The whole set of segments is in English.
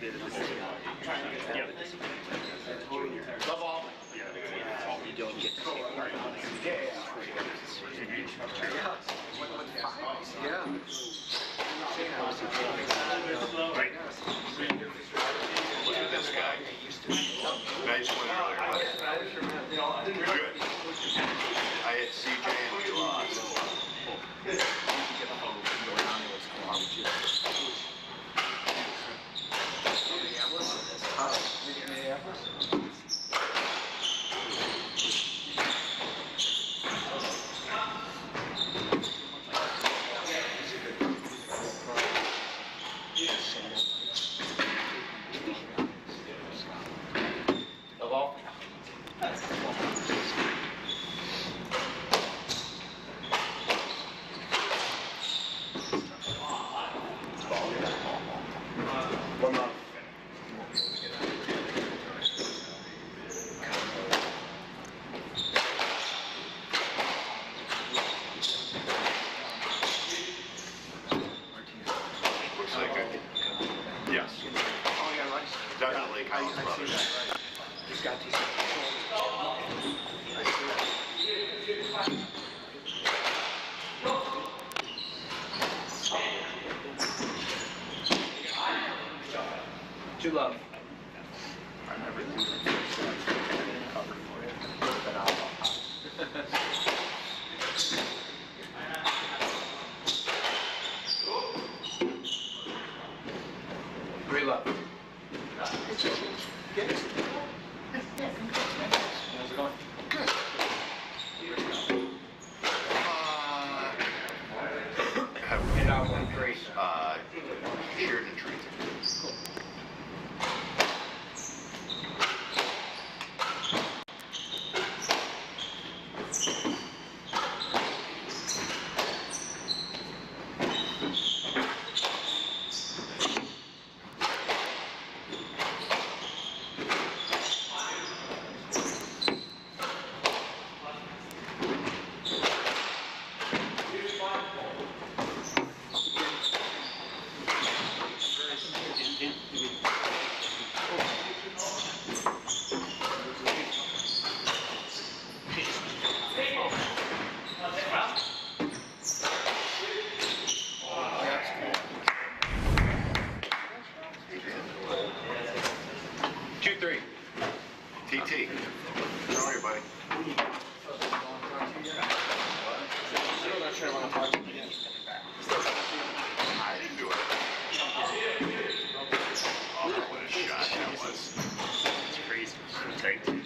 Yeah. Love all. Yeah. You don't get to take part in it. Yeah. Right. Look at this guy. Nice win earlier. Good. I had CJ and we lost. Of all. One up. Looks like it. Yes. Oh, yeah, right. Definitely Colin's brothers. He's got these. Two love. I never knew Covered for you. But three love. How's it going? Good. And I won three. Shared and treat. TT. How are you, buddy? I didn't do it. Oh, what a shot that was. It's crazy. So tight, too.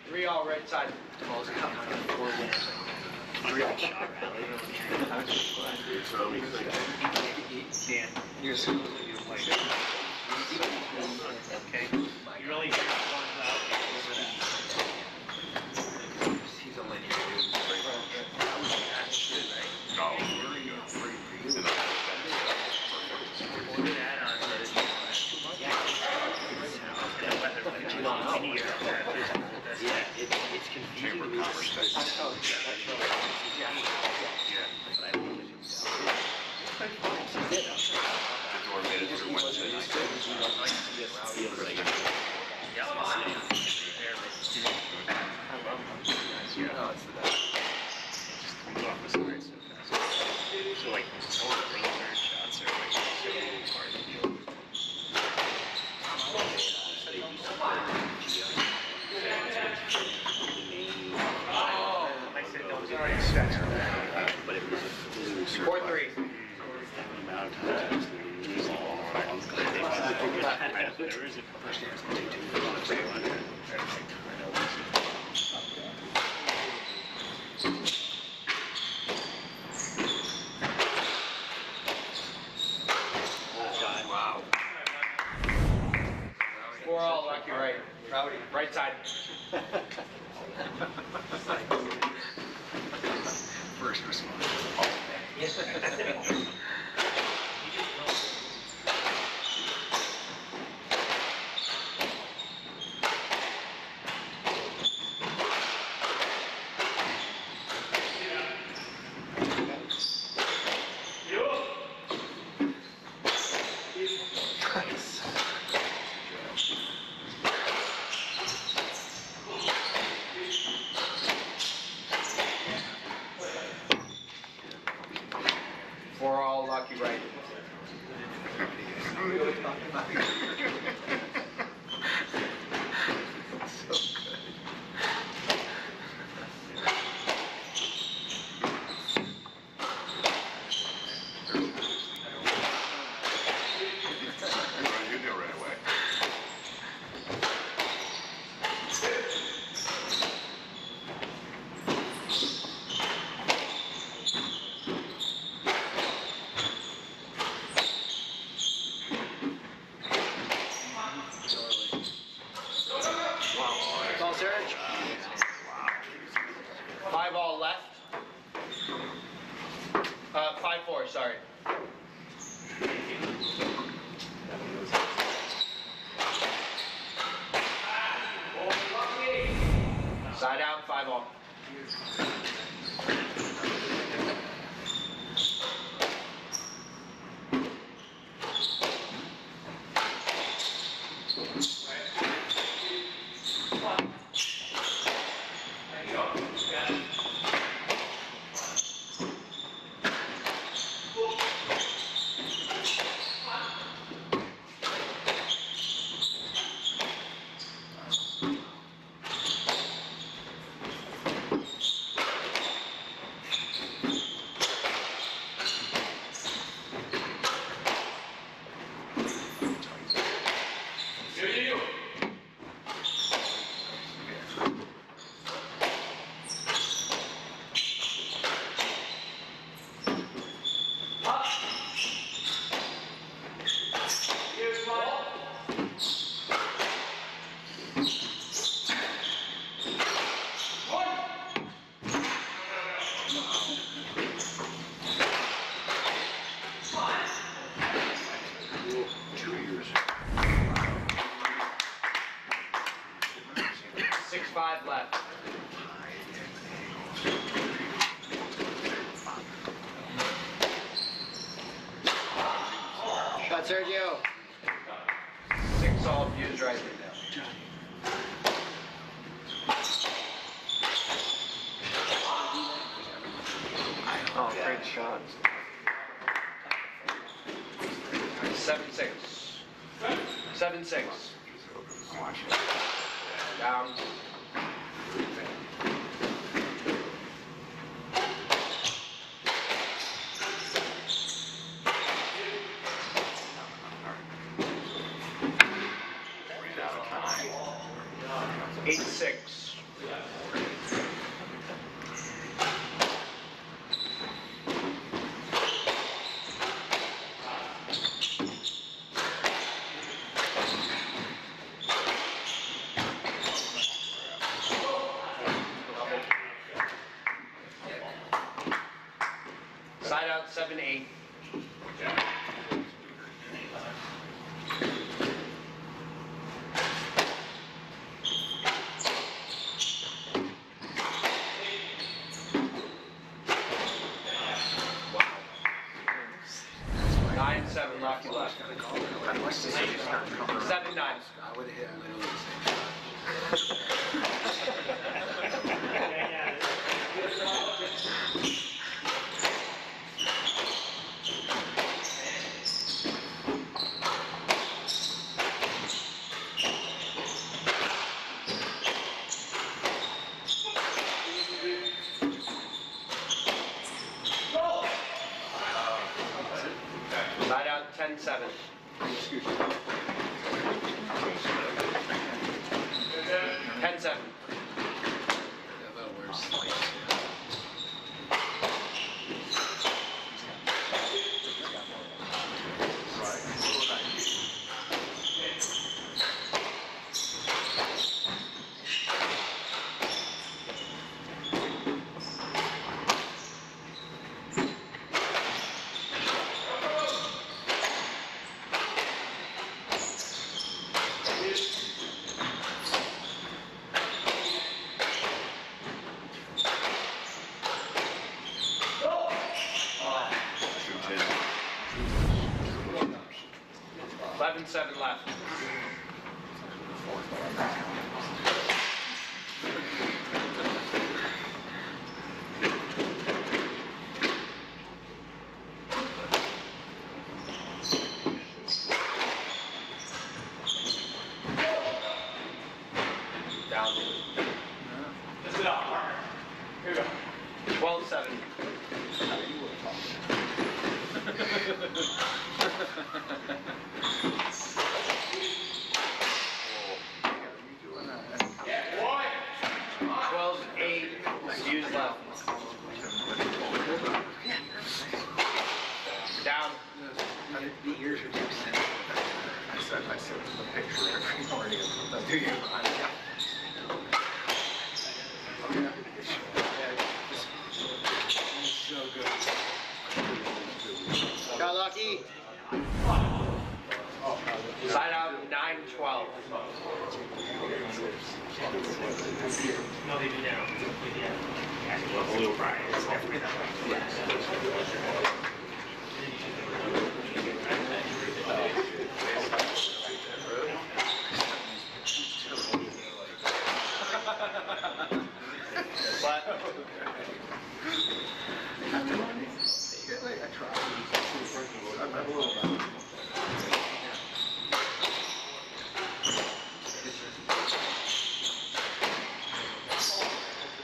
Three all right side. Ball's coming out of 4 wins. Real shot rally. I was just glad. So we think. Dan, you're so you're like, okay. You really hear one out over that. He's a linear dude. No, very good. Order that on the yeah, it's confusing. Chamber of Commerce Station. The door made it through Wednesday night. Yeah. Shots are like so hard to deal with. But it was a fluke. Court 3. Amount of times they lose all. I'm glad they did that. There is a person who's going to do it. Wow. 4 all, lucky right. Rowdy. Right side. First response. Four all, lucky right. You do right away. Ball surge. 5 all left. 5-4, sorry. Side out, 5 all. Left. Shot Sergio. 6 all, views right. Oh, great shot. 7-6. 7-6. Down. Eight, 6. Side out, 7-8. Nine, 7, lucky left. 7-9. I would have hit literally the same shot. 10-7. 10-7. Seven left. Down. Let's get out. Here we go. 12-7. 12-8. Views left. Down. The ears are too sensitive. I sent them a picture every morning of them. Do you? So good. Got lucky. Side out 9-12. No, they do now. Yeah. A little Brian. But I tried. I'm a little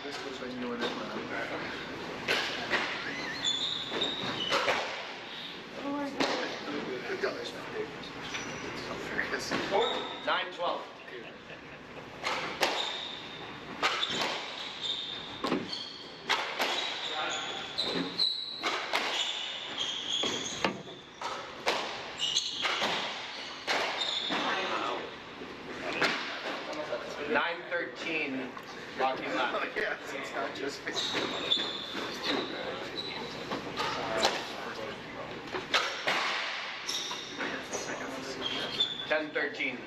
this was when you were in it. Oh my God. 9-12. Lucky left. Oh, yes, it's not just me. It's too bad. 10-13.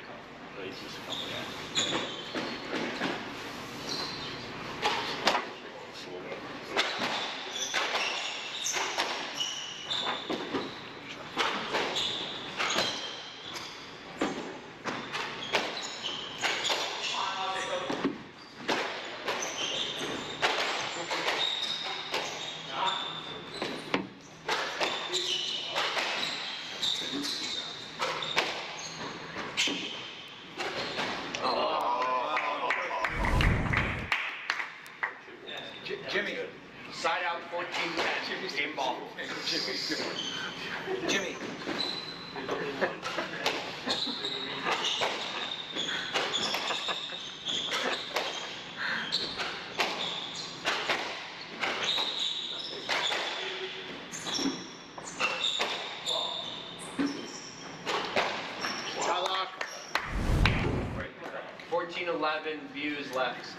Jimmy. Side out 14-10. Game ball. Jimmy. Lock. 14-11. Views left.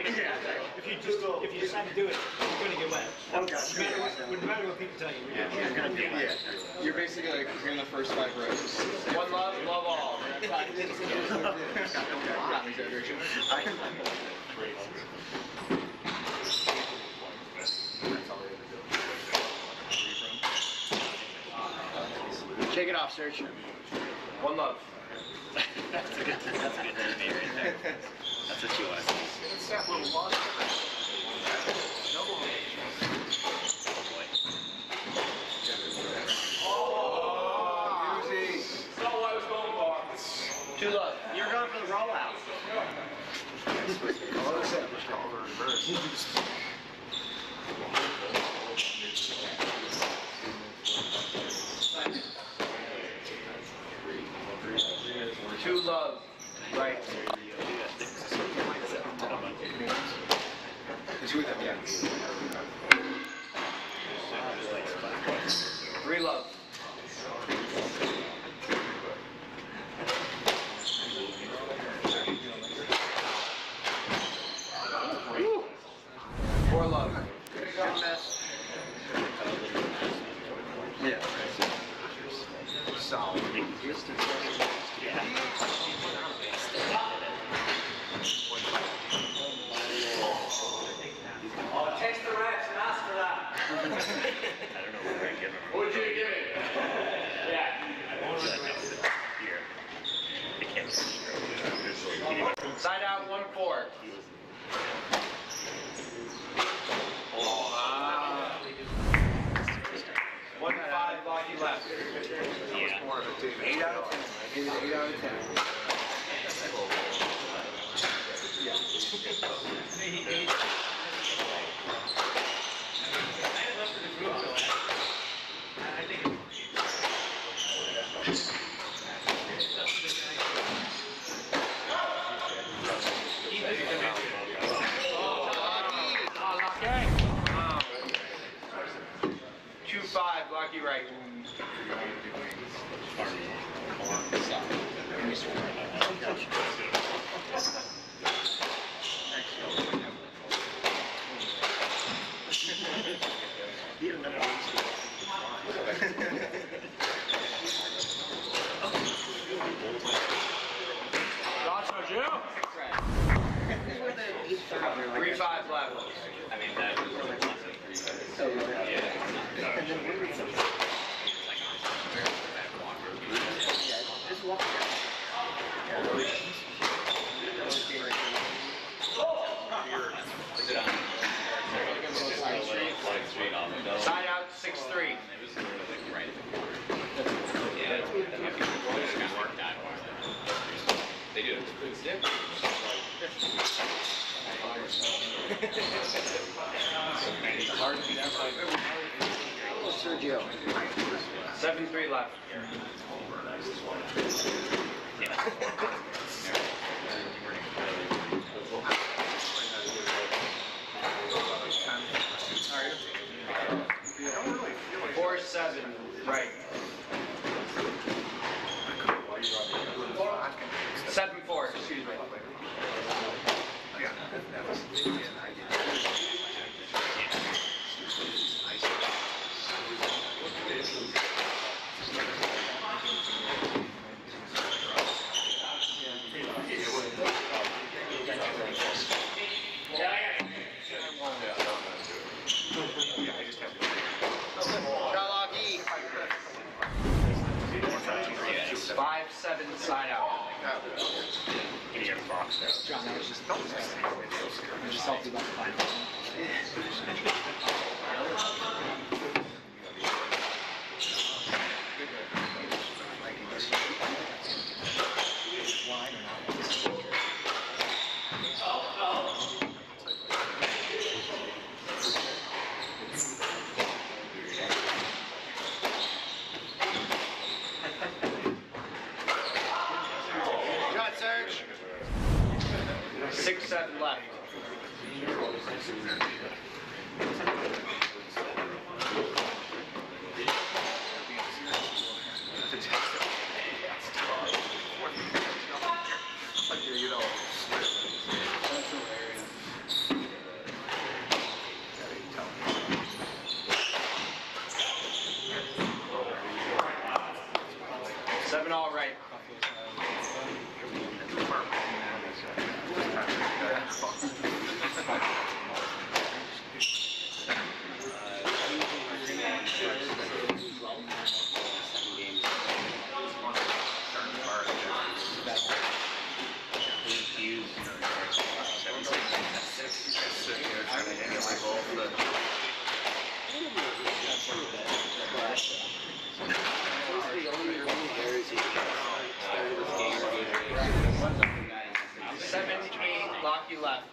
If you decide to do it, you're gonna get wet. Oh, gosh. No matter what people tell you. Yeah. You're basically like, you're in the first 5 rows. One love, love all. Not an exaggeration. Shake it off, Serge. One love. That's a good resume right there. That's what you want to see. It's that little water. Two love. You're going for the rollout. Two love. Right. The two of them, yeah. 3 love. Woo. 4 love. Yeah. Solid. Text the refs and ask for that. I don't know what I give him. What would you give it? Yeah. Here. I can't Side out 1-4. One 5 Locky left. Yeah. 8 out of 10. Maybe 8 out of 10. Oh, Locky. 2-5 Locky right. Josh, how'd you? 3-5 left. I mean, that was really classic. Side out 6-3. They do. Sergio. 7-3 left. Four, 7, right. 7-4, excuse me. Charlotte. 5-7 side out. Can you get a box now? John, that was just I just helped you about the final. Got Serge. 6-7 left. Lock you left.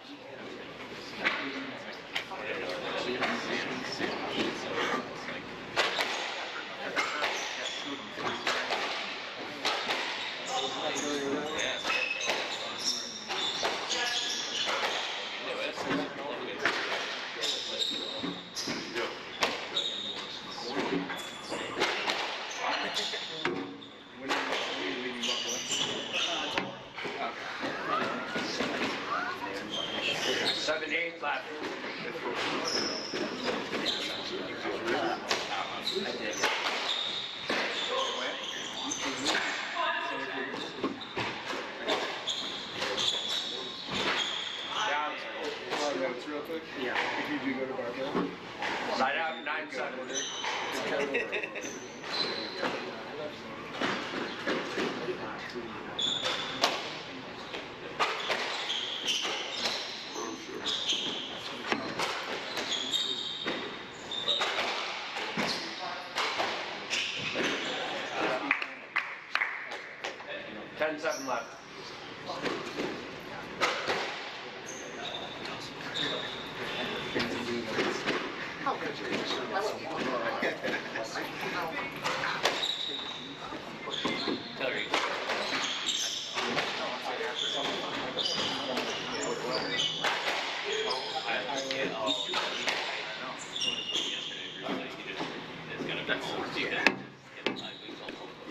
Yeah. If you do go to barbell. Side out, 9-7. 10-7 left.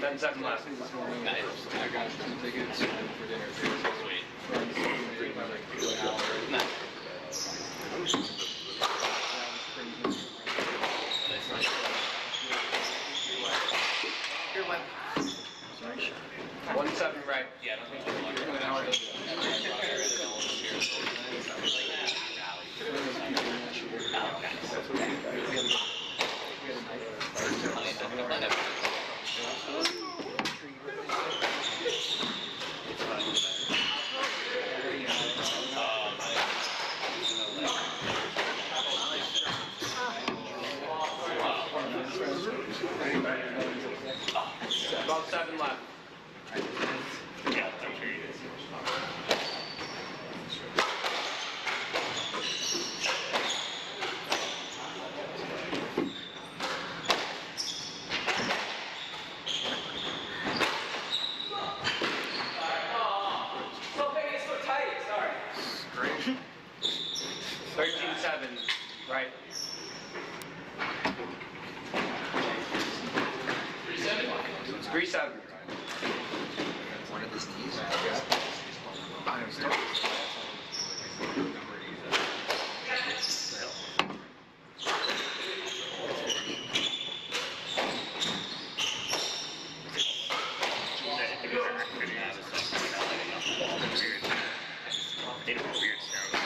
Ten seven left. I got some tickets for dinner. Your one. 1-7 right. Yeah, about 7 left. Yeah, I'm sure you did. So big, it's so tight. Sorry. 13-7 right. 3-7. One of his knees. They do a weird sound.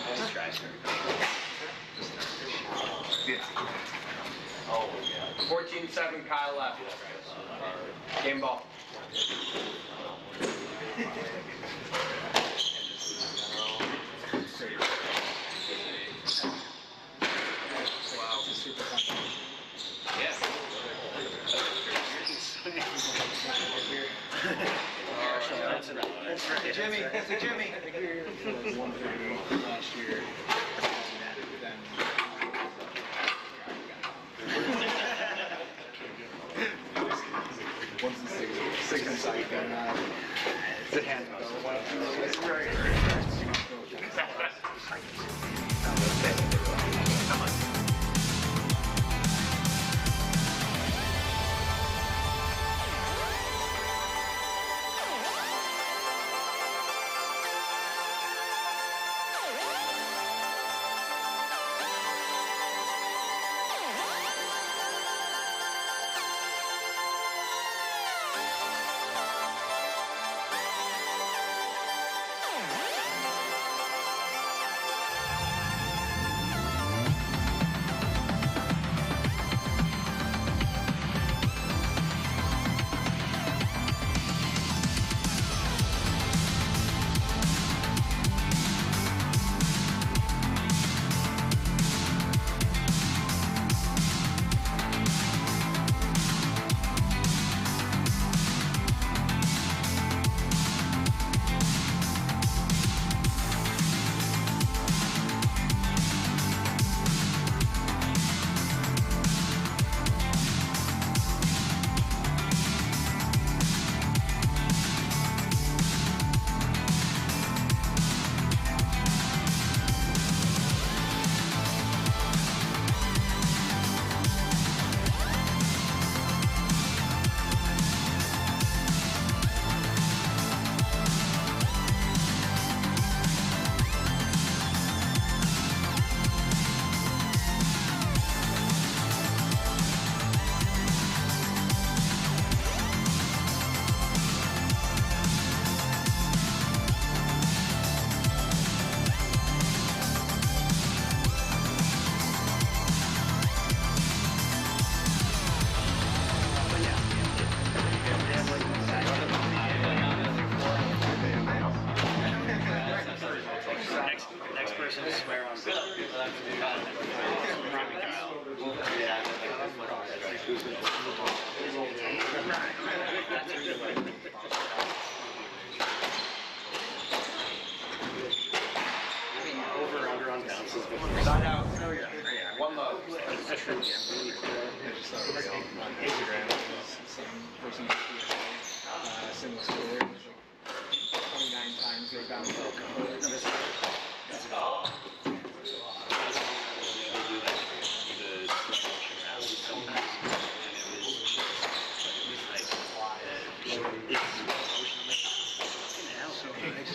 Let's try it. Yeah. 14-7 Kyle left. Game ball. Jimmy, that's a Jimmy. Last year. Once the six inside, then it's a hand. Over, under on bounces. Side out. One low. I just saw a reel on Instagram. It was some person single scorer. It was like 29 times they found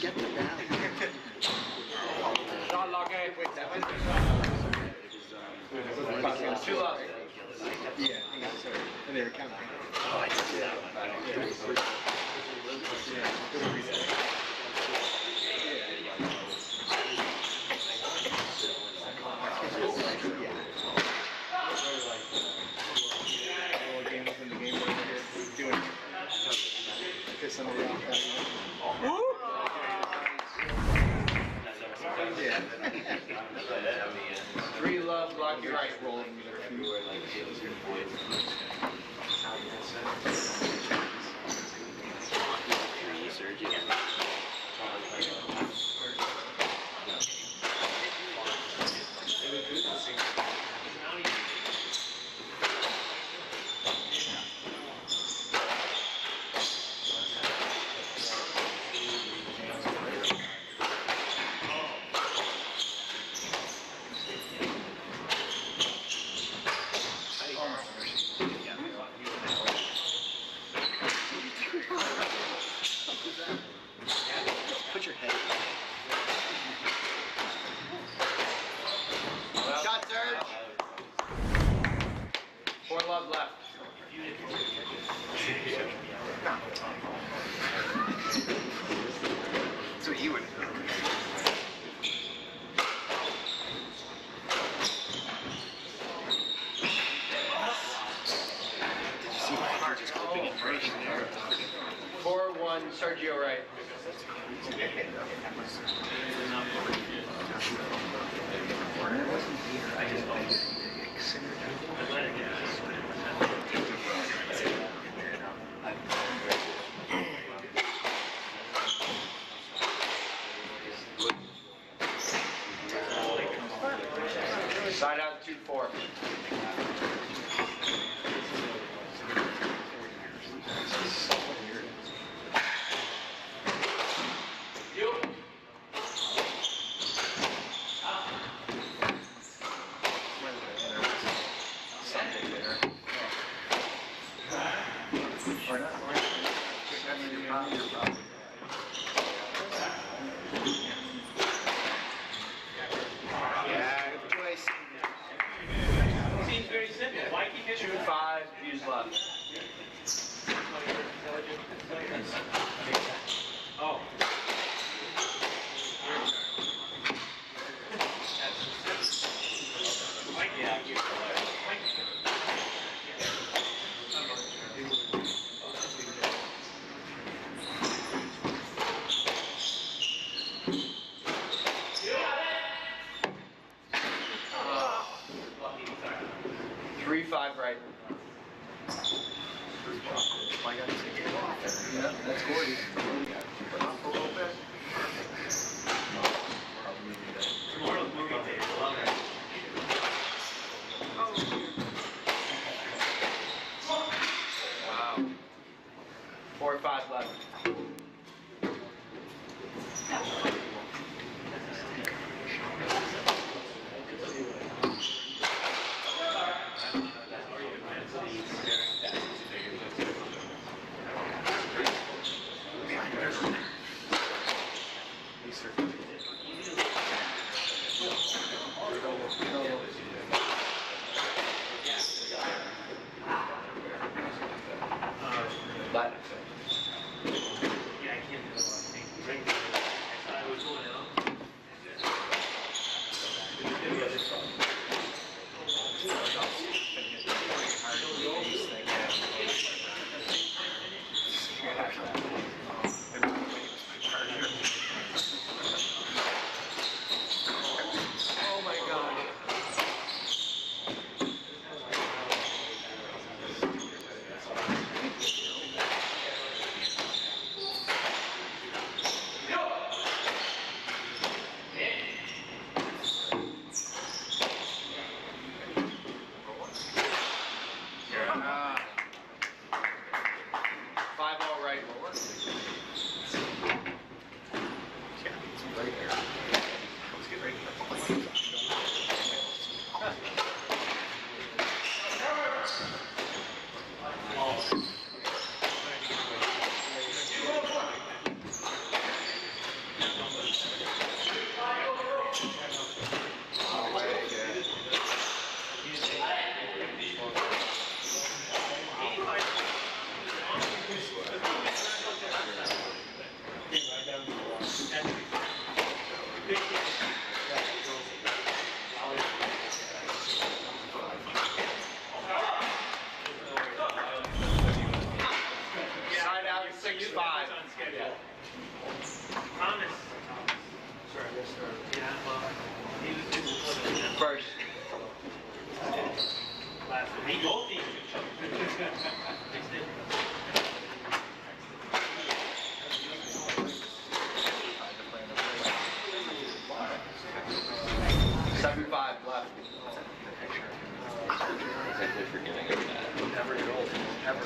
Get the value. Shot lock A. Wait, that was Two love. yeah, sorry. And they were counting. Oh, I did see that one. Piss somebody off that yeah. 3 love, block your right. Rolling with their feet. Research again. Put your head. Shot third. 4 love left. That's what you would have done. Did you see my heart just flipping in first there? 4-1, Sergio right. Side out 6-5. Thomas. First. They both need to 7-5 left. Exactly forgetting of that. Never get old. Never.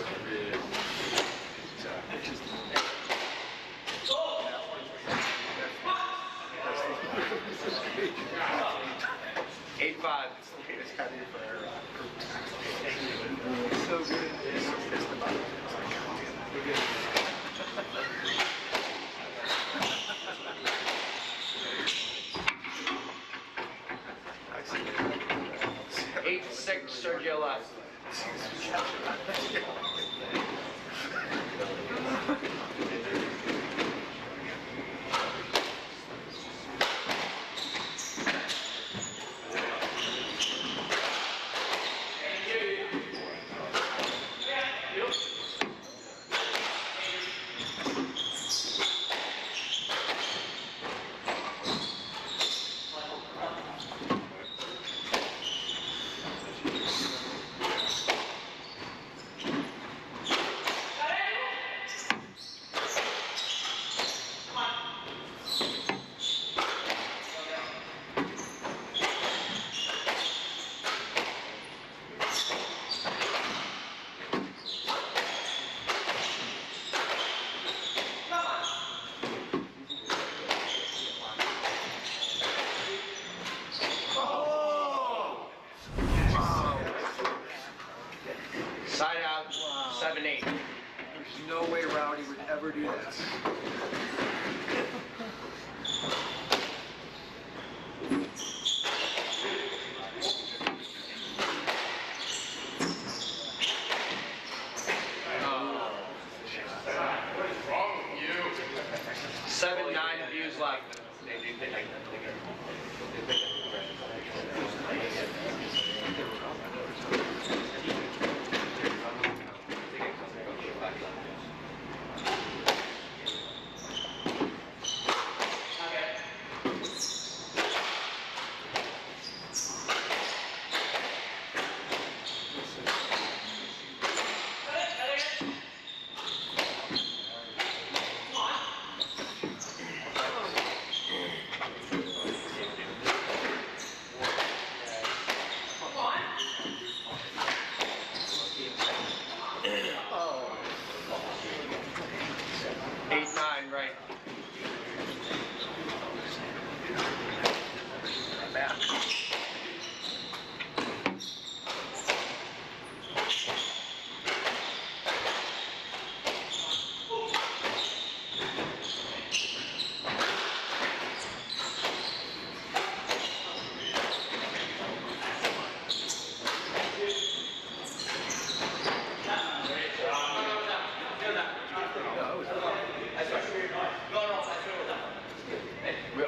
8-5. So good. So pissed about it. We're good. 8-6, Sergio left. Side out 7-8. There's no way Rowdy would ever do this. What is wrong with you? 7-9 views left.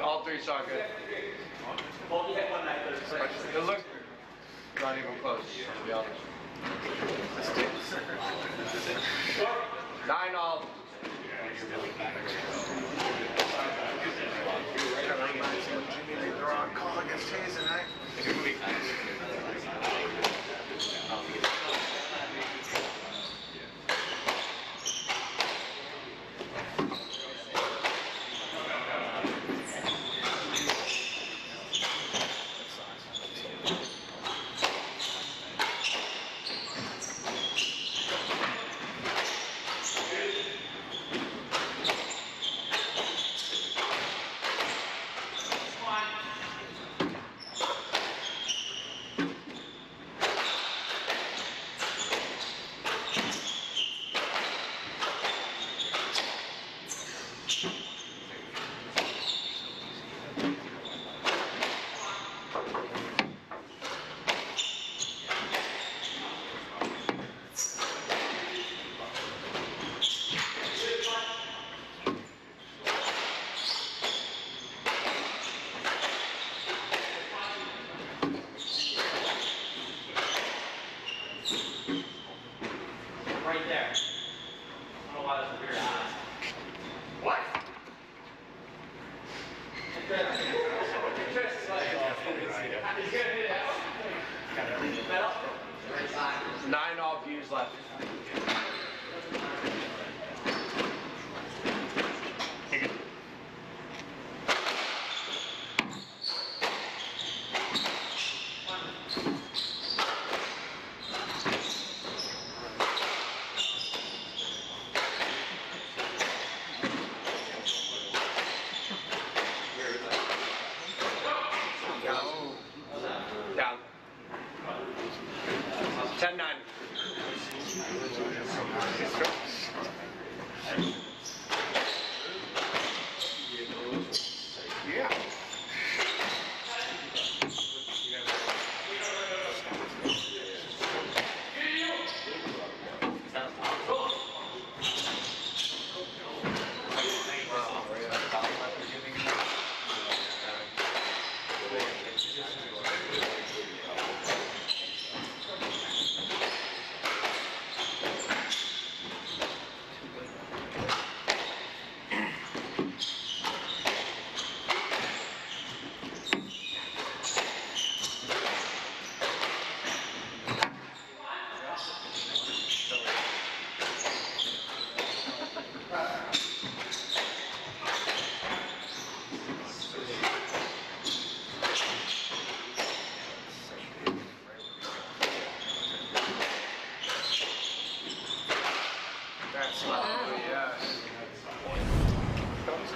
All three saw good. It looked not even close, to be honest. 9-all. Jimmy made the wrong call against Hayes tonight.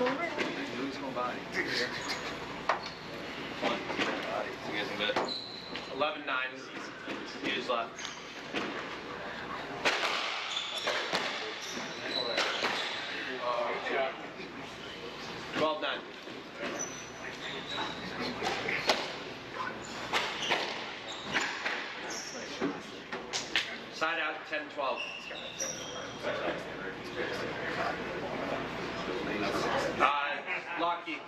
Lose my body. You guys in bed? 11-9. Use left. 12-9. Side out 10-12. Locky.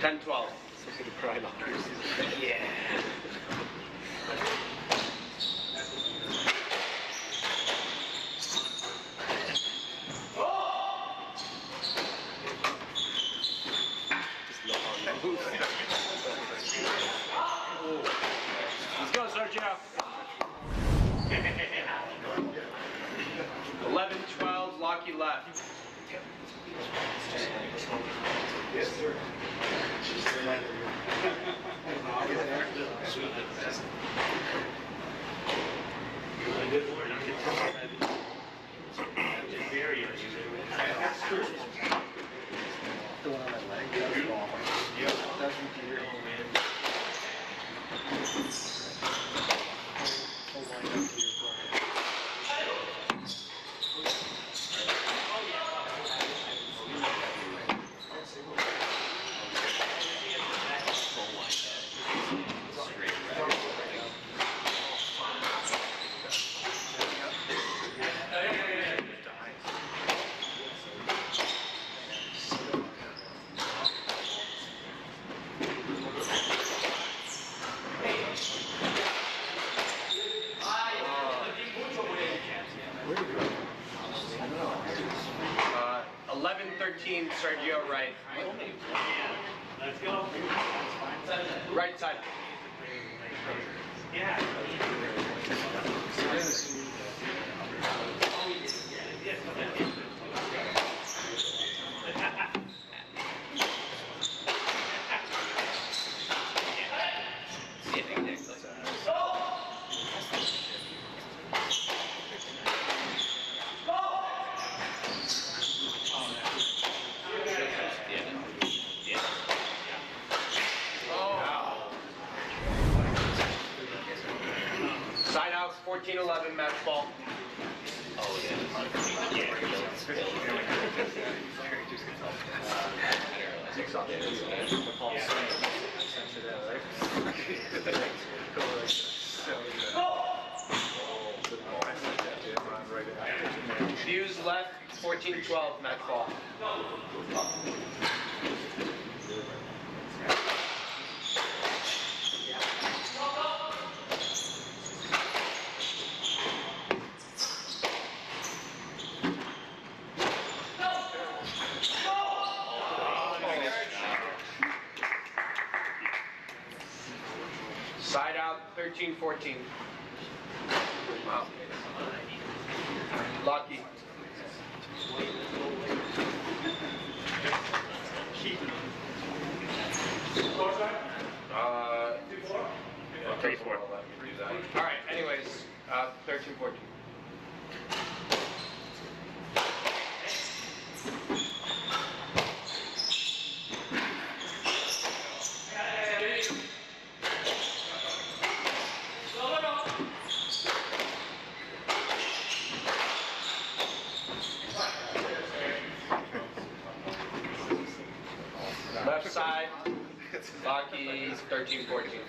Ten 12. Yeah. Let's go, Sergio. 11-12, Locky left. Yes, sir. The one on my leg, that's wrong. Yep. That's weird. Hold on up to your forehead. Where did you go? I don't know. 11-13, Sergio right. Let's go. Right side. Yeah. Side out 14-11, match ball. Views left 14-12, match ball. Side out 13-14. Wow. Lucky. Okay, 4. All right, anyways, 13-14. Left side, Locky, 13-14.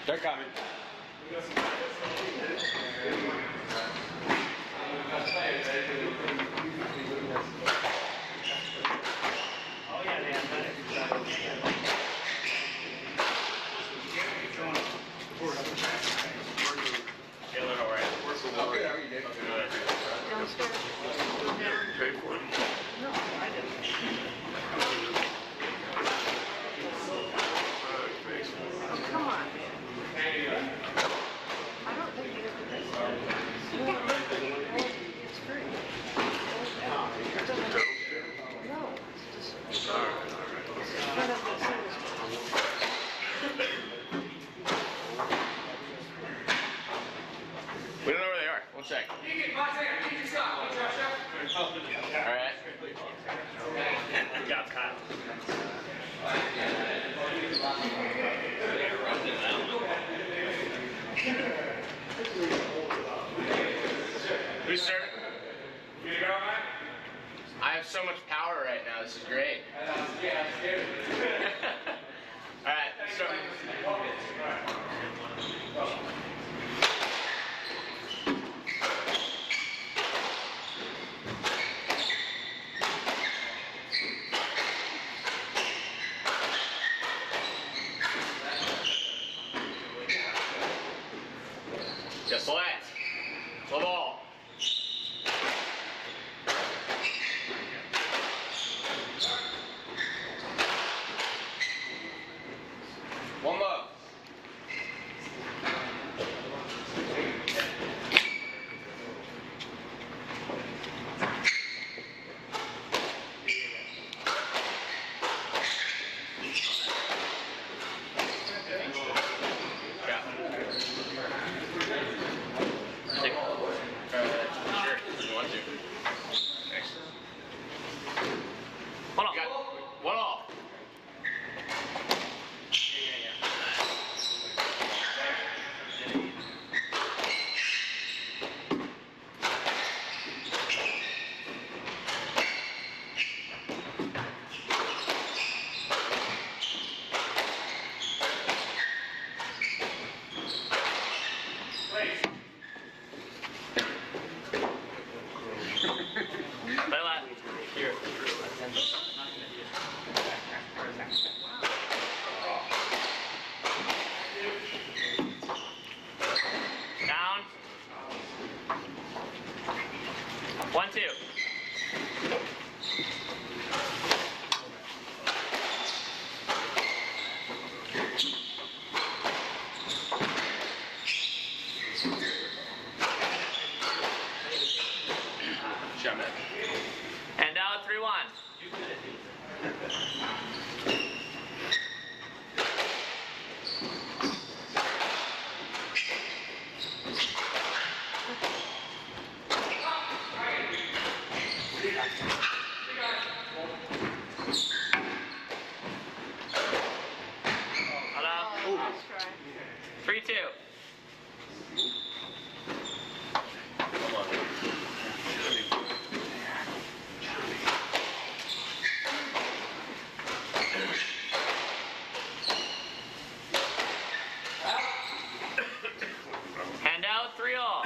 They're coming. Oh, yeah, they have that. Taylor, how are you? Okay, how are you, Dave? Downstairs. Pay for it. No, I didn't. Oh, come on. I don't think you have to pay for it. It's free. It doesn't- No, it's just. None of the service. We don't know where they are. We'll check. All right. Good job, Kyle. Who's serving? I have so much power right now. This is great. All right. Start. Just let. The ball. One love. Yeah. Take sure, if you want to. Thanks. Hold on. You got one all. Play that. Here. Down. 1-2. Jump it. And out 3-1. Hello. Let's try. 3-2. Hand out 3-all.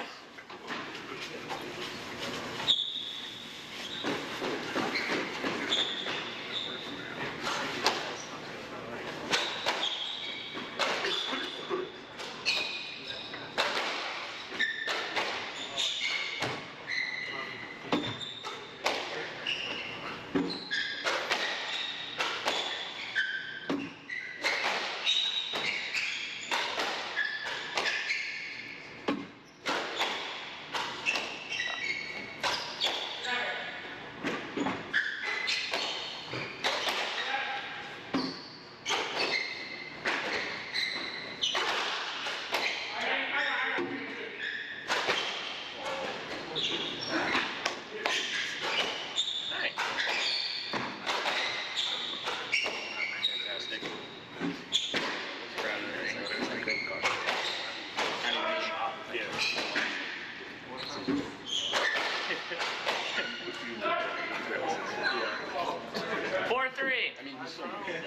Fantastic. 4-3. I mean, he's so good.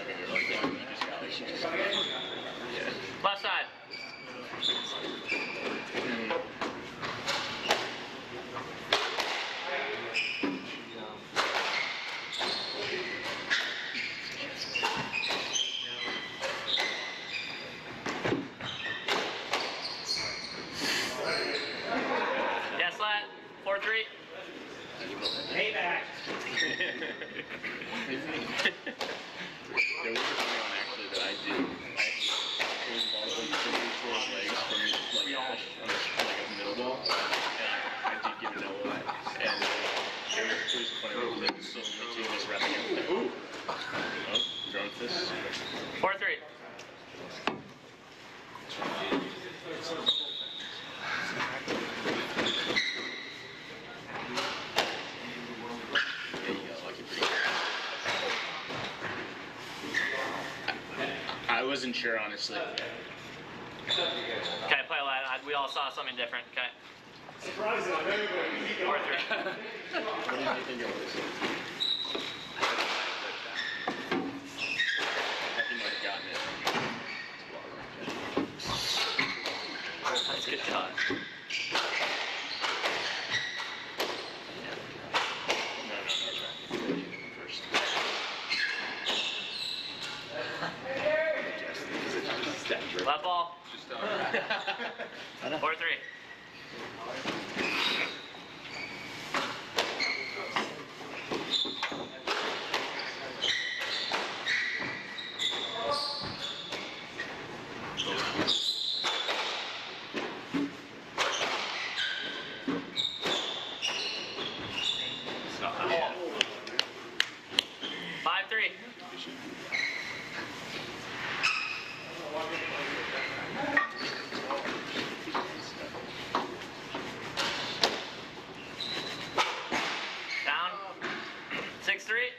wasn't sure, honestly. Okay, play loud. We all saw something different. Okay. Surprising. 4-3. What did you think it was? I think I might have gotten it. That's a good shot. First. Left ball. 4-3. Down. 6-3.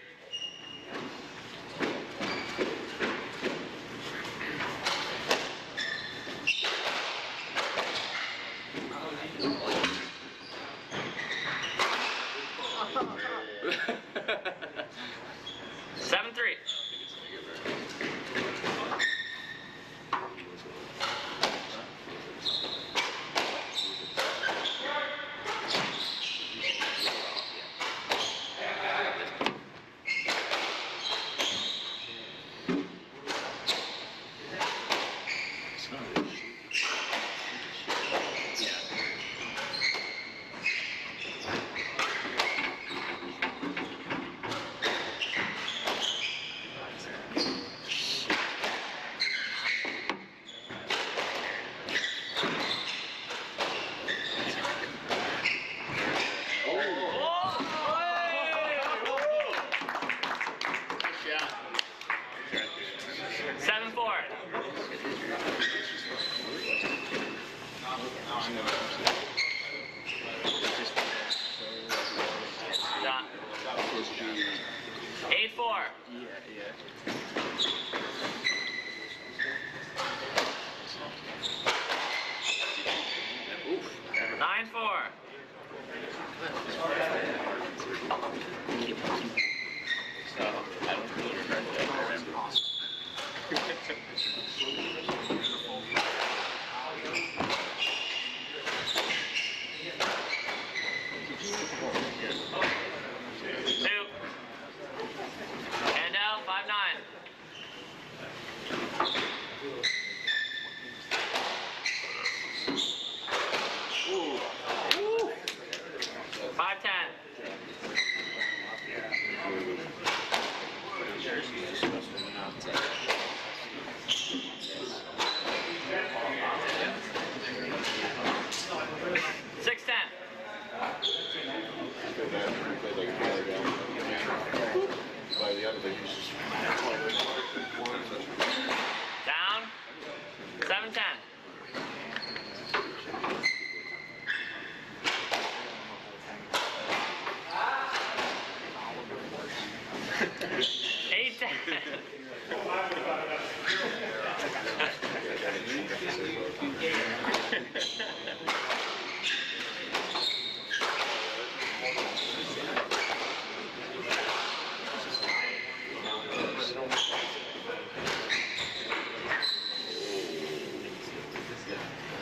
Done. 8-4. Oof. 9-4. So, I don't really regret that. I remember. 2. And out. 5-9. Ooh. 5-10. Down. 7-10. Eight, 10.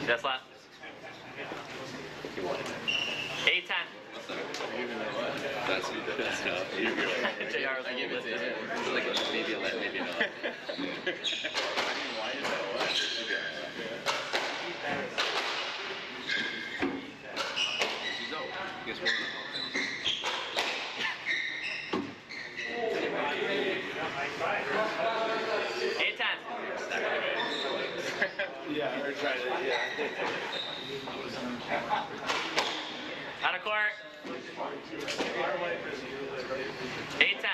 Just left. 8-10. That's tough. You're good. JR was a I give little it to bit. him. It's like maybe a let, maybe not. I mean, why is that what? He's out. He gets 1.5 pounds. 8-10. Yeah, we're trying to, Out of court. 8-10.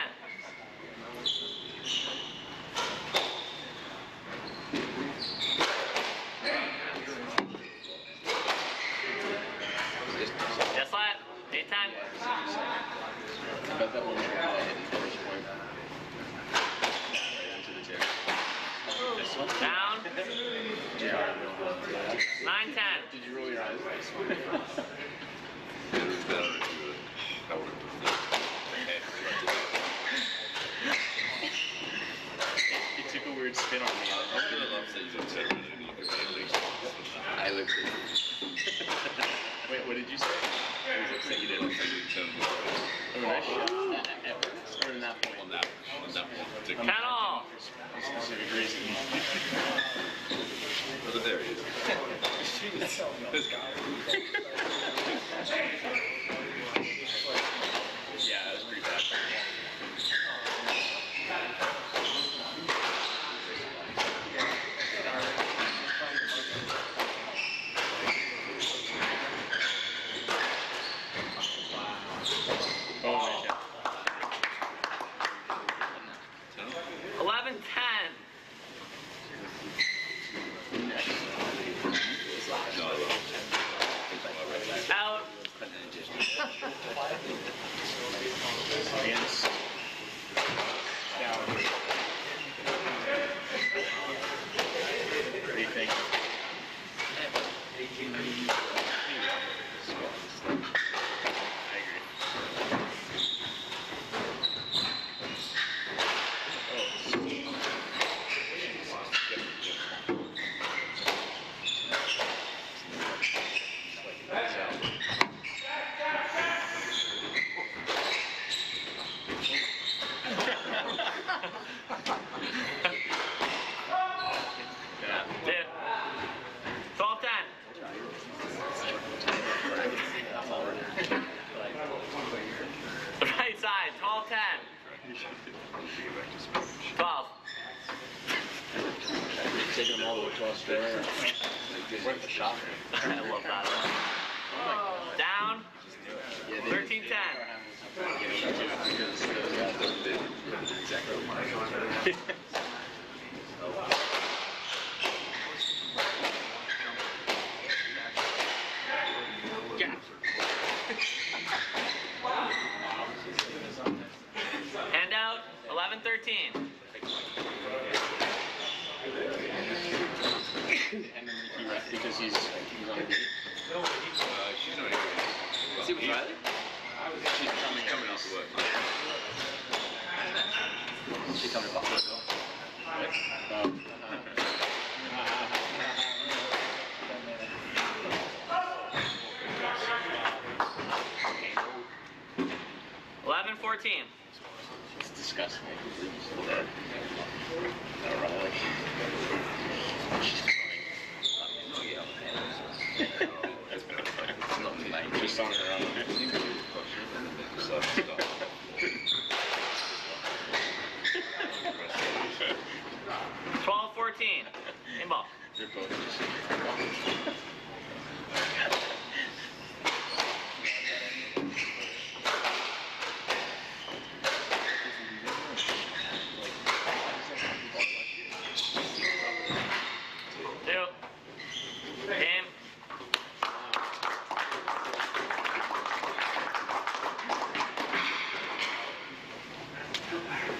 Just let. 8-10. About that one hit the first point. Into the chair. Just Down. 9-10. Did you roll your eyes? It was better if you would. I would It took a weird spin on me. I looked at Wait, what did you say? I was upset you didn't. Oh, nice shot. At first, or in that point? on that one. 10 all. For a specific reason. But there he is. This guy. Yeah, that was pretty bad. Oh, nice shot. 11-10. Out. Against. Down. What do you think? I agree. Two. 12-10. Right side. 12-10. 12. Taking them all the way to Australia. Worth the shot. I love that one. Down. 13-10. Hand out. 11-13. And then he left because he's on a date. She's not here. See with Riley? She's coming off the work. She coming off the Um, 11-14. it's disgusting. I can't believe he's still there. No, Riley. She's crying. Not tonight. Just on her own. So, stop. 12-14. Game ball. They're both just. Two. Game.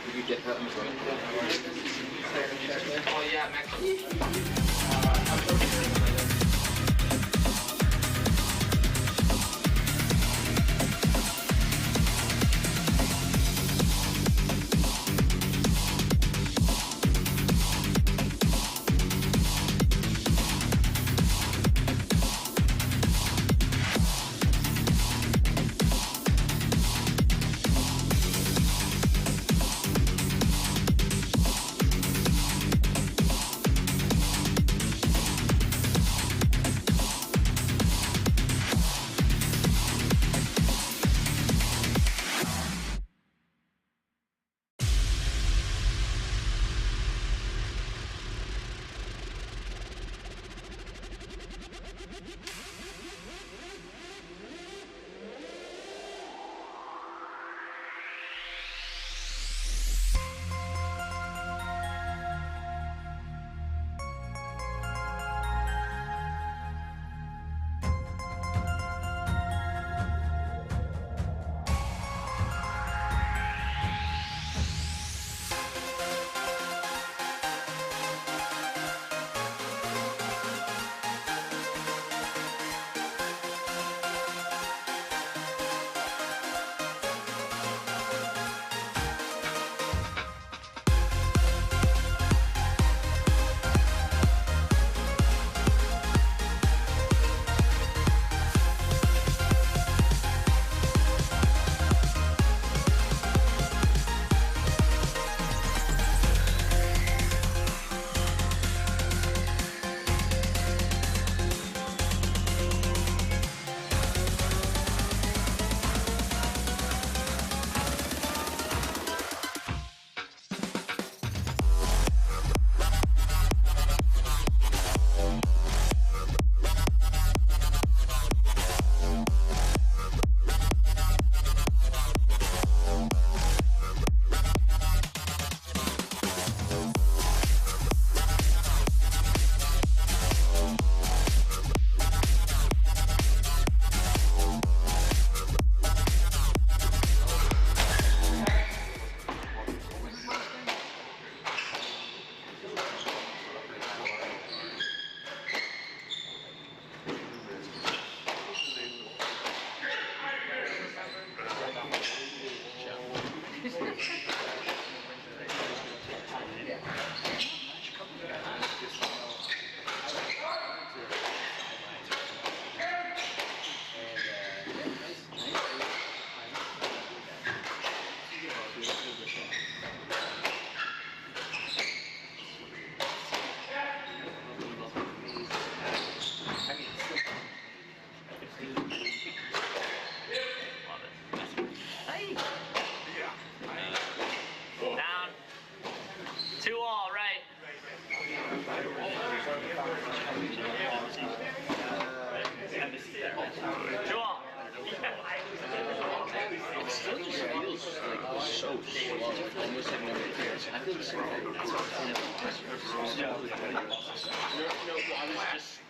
Did you get that on the phone? Oh yeah, Max.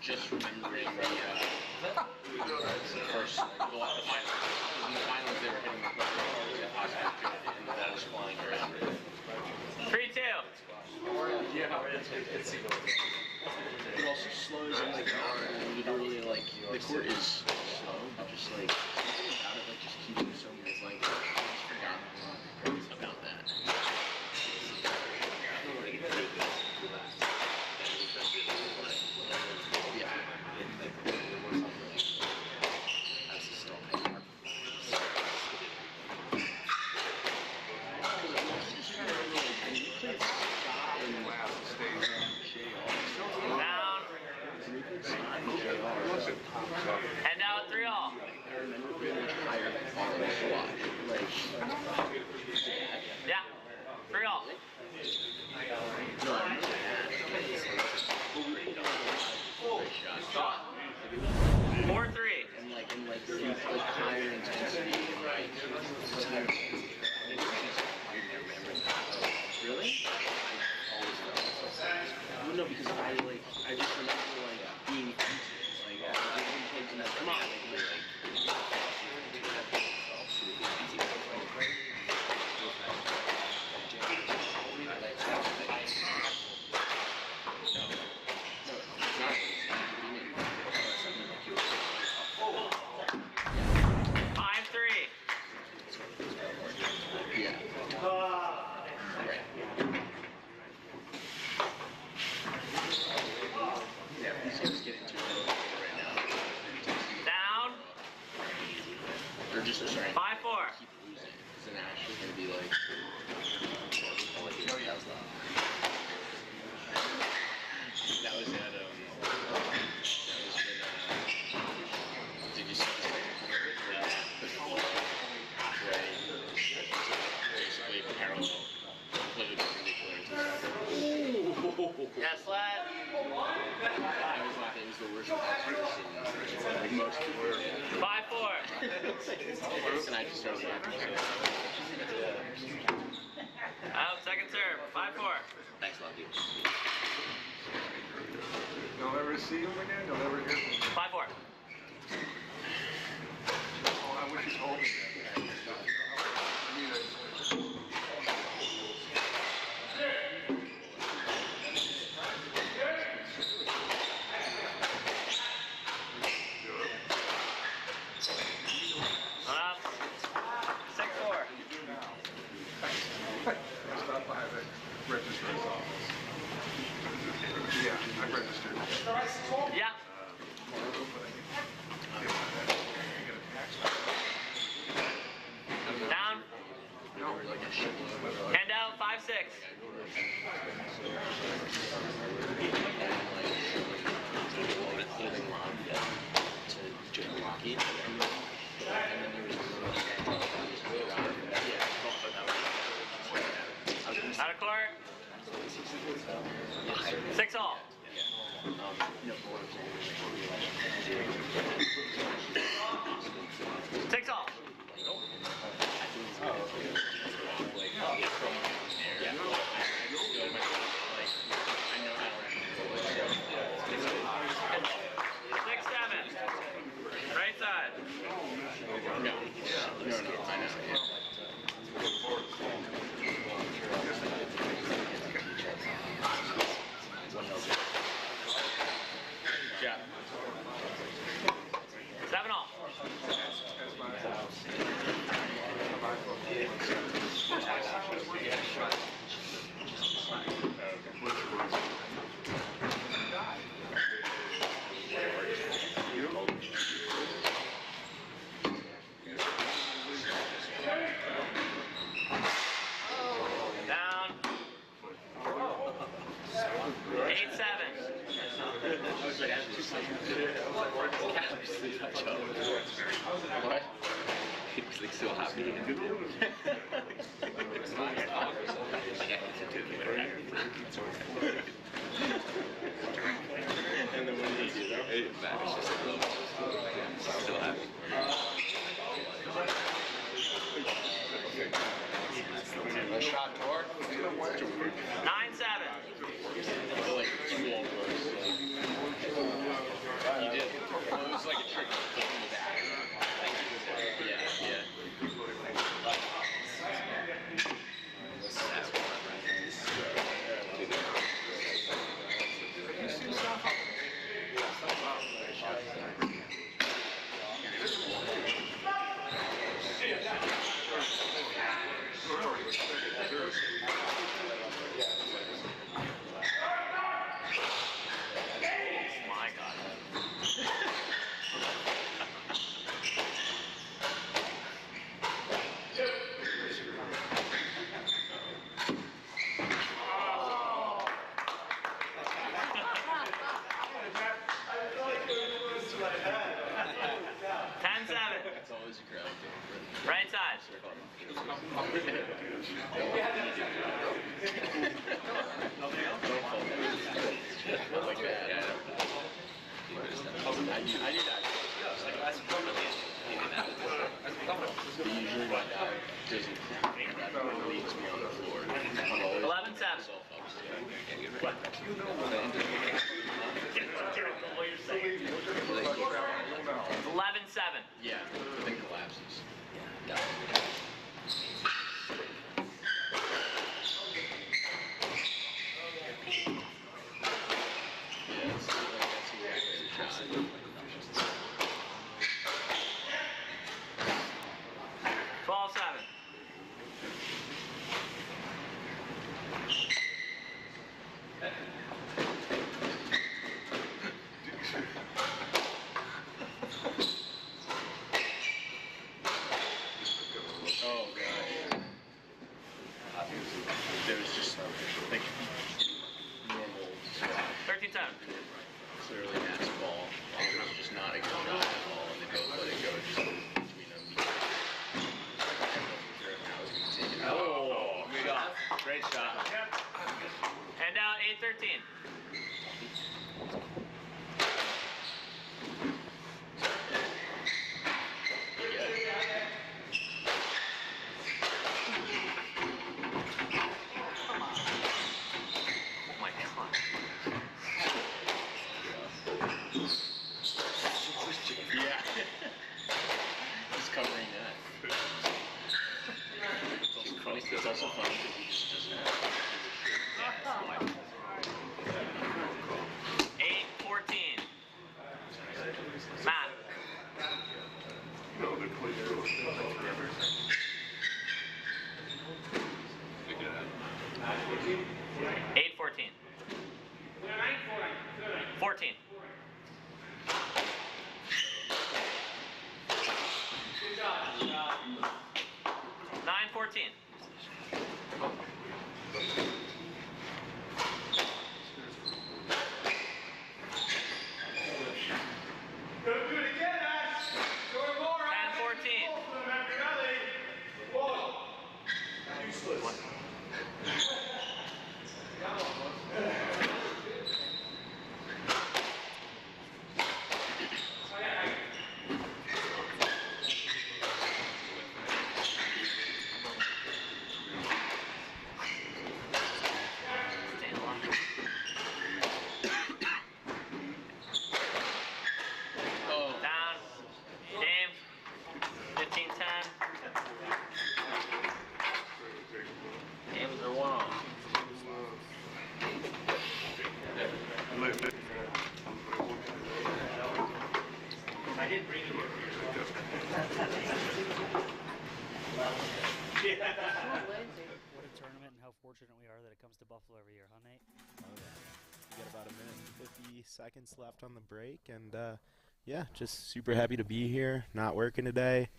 just remembering the first, the finals. In the finals, they were hitting the hospital and that was flying around. 3-2. Yeah, it's it also slows and like literally like the court is slow, but just like something about it like just keeps you so it's like I just forgot about that. Yeah. That's the still hard. Down. And now at 3-all. I remember being tired of following squash. Like, Yeah. 3-all. no, I'm not shot. 4-3. And like higher intensity, right? Really? I always felt well, no, because I just remember like being like come on, Down. or just sorry. 5-4. Keep losing, because then Ashley's gonna be like, that was at did you see basically parallel, completely perpendicular. Yes, lad. I was laughing. It was the worst part I've ever seen. Like most people were. 5-4. And I just started laughing. Out, second serve. 5-4. Thanks, love you. You'll never see him again? You'll never hear from him? 5-4. Oh, I wish he told me that. I mean, Up. 6-4. stop by the registrar's office. Yeah, I registered. Yeah. Down. Hand out. 5-6. Out of court. 6-all. 6-all. Six, 7. Right side. No, I know. Yeah. 7-all. Down. 8-7. What? He was like so happy. And then when he did it, Matt was just like, so happy. 9-7. Like, 2 all Like that. I do that. But usually my dad doesn't. That leaves me on the floor. 11-7. What? What you're saying. 11-7. Yeah, the thing collapses. Yeah. Yeah, that's exactly the shot. 12-7. Oh gosh. There was just like normal swap. 13-10. Clearly Matt's ball. It was just not a good shot at all, and they both let it go just between them. I was gonna take it out. Oh, we got great shot. And now 8-13. Oh my God. Yeah. He's covering that. It's also funny. It's also funny because he just doesn't have. Yeah, it's like, 8-14. Matt. No, they're playing. 8-14. 14. 9-14. Do it again, Ash. Do it more, Ash. 10-14. Useless. oh, Down. Game. 15-10. Games are won. I did bring you here. Oh, lazy. What a tournament, and how fortunate we are that it comes to Buffalo every year, huh, Nate? Oh, yeah. We got about a minute and 50 seconds left on the break, and yeah, just super happy to be here. Not working today.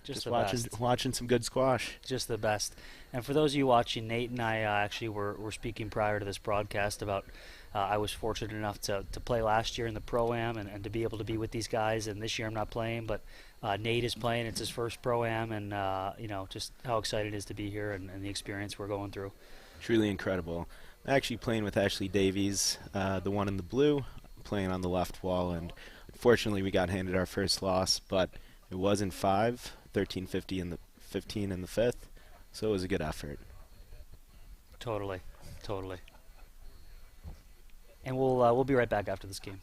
Just the watching best. watching some good squash. Just the best. And for those of you watching, Nate and I actually were speaking prior to this broadcast about I was fortunate enough to play last year in the Pro-Am and to be able to be with these guys. And this year I'm not playing, but Nate is playing. It's his first Pro-Am, and you know, just how excited it is to be here and the experience we're going through. Truly incredible. I'm actually playing with Ashley Davies, the one in the blue, playing on the left wall, and unfortunately we got handed our first loss, but it was in 5, 13-50 in the 15 in the 5th, so it was a good effort. Totally. And we'll be right back after this game.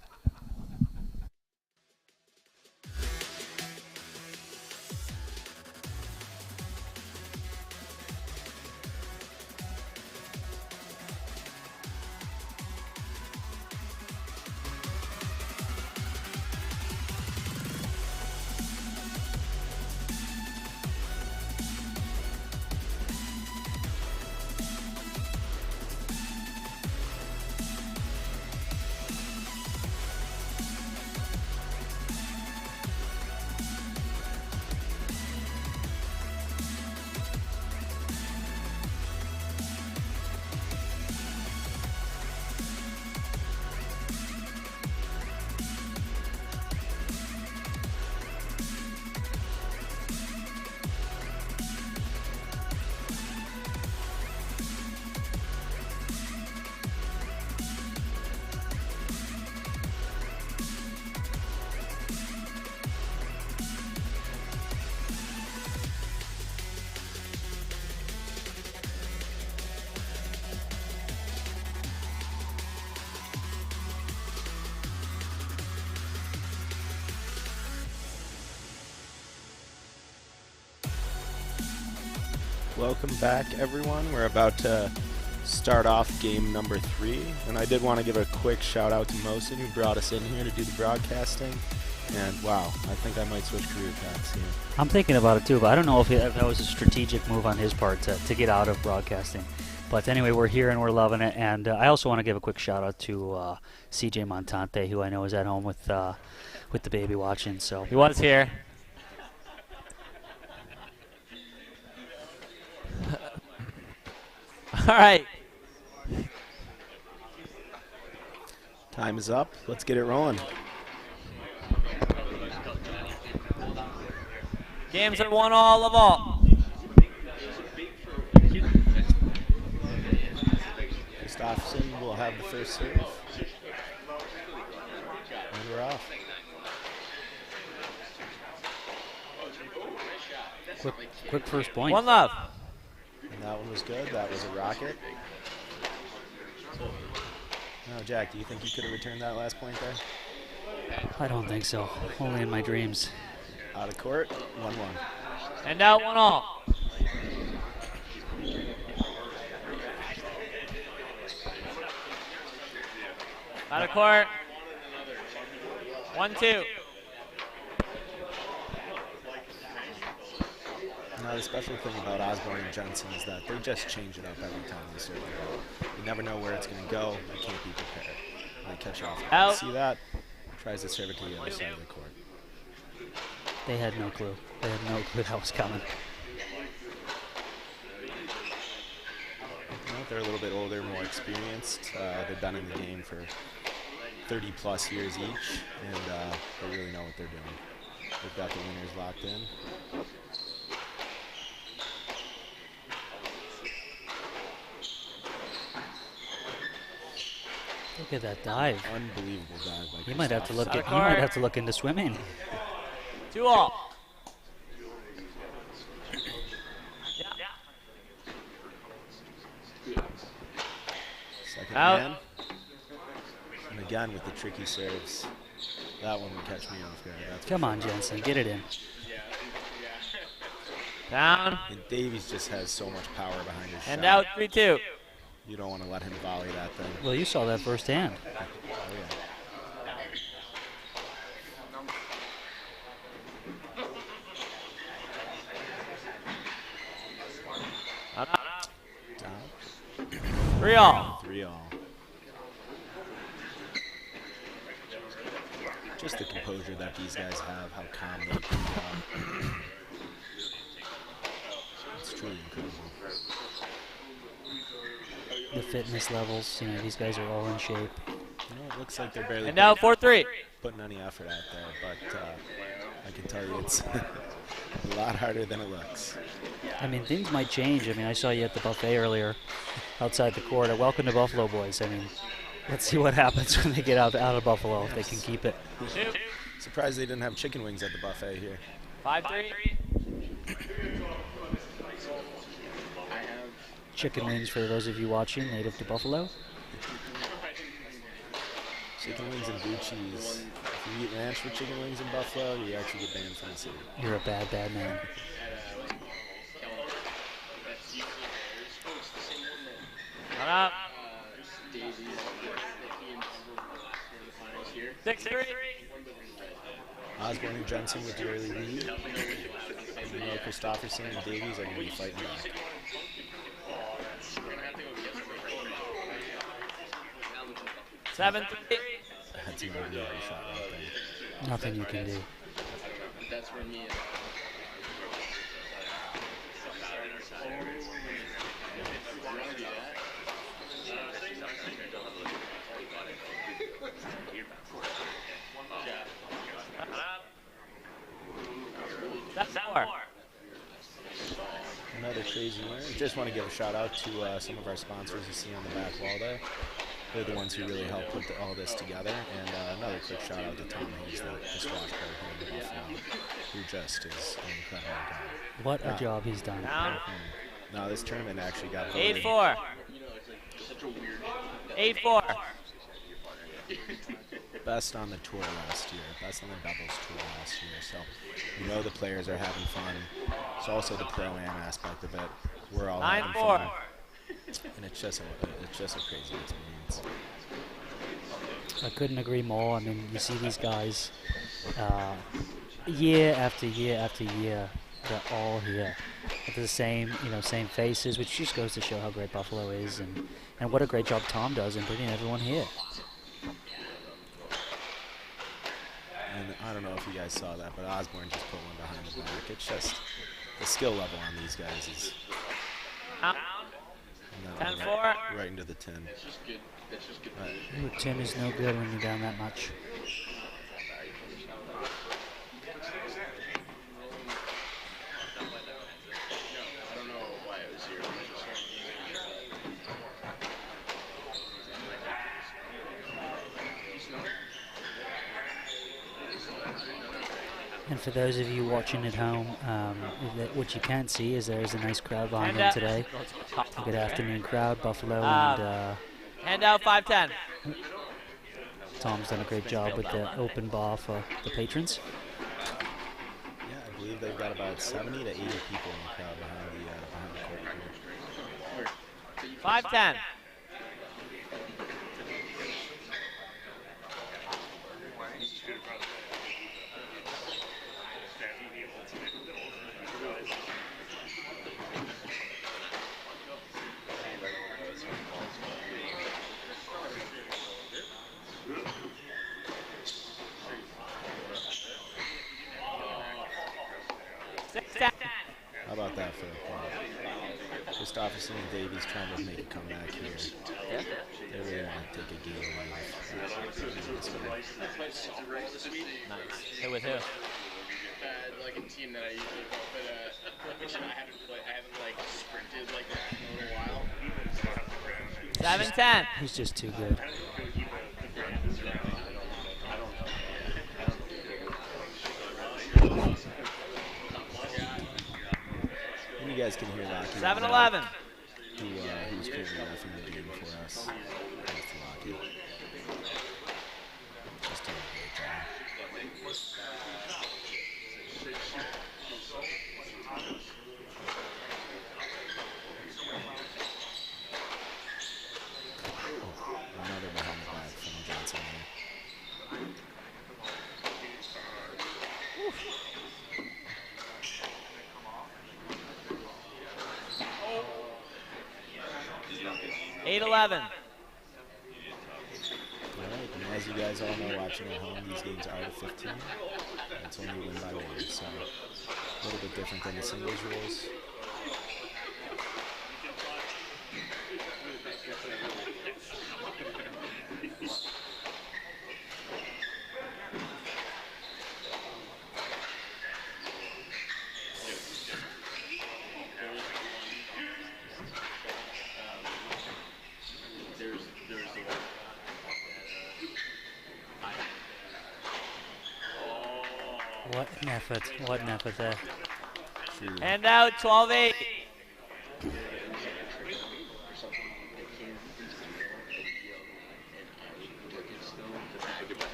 Welcome back, everyone. We're about to start off game number 3, and I did want to give a quick shout out to Mosin, who brought us in here to do the broadcasting. And wow, I think I might switch career paths here. I'm thinking about it too, but I don't know if that was a strategic move on his part to get out of broadcasting. But anyway, we're here and we're loving it. And I also want to give a quick shout out to CJ Montante, who I know is at home with the baby watching. So He was here. All right. Time is up. Let's get it rolling. Games are 1-all of all. Gustafsson will have the first serve. And we're off. quick first point. 1-love. And that one was good. That was a rocket. Now, Jack, do you think you could have returned that last point there? I don't think so. Only in my dreams. Out of court, 1-1. And out 1-all. Out of court. 1-2. Now, the special thing about Osborne and Jensen is that they just change it up every time they serve the ball. You never know where it's going to go. They can't be prepared. They catch off. Out. See that? Tries to serve it to the other side of the court. They had no clue. They had no clue that was coming. Well, they're a little bit older, more experienced. They've been in the game for 30-plus years each, and they really know what they're doing. They've got the winners locked in. Look at that dive. Unbelievable dive by You might have to look Out of at. You might court. have to look into swimming. 2-all. Second Out. man. And again with the tricky serves. That one would catch me off guard. That's Come on, Jensen, get it in. Down. And Davies just has so much power behind his And shot. out 3-2. You don't want to let him volley that thing. Well, you saw that firsthand. Oh, yeah. Down. 3-all. 3-all. Just the composure that these guys have, how calm they can be. It's truly incredible. The fitness levels, you know, these guys are all in shape. You know, it looks like they're barely And out 4-3. putting any effort out there, but I can tell you it's a lot harder than it looks. I mean, things might change. I mean, I saw you at the buffet earlier outside the court. Welcome to Buffalo, boys. I mean, let's see what happens when they get out of Buffalo, if they can keep it. Surprised they didn't have chicken wings at the buffet here. 5-3. Chicken wings, for those of you watching, native to Buffalo. Chicken wings and blue cheese. If you eat ranch with chicken wings in Buffalo, you actually get banned from the city. You're a bad, bad man. One up. 6-3. Osborne and Jensen with the early lead. You know, Christopherson and Davies are going to be fighting back. 7-3. That's a really good shot right there. Nothing you can do. That's where me and That's 4. Another crazy winner. Just want to give a shout out to some of our sponsors you see on the back wall there. They're the ones who really helped put all this together. And another quick shout out to Tom Hayes, the squash player here in Buffalo, who just is an incredible guy. What a job he's done. Down. No, this tournament actually got voted 8-4. 8-4. best on the tour last year, best on the doubles tour last year. So you know the players are having fun. It's also the pro-am aspect of it. we're all having 9-4. fun. And it's just a crazy experience. I couldn't agree more. I mean, you see these guys year after year after year. They're all here with the same, same faces, which just goes to show how great Buffalo is, and what a great job Tom does in bringing everyone here. And I don't know if you guys saw that, but Osborne just put one behind the back. It's just the skill level on these guys is 10-4. right into the 10. It's just good. It's just good. Ooh, 10 is no good when you're down that much. I don't know why it was here. And for those of you watching at home, what you can't see is there's a nice crowd behind them today. A good afternoon crowd, Buffalo, and Hand out 5-10. Tom's done a great job with the open bar for the patrons. Yeah, I believe they've got about 70 to 80 people in the crowd behind the court here. 5-10. How about that for a point? Christopherson and Davies trying to make a comeback here. They really want to take a game away. Nice. Hit with who? Like a team that I usually go, but I haven't like sprinted like that in a little while. 7-10. He's just too good. And you guys can hear Lockheed. 7-11. Who was currently roughing the game for us. That's Lockheed. Just doing a great job. Another behind the back from Johnson there. $8-11. Alright, and as you guys all know watching at home, these games are to 15. It's only win by one, so a little bit different than the singles rules. What an effort there. Hand out 12-8.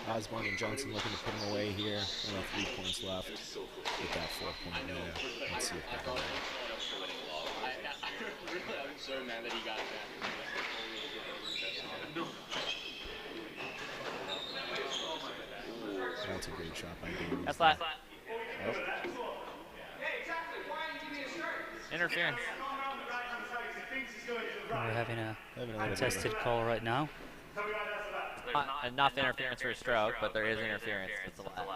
Osborne and Johnson looking to put him away here. Only 3 points left with that 4-point lead. Let's see if they can. I'm so mad that he got that. That's a great shot by Davies. That's last. Oh. Interference. We're having a Having a little bit of contested call right now. Not enough interference for a stroke, but there is interference. It's a let.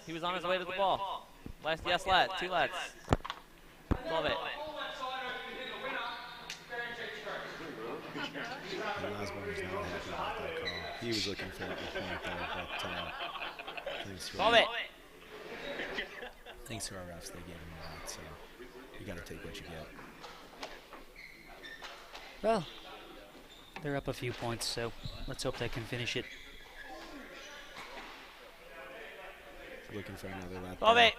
He was on his way to the ball. Yes, let. 2 lets. Love it. And Osborne is not happy about that call. He was looking for a point there, but thanks to our refs, they gave him a lot, so you got to take what you get. Well, they're up a few points, so let's hope they can finish it. Looking for another lap. Love it.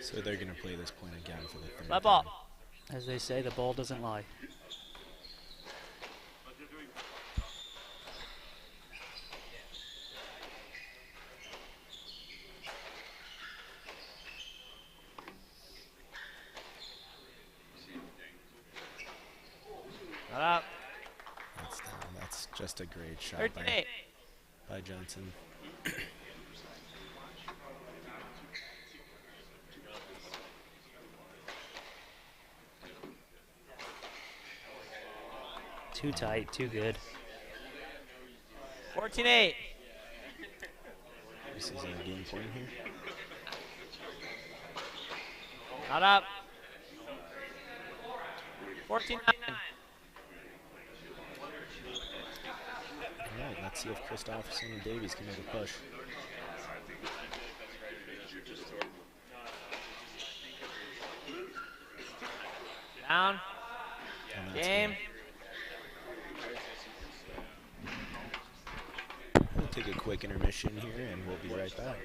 So they're going to play this point again for the third Let time. ball. As they say, the ball doesn't lie. Not up. That's down. That's just a great shot 13-8. by Johnson. Too tight, too good. 14-8. This is a game point here. Not up. 14-9. All right, let's see if Christopherson and Davies can make a push. Down. And that's Game. good. We'll take a quick intermission here, and we'll be right back.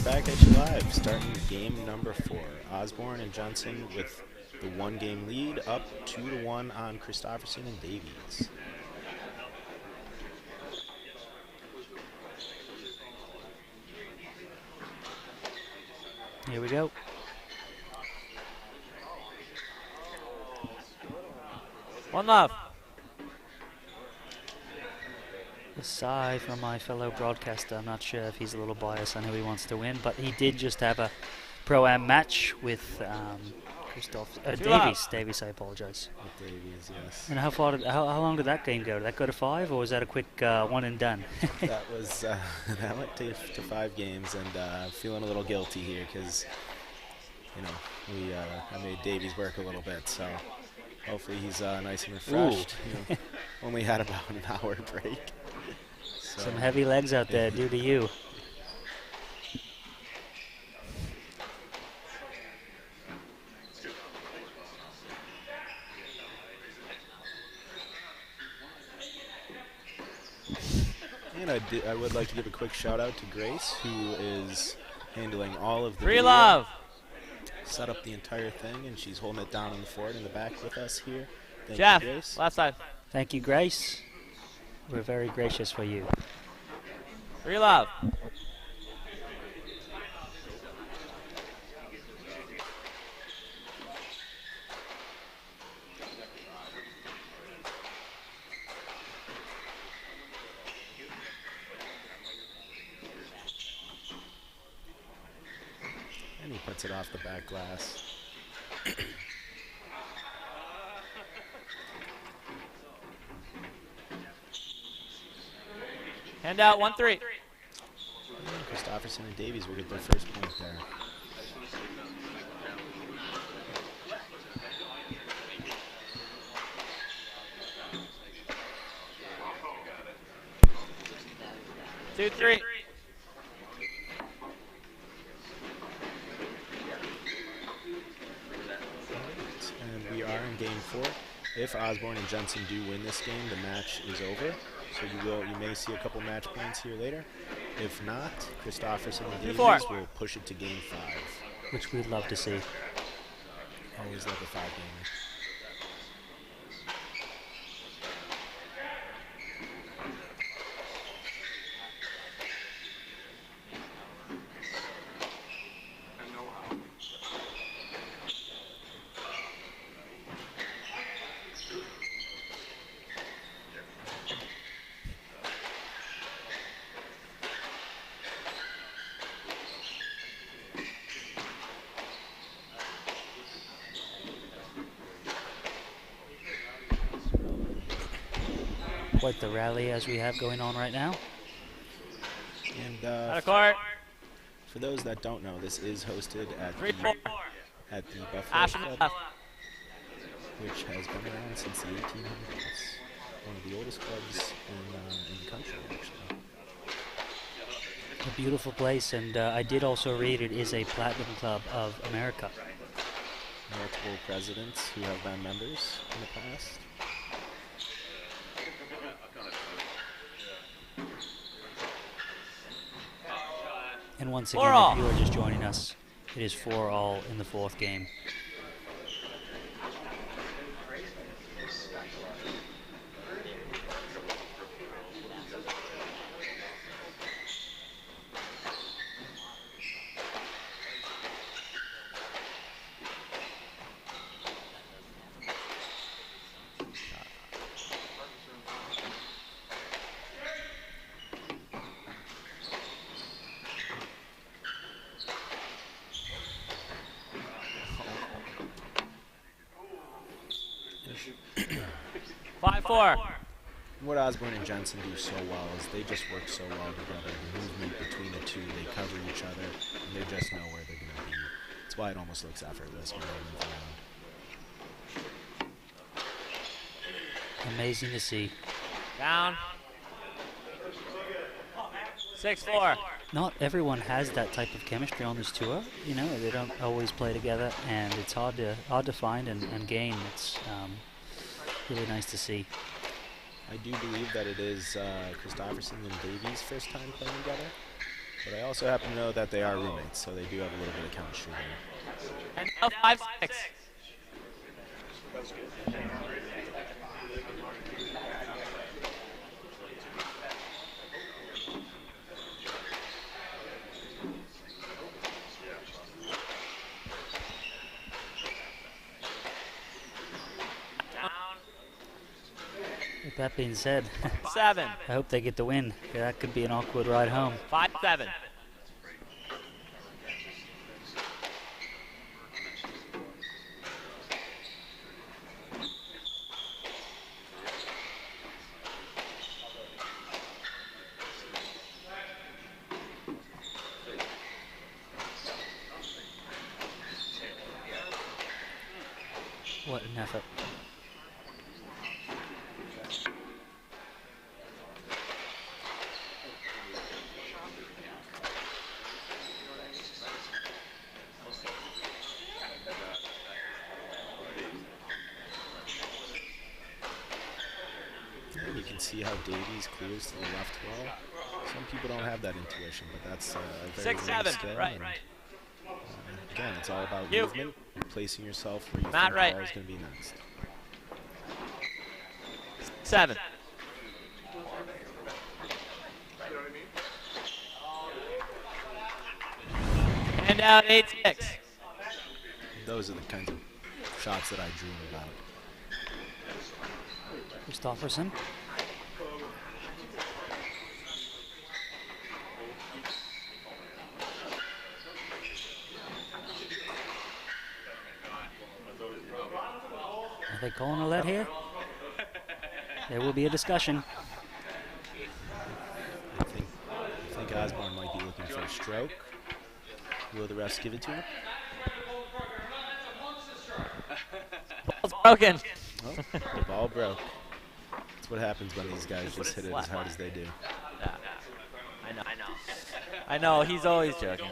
Back at you live, starting game number 4. Osborne and Johnson with the 1-game lead, up 2-1 on Christopherson and Davies. Here we go. One love. A sigh from my fellow broadcaster. I'm not sure if he's a little biased on who he wants to win, but he did just have a Pro-Am match with Davies, I apologize. With Davies, yes. And how long did that game go? Did that go to 5, or was that a quick one and done? That was that went to 5 games, and feeling a little guilty here because I made Davies work a little bit, so hopefully he's nice and refreshed. Only had about an hour break. So. Some heavy legs out there due to you. And I would like to give a quick shout out to Grace, who is handling all of the Free video, love. set up the entire thing, and she's holding it down in the fort in the back with us here. Thank Jeff, you, Grace. left side. Thank you, Grace. We're very gracious for you. Free love. And he puts it off the back glass. Hand out 1-3. Christopherson and Davies will get their first point there. Two, three. And we are in game 4. If Osborne and Jensen do win this game, the match is over. So you may see a couple match points here later. If not, Christopherson and Davies will push it to game 5. Which we'd love to see. Always love a 5-gamer. Quite the rally as we have going on right now. And Out of court. for those that don't know, this is hosted at 3-4. the Buffalo Ashton Club, left. which has been around since the 1800s. One of the oldest clubs in the country, actually. A beautiful place, and I did also read it is a Platinum Club of America. Multiple presidents who have been members in the past. And once again, if you are just joining us, it is 4-all in the 4th game. What Osborne and Jensen do so well is they just work so well together. The movement between the two, they cover each other, and they just know where they're going to be. That's why it almost looks effortless when they move around. Amazing to see. Down. 6-4. Not everyone has that type of chemistry on this tour. You know, they don't always play together, and it's hard to find and gain. It's really nice to see. I do believe that it is Christopherson and Davies' first time playing together, but I also happen to know that they are roommates, so they do have a little bit of chemistry there. And now 5-6. With that being said, 7. I hope they get the win. That could be an awkward ride home. 5-7. What an effort. You can see how Davies clears to the left wall. Some people don't have that intuition, but that's a very 6-7. skill. Right. And, again, it's all about You. movement and placing yourself where you Not think right. the ball is going to be next. 7. And out 8-6. Those are the kinds of shots that I dream about. Christopherson. Are they calling a let here? There will be a discussion. stroke. Will the refs give it to him? Ball's broken. Oh, the ball broke. That's what happens when these guys just hit it as hard as they do. Yeah. I know, he's always joking.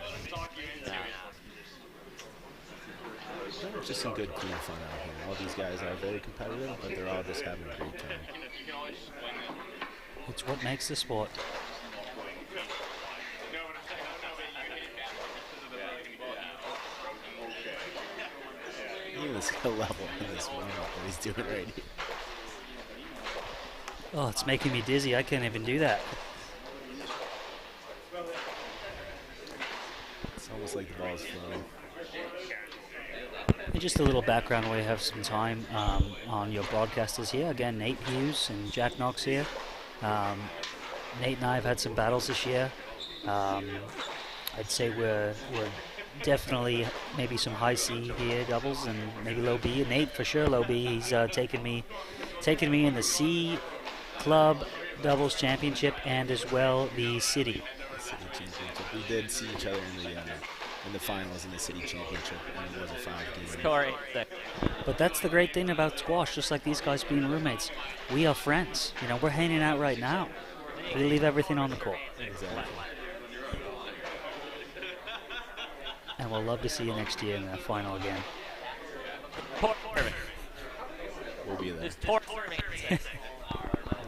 Just some good, clean fun out here. All these guys are very competitive, but they're all just having a great time. It's what makes the sport. Even the skill level in this warm-up that he's doing right here. Oh, it's making me dizzy. I can't even do that. It's almost like the ball's floating. And just a little background while you have some time on your broadcasters here. Again, Nate Hughes and Jack Knox here. Nate and I have had some battles this year. I'd say we're definitely maybe some high C here doubles and maybe low B. Nate for sure low B. He's taken me in the C club doubles championship and as well the city. We did see each other in the finals in the city championship, and it was a 5-game. Corey. But that's the great thing about squash, just like these guys being roommates. We are friends. You know, we're hanging out right now. We leave everything on the court. Exactly. And we'll love to see you next year in the final again. We'll be there.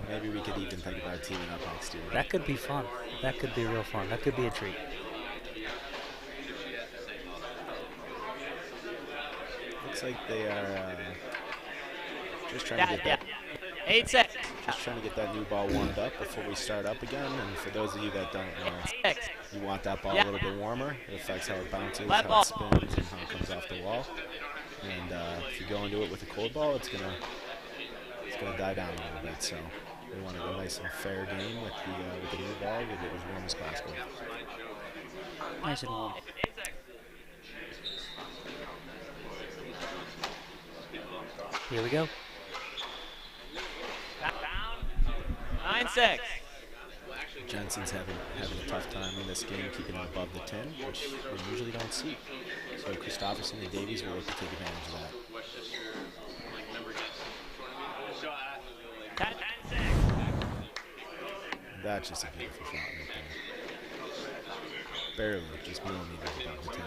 Maybe we could even think about teaming up next year. That could be fun. That could be real fun. That could be a treat. Looks like they are just trying to get that. 8-6. Just trying to get that new ball warmed up before we start up again. And for those of you that don't know, you want that ball a little bit warmer. It affects how it bounces, how it spins, and how it comes off the wall. And if you go into it with a cold ball, it's gonna die down a little bit. So we want to go nice and fair game with the new ball, get it as warm as possible. Nice and warm. Here we go. 9-6. Jensen's having a tough time in this game, keeping it above the 10, which we usually don't see. So Christopherson and Davies will look to take advantage of that. 10-6. That's just a beautiful shot right there. Barely, just millimeters above the 10.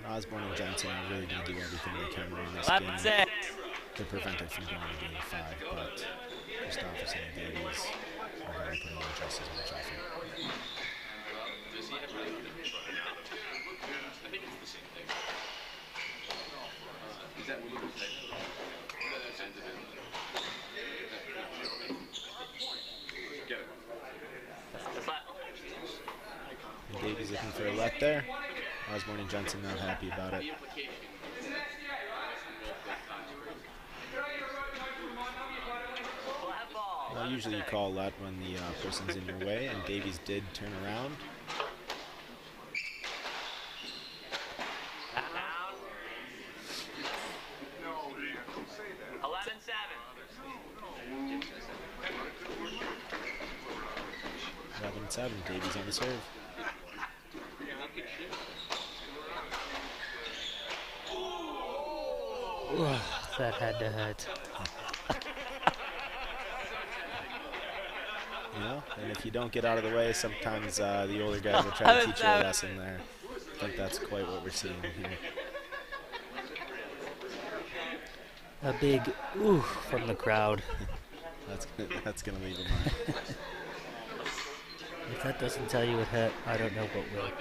Osborne and Johnson are really going to do everything they can in this game to prevent it from going to game 5, but Christopherson and Davies are going to put in just as much effort. And Davies looking for a let there. Osborne and Jensen not happy about it. Well, usually you call let when the person's in your way, and Davies did turn around. Davies on the serve. That had to hurt. You know, and if you don't get out of the way, sometimes the older guys will try to teach you a lesson there. I think that's quite what we're seeing here. A big ooh from the crowd. that's gonna leave a mark. If that doesn't tell you it hurt, I don't know what will.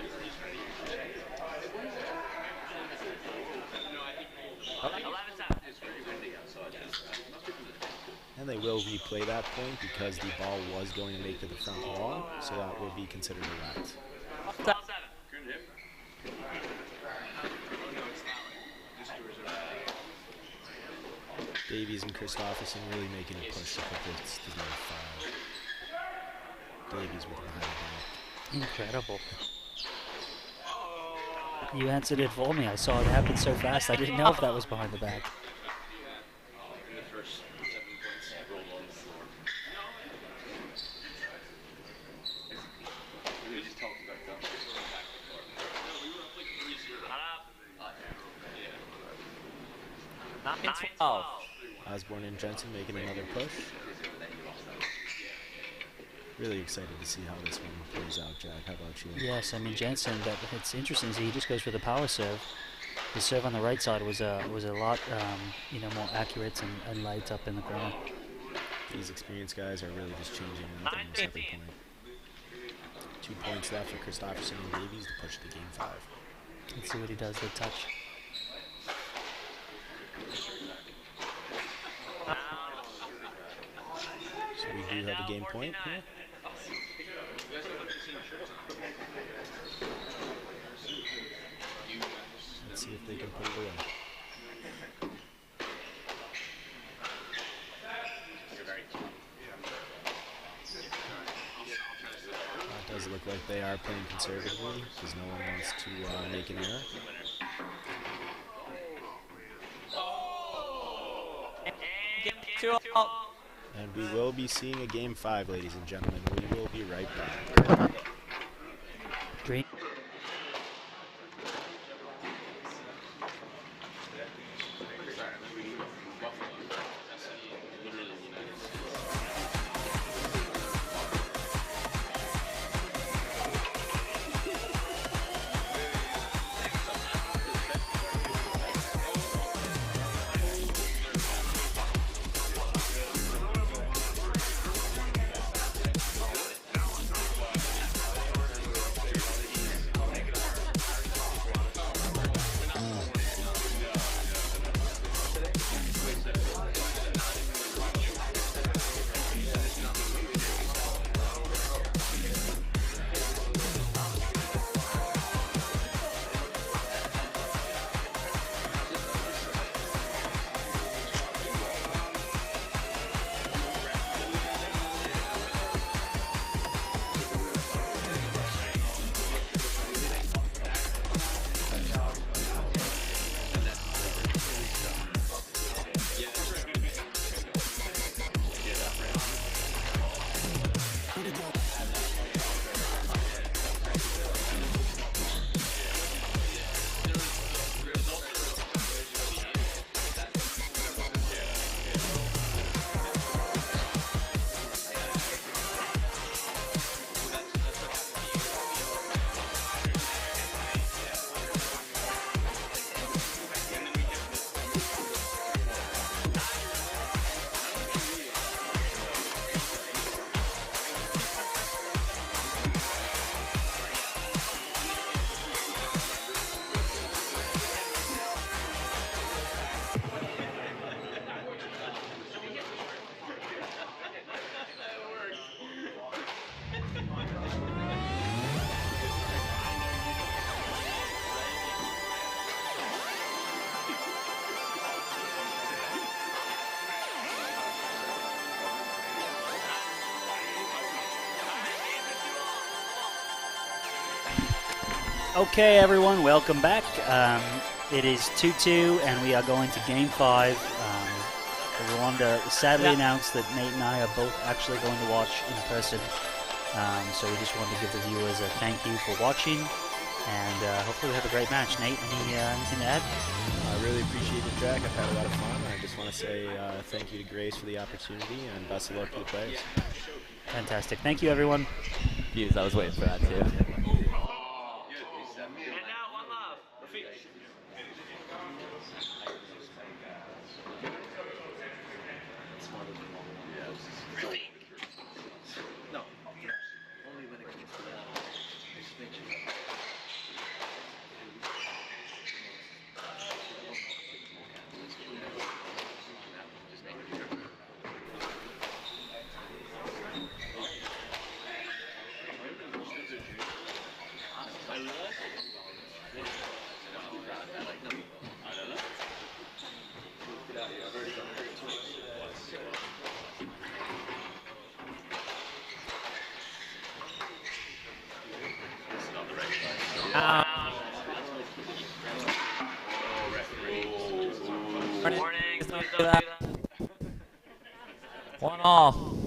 And they will replay that point because the ball was going to make to the front wall, so that will be considered a let. Davies and Christopherson really making a push to put this to number 5. Davies with the high back. Incredible. You answered it for me. I saw it happen so fast. I didn't know if that was behind the back. Osborne and Jensen making another push. Really excited to see how this one plays out, Jack. How about you? Yes, I mean Jensen. It's interesting. See, he just goes for the power serve. His serve on the right side was a lot more accurate and light up in the corner. These experienced guys are really just changing up almost every point. 2 points left for Christopherson and Davies to push to game 5. Let's see what he does with touch. So we do have a game point here. Let's see if they can put it away. It does look like they are playing conservatively because no one wants to make an error. And we will be seeing a game 5, ladies and gentlemen. We will be right back. Green. Okay, everyone, welcome back. It is 2-2, and we are going to Game 5. We wanted to sadly announce that Nate and I are both actually going to watch in person. So we just wanted to give the viewers a thank you for watching, and hopefully we have a great match. Nate, anything to add? I really appreciate it, Jack. I've had a lot of fun. I just want to say thank you to Grace for the opportunity, and best of luck to the players. Fantastic. Thank you, everyone. Jeez, I was waiting for that, too. One all.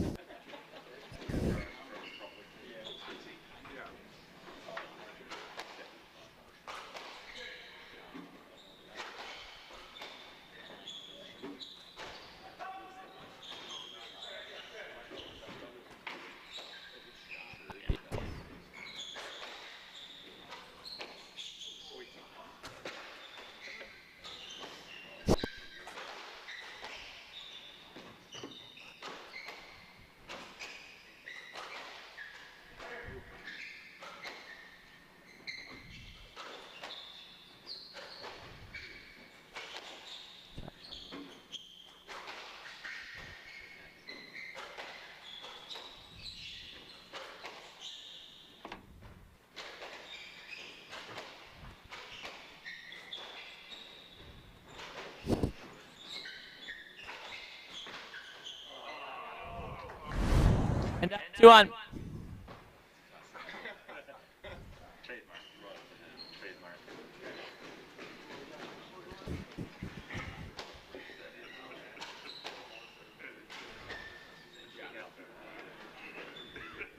And 2-1. Trademark.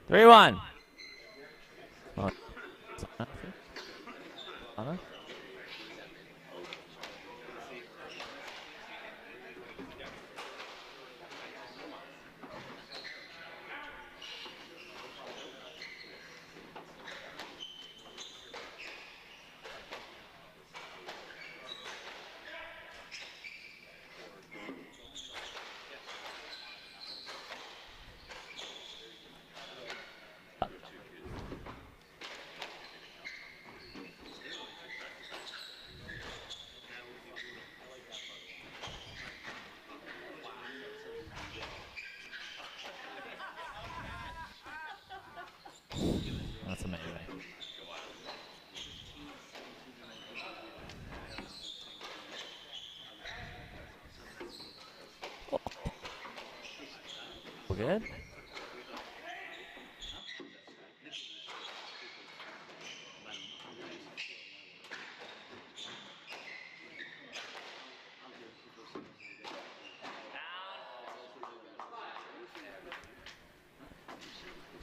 3-1. Anna?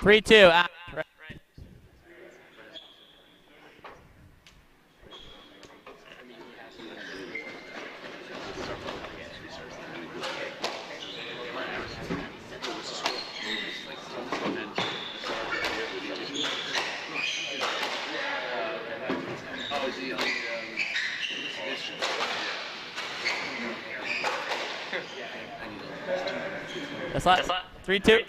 3-2. That's lot. 3-2.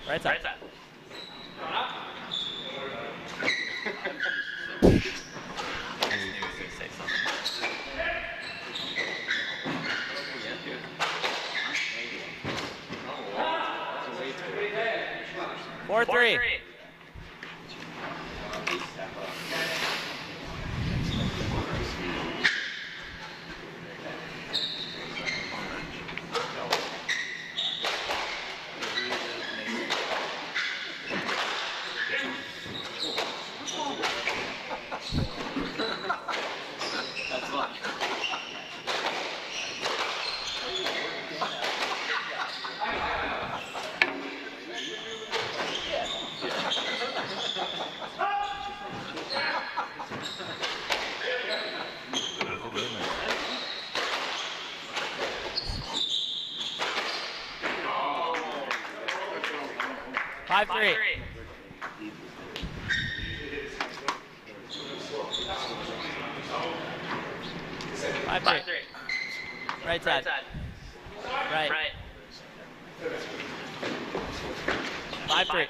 Right side. Four, 3. Five, 3. Five, 3. Right side. Right. 5, 3.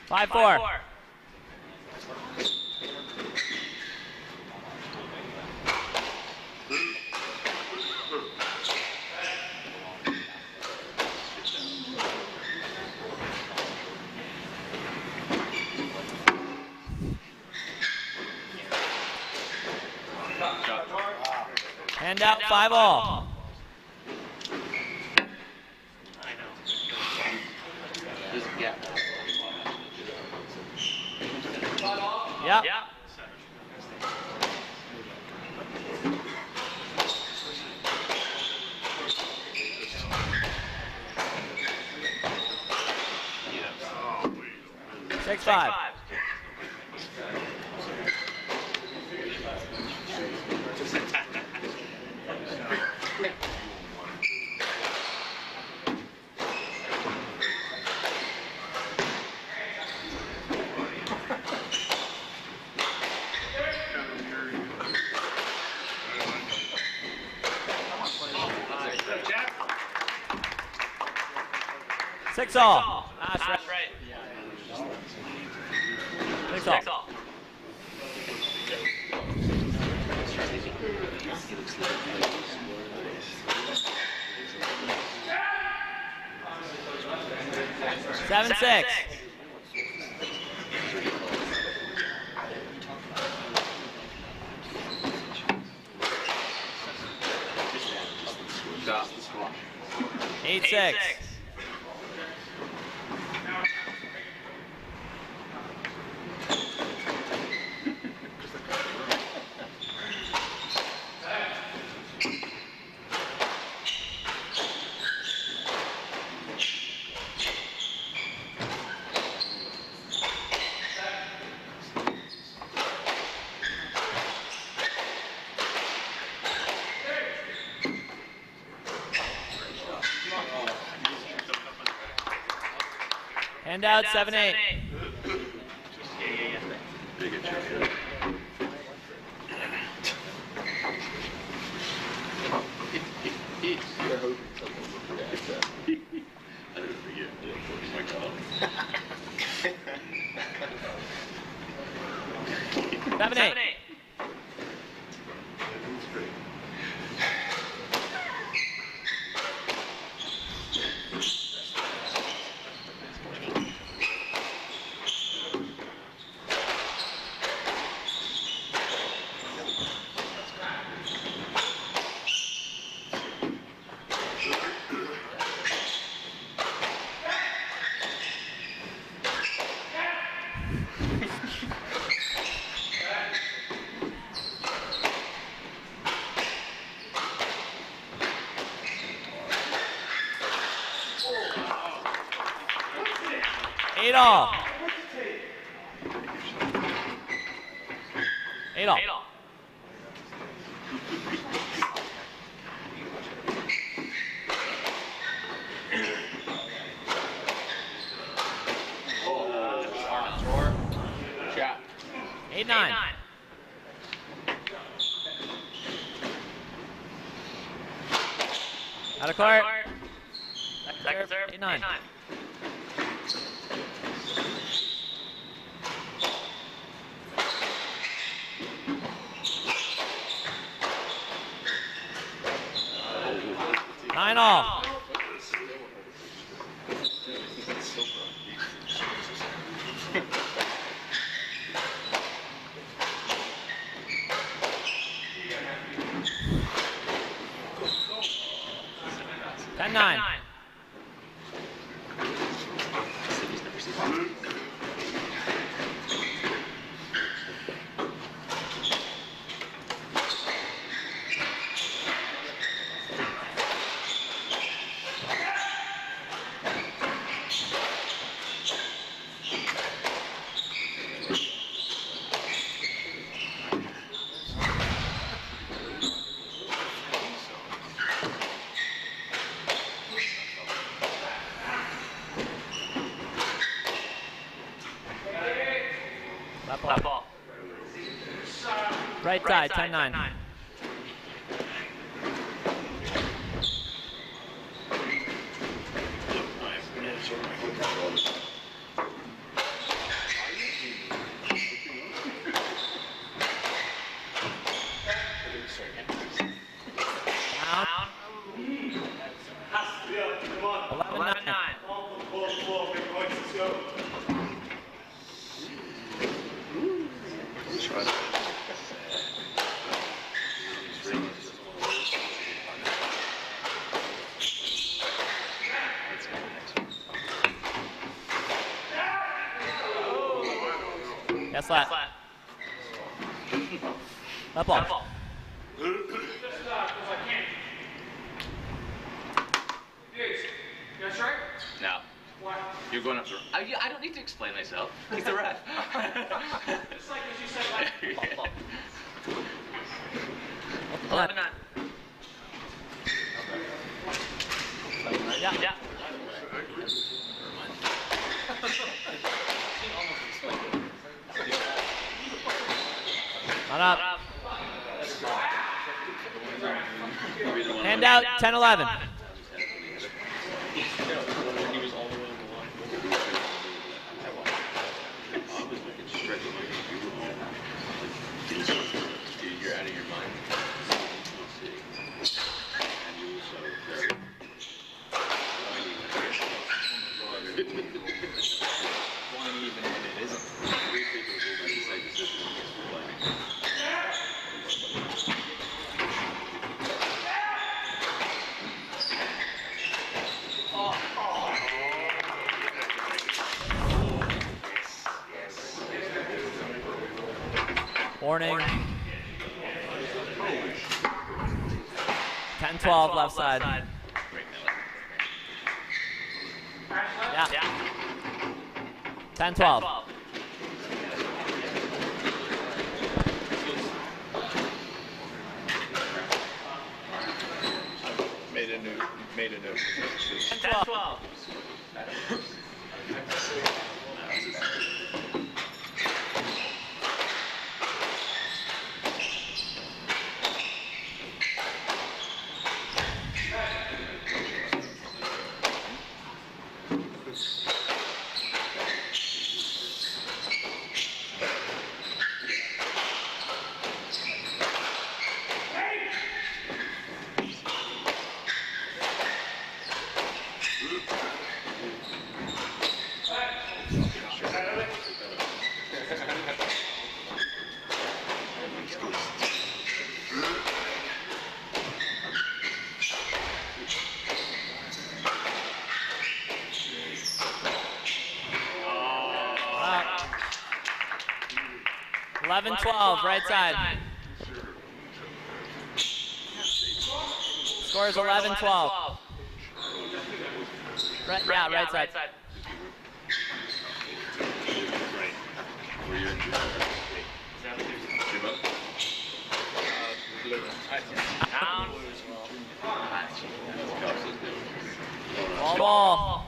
5-4. Hand out 5-all. Yeah. Yep. Yeah. Oh, wait. 6-5. Six all. That's right. right. 6 all. 6 all. Seven, six. Eight, six. Hand out 7-8. Seven, eight. 8 all. 8 all. 8 all. Chat. 8-9. 8-9. Out of court. Second serve. 8-9. 8-9. Nine all. Ten nine. Left ball. Right side, 10-9. 10-9. Yes, flat. Left ball. That's right? No. Why? You're going up the. I don't need to explain myself. He's the ref. It's like as you said, like. 11-9. Yeah. Not up. Hand out, 10-11. You're out of your mind. One even when it isn't. Warning. 10-12 left side. Yeah. 10-12. Made a new. 10-12. Up. 11-12, right side. Score is 11-12. Right, yeah, right side. Down. Ball.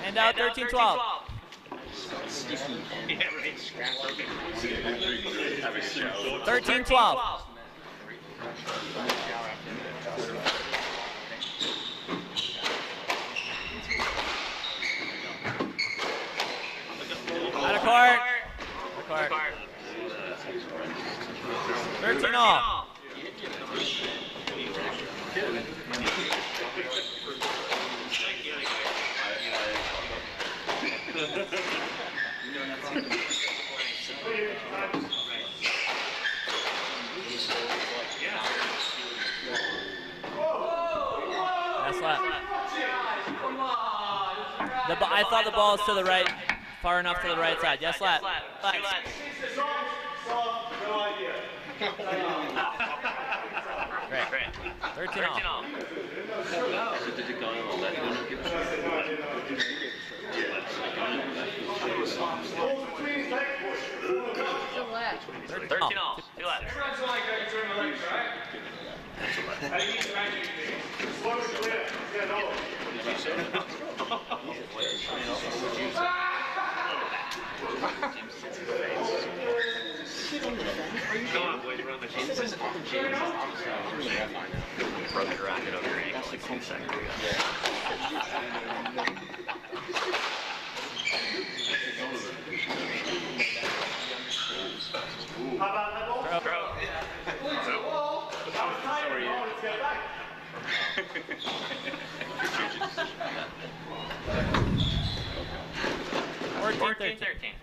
And out 13-12. 13-12. Out of court. 13-all. That's left. I thought the ball is to the right, far enough to the right side. Yes, left. Great. 13-all. Two left. Everyone's like that, you turn the legs, right? I didn't need to imagine anything. Slow and clear. Get over. Come on, boys, run the chains. This is all the chains. Broke your racket over your ankle like 2 seconds ago. How about that ball? Throw. I was tired. Let's get back. Fourteen, 13.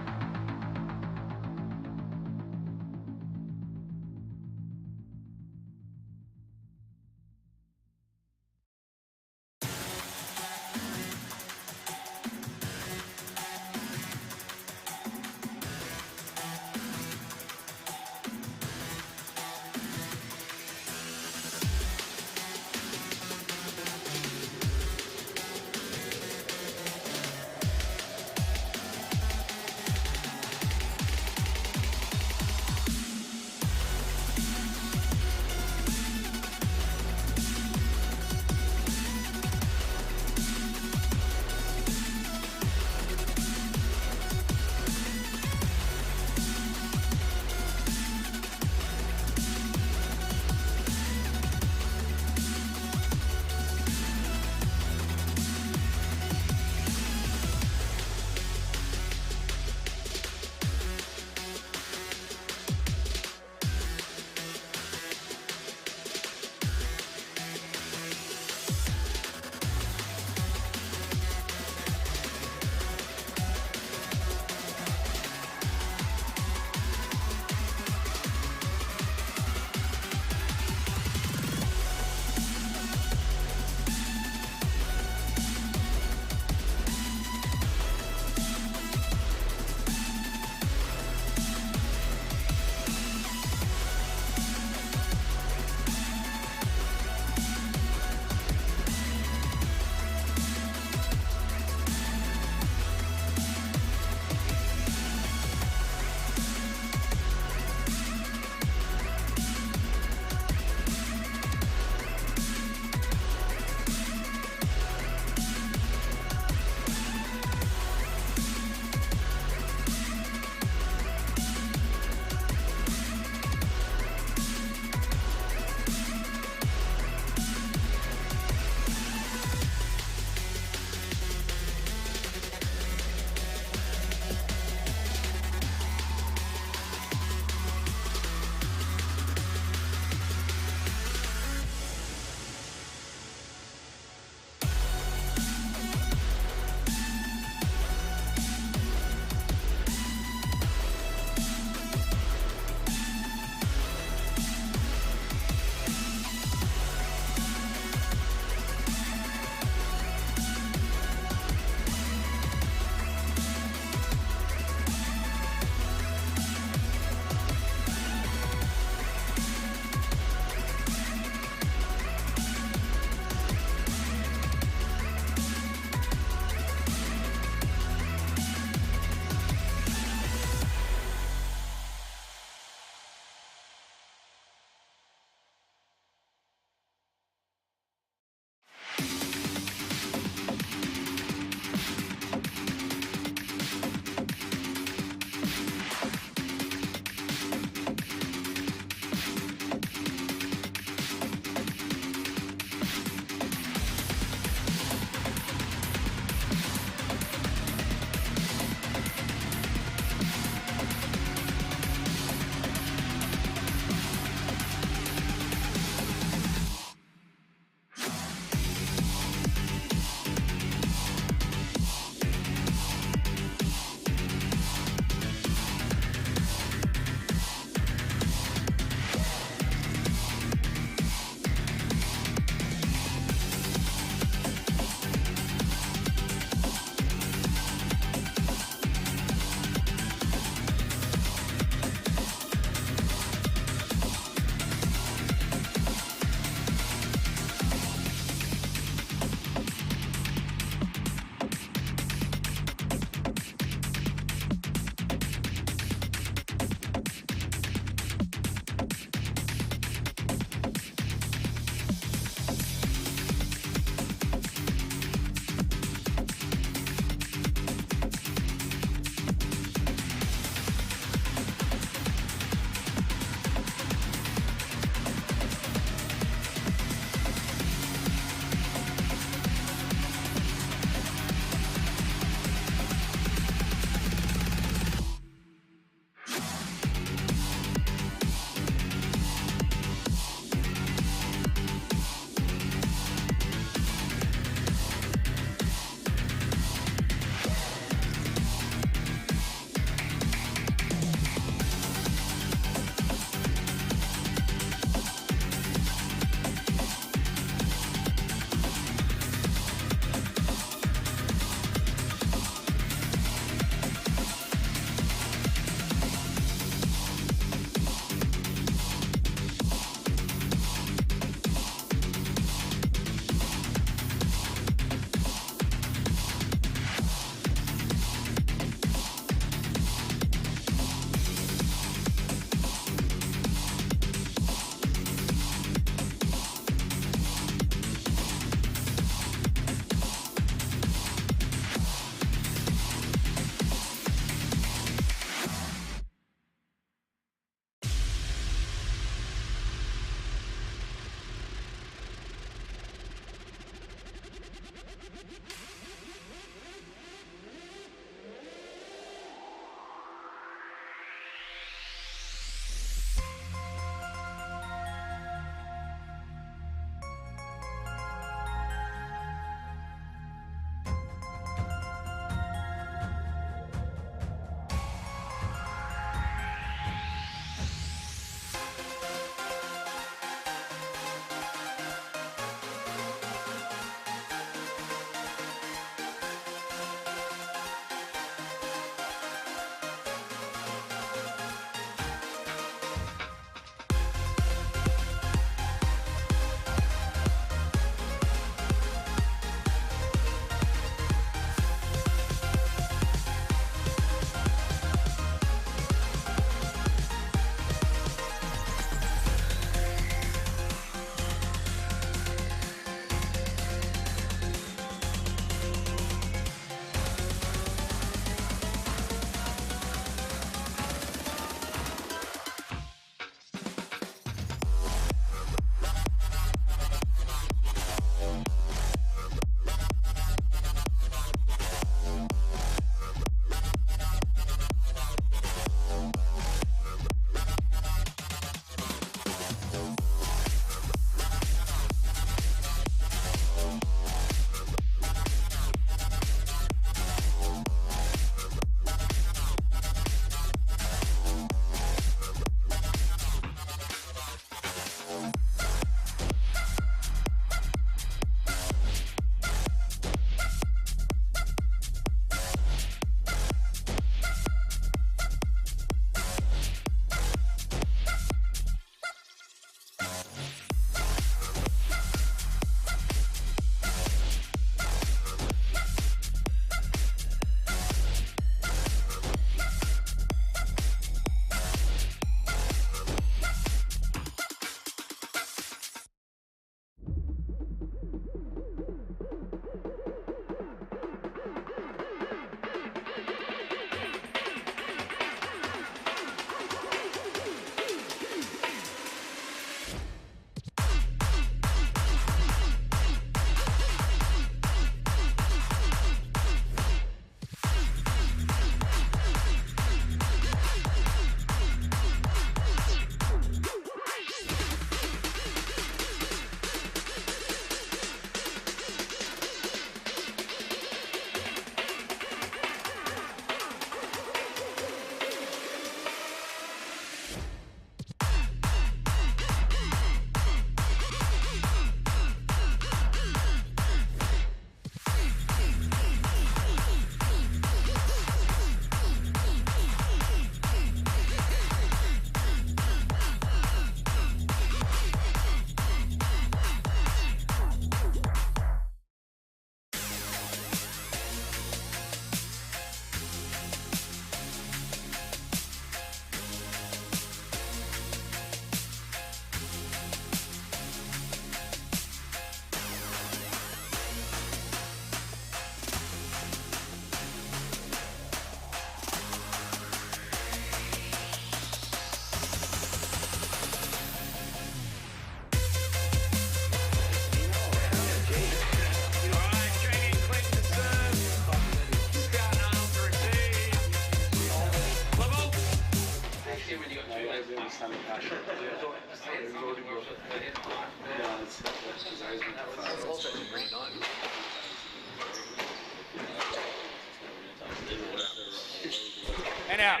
And out.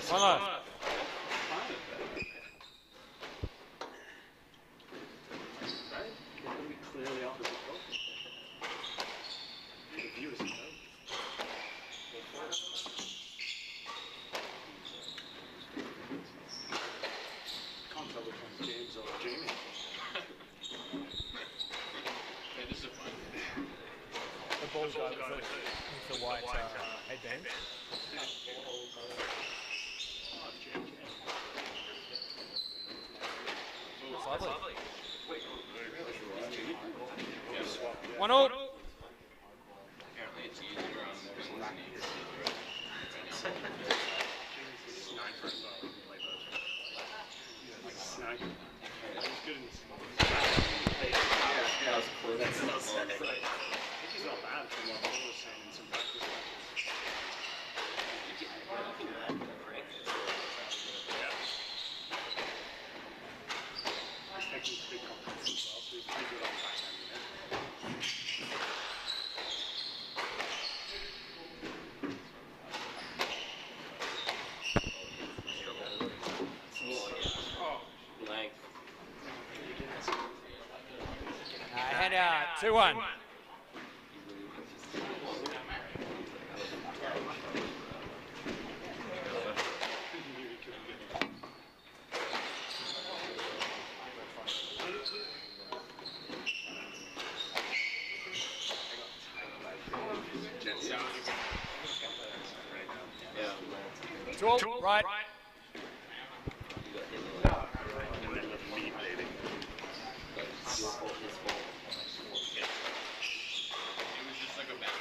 One left. Clearly opposite focus. The view is no. Can't tell which one's James or Jamie. Yeah, this is fun. The ball's got the white headband. It's lovely. 1-0. Apparently it's easier on Sneaks. Snag. He's good in this. I think he's not bad from what Paul was saying in some practice matches. He's taking big confidence as well, so he's pretty good on backhand. Length. Hand out. 2-1. Yeah. 2-0. Right. It was just like a back.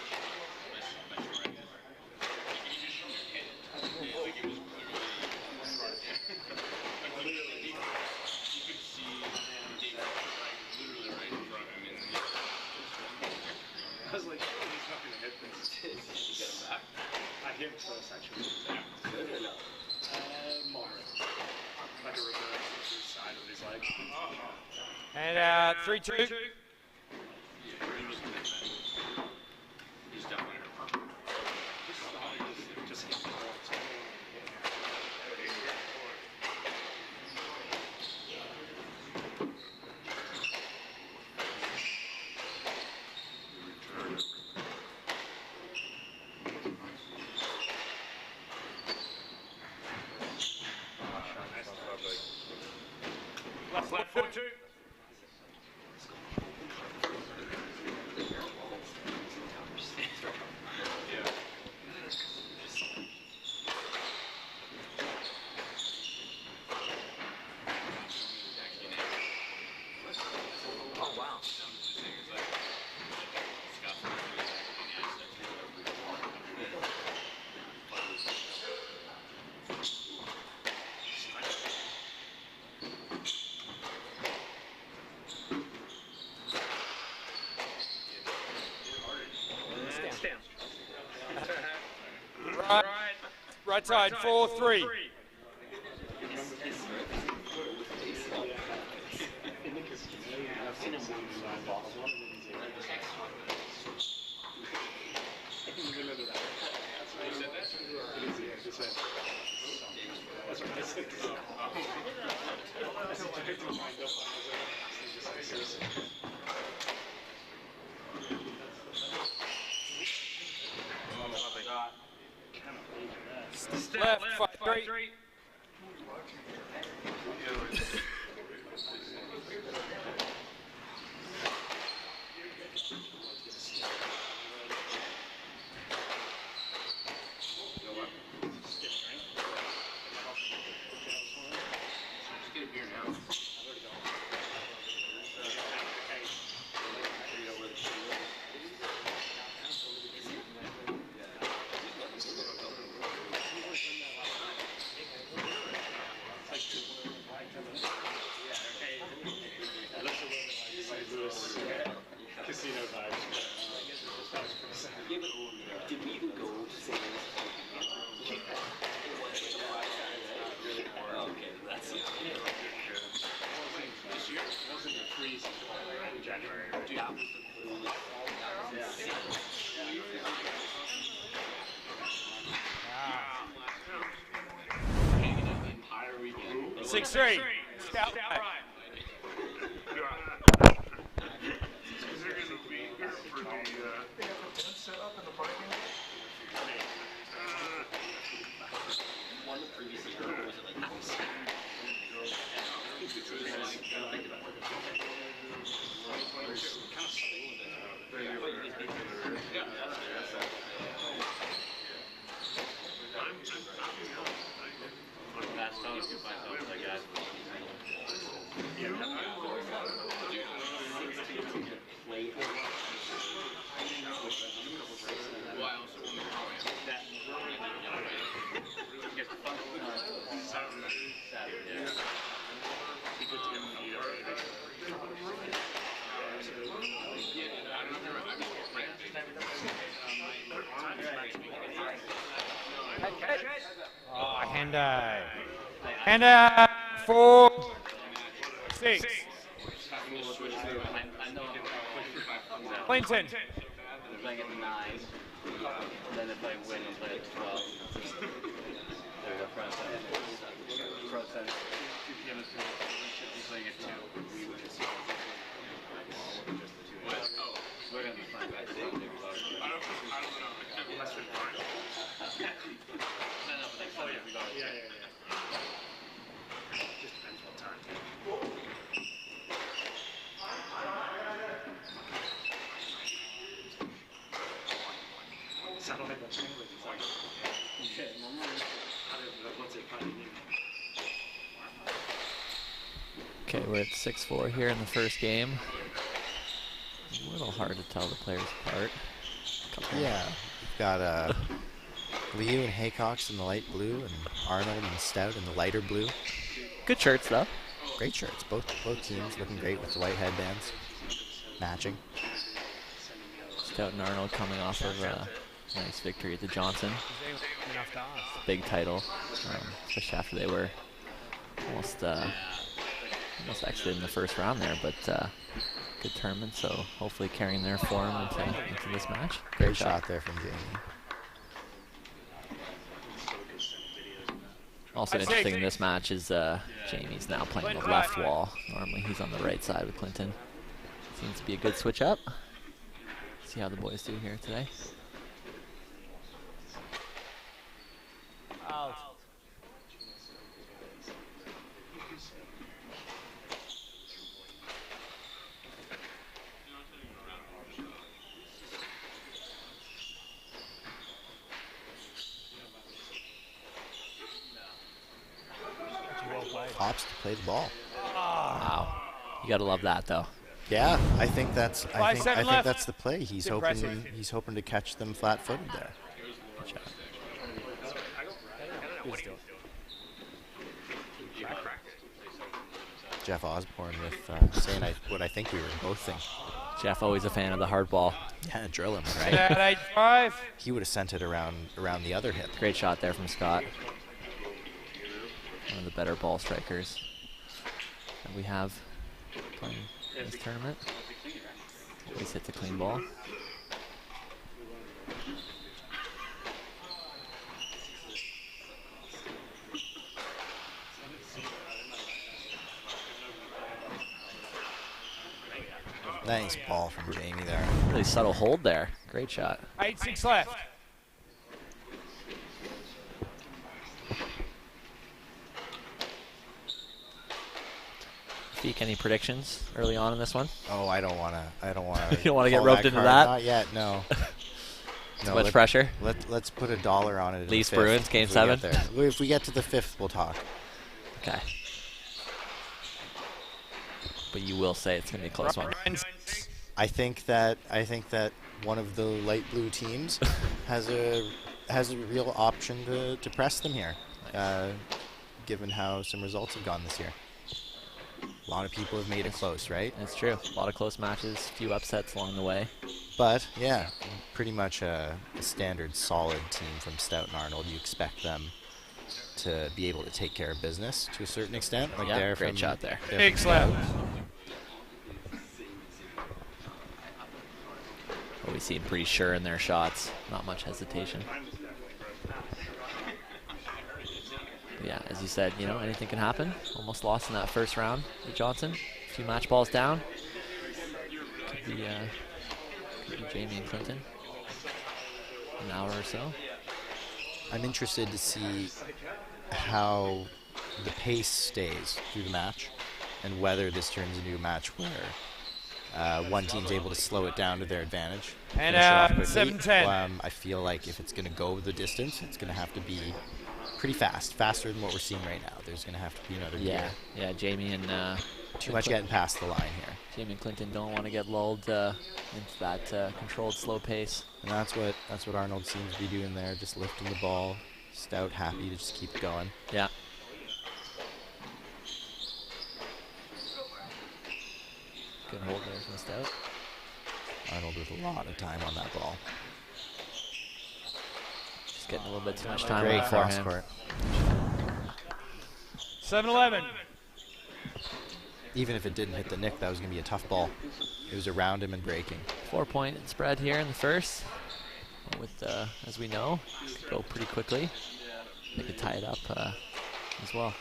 Like it was clearly, you could see David literally right in front of him. I was like, sure, he's not going to hit this. I hit first, actually. Good or no? Moderate. Like a reverse to the side of his leg. Hand out. 3-2. He's down there. Just hit the ball. Left 4-2. Oh, wow. Right side. 4-3. Left 5-3. Just get a beer now. Six three. Scout. And 4 6. Clinton. Playing at 9. Then if I win, I'll play at 12. There's a front side. Front side. He's playing at 2. We're going to be fine. I don't know. Less than 5. Just depends what time. Okay, we're at 6-4 here in the first game. A little hard to tell the players apart. Yeah, we've got Liu and Haycox in the light blue, and Arnold and Stout in the lighter blue. Good shirts, though. Great shirts. Both teams looking great with the white headbands, matching. Stout and Arnold coming off of a nice victory at the Johnson. Big title, especially after they were almost exited in the first round there, but good tournament, so hopefully carrying their form into this match. Great shot there from Jamie. Also interesting in this match is Jamie's now playing the left wall. Normally he's on the right side with Clinton. Seems to be a good switch up. See how the boys do here today. Out. Hops to play the ball. Wow. You gotta love that though. Yeah, I think that's I think left. that's the play. He's hoping to catch them flat-footed there. Good job. Jeff Osborne with saying what I think we were both thinking. Jeff always a fan of the hard ball. Yeah, drill him, right? At 8-5. He would have sent it around the other hip. Great shot there from Scott. One of the better ball strikers that we have playing in this tournament. Always hits a clean ball. Nice ball from Jamie there. Really subtle hold there. Great shot. 8-6 left. Feek, any predictions early on in this one? Oh, I don't want to. You don't want to get roped into card. that? Not yet. No. Too much pressure. Let's put $1 on it. Leafs Bruins, game 7. If we get to the 5th, we'll talk. Okay. But you will say it's going to be a close one. I think that one of the light blue teams has a real option to press them here, given how some results have gone this year. A lot of people have made it close, right? It's true. A lot of close matches, few upsets along the way. But, yeah, pretty much a standard solid team from Stout and Arnold. You expect them to be able to take care of business to a certain extent. Like Yeah, they're great from, shot there. they're Big from slap. Stout. Always seem pretty sure in their shots. Not much hesitation. But yeah, as you said, you know, anything can happen. Almost lost in that first round with Johnson. A few match balls down. Could be Jamie and Clinton. An hour or so. I'm interested to see how the pace stays through the match and whether this turns into a match where one team's able to slow it down to their advantage. And finish it off quickly. 7-10. I feel like if it's going to go the distance, it's going to have to be pretty fast, faster than what we're seeing right now. There's going to have to be another gear. Yeah, Jamie and Too much getting past the line here. Jamie and Clinton don't want to get lulled into that controlled slow pace. And that's what Arnold seems to be doing there, just lifting the ball. Stout happy to just keep going. Yeah. Good hold there from Stout. Arnold with a lot of time on that ball. Just getting a little bit too much time Great on the cross forehand. court. 7-11. Even if it didn't hit the nick, that was going to be a tough ball. It was around him and breaking. 4-point spread here in the first. With, as we know, could go pretty quickly. They could tie it up as well.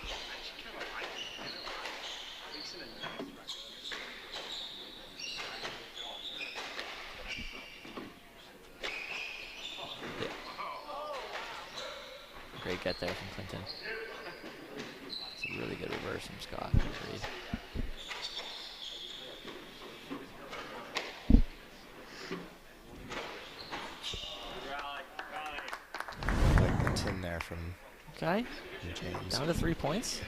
Yeah. Great get there from Clinton. It's a really good reverse from Scott. Agreed. Like the tin there from Okay, James. down to 3 points.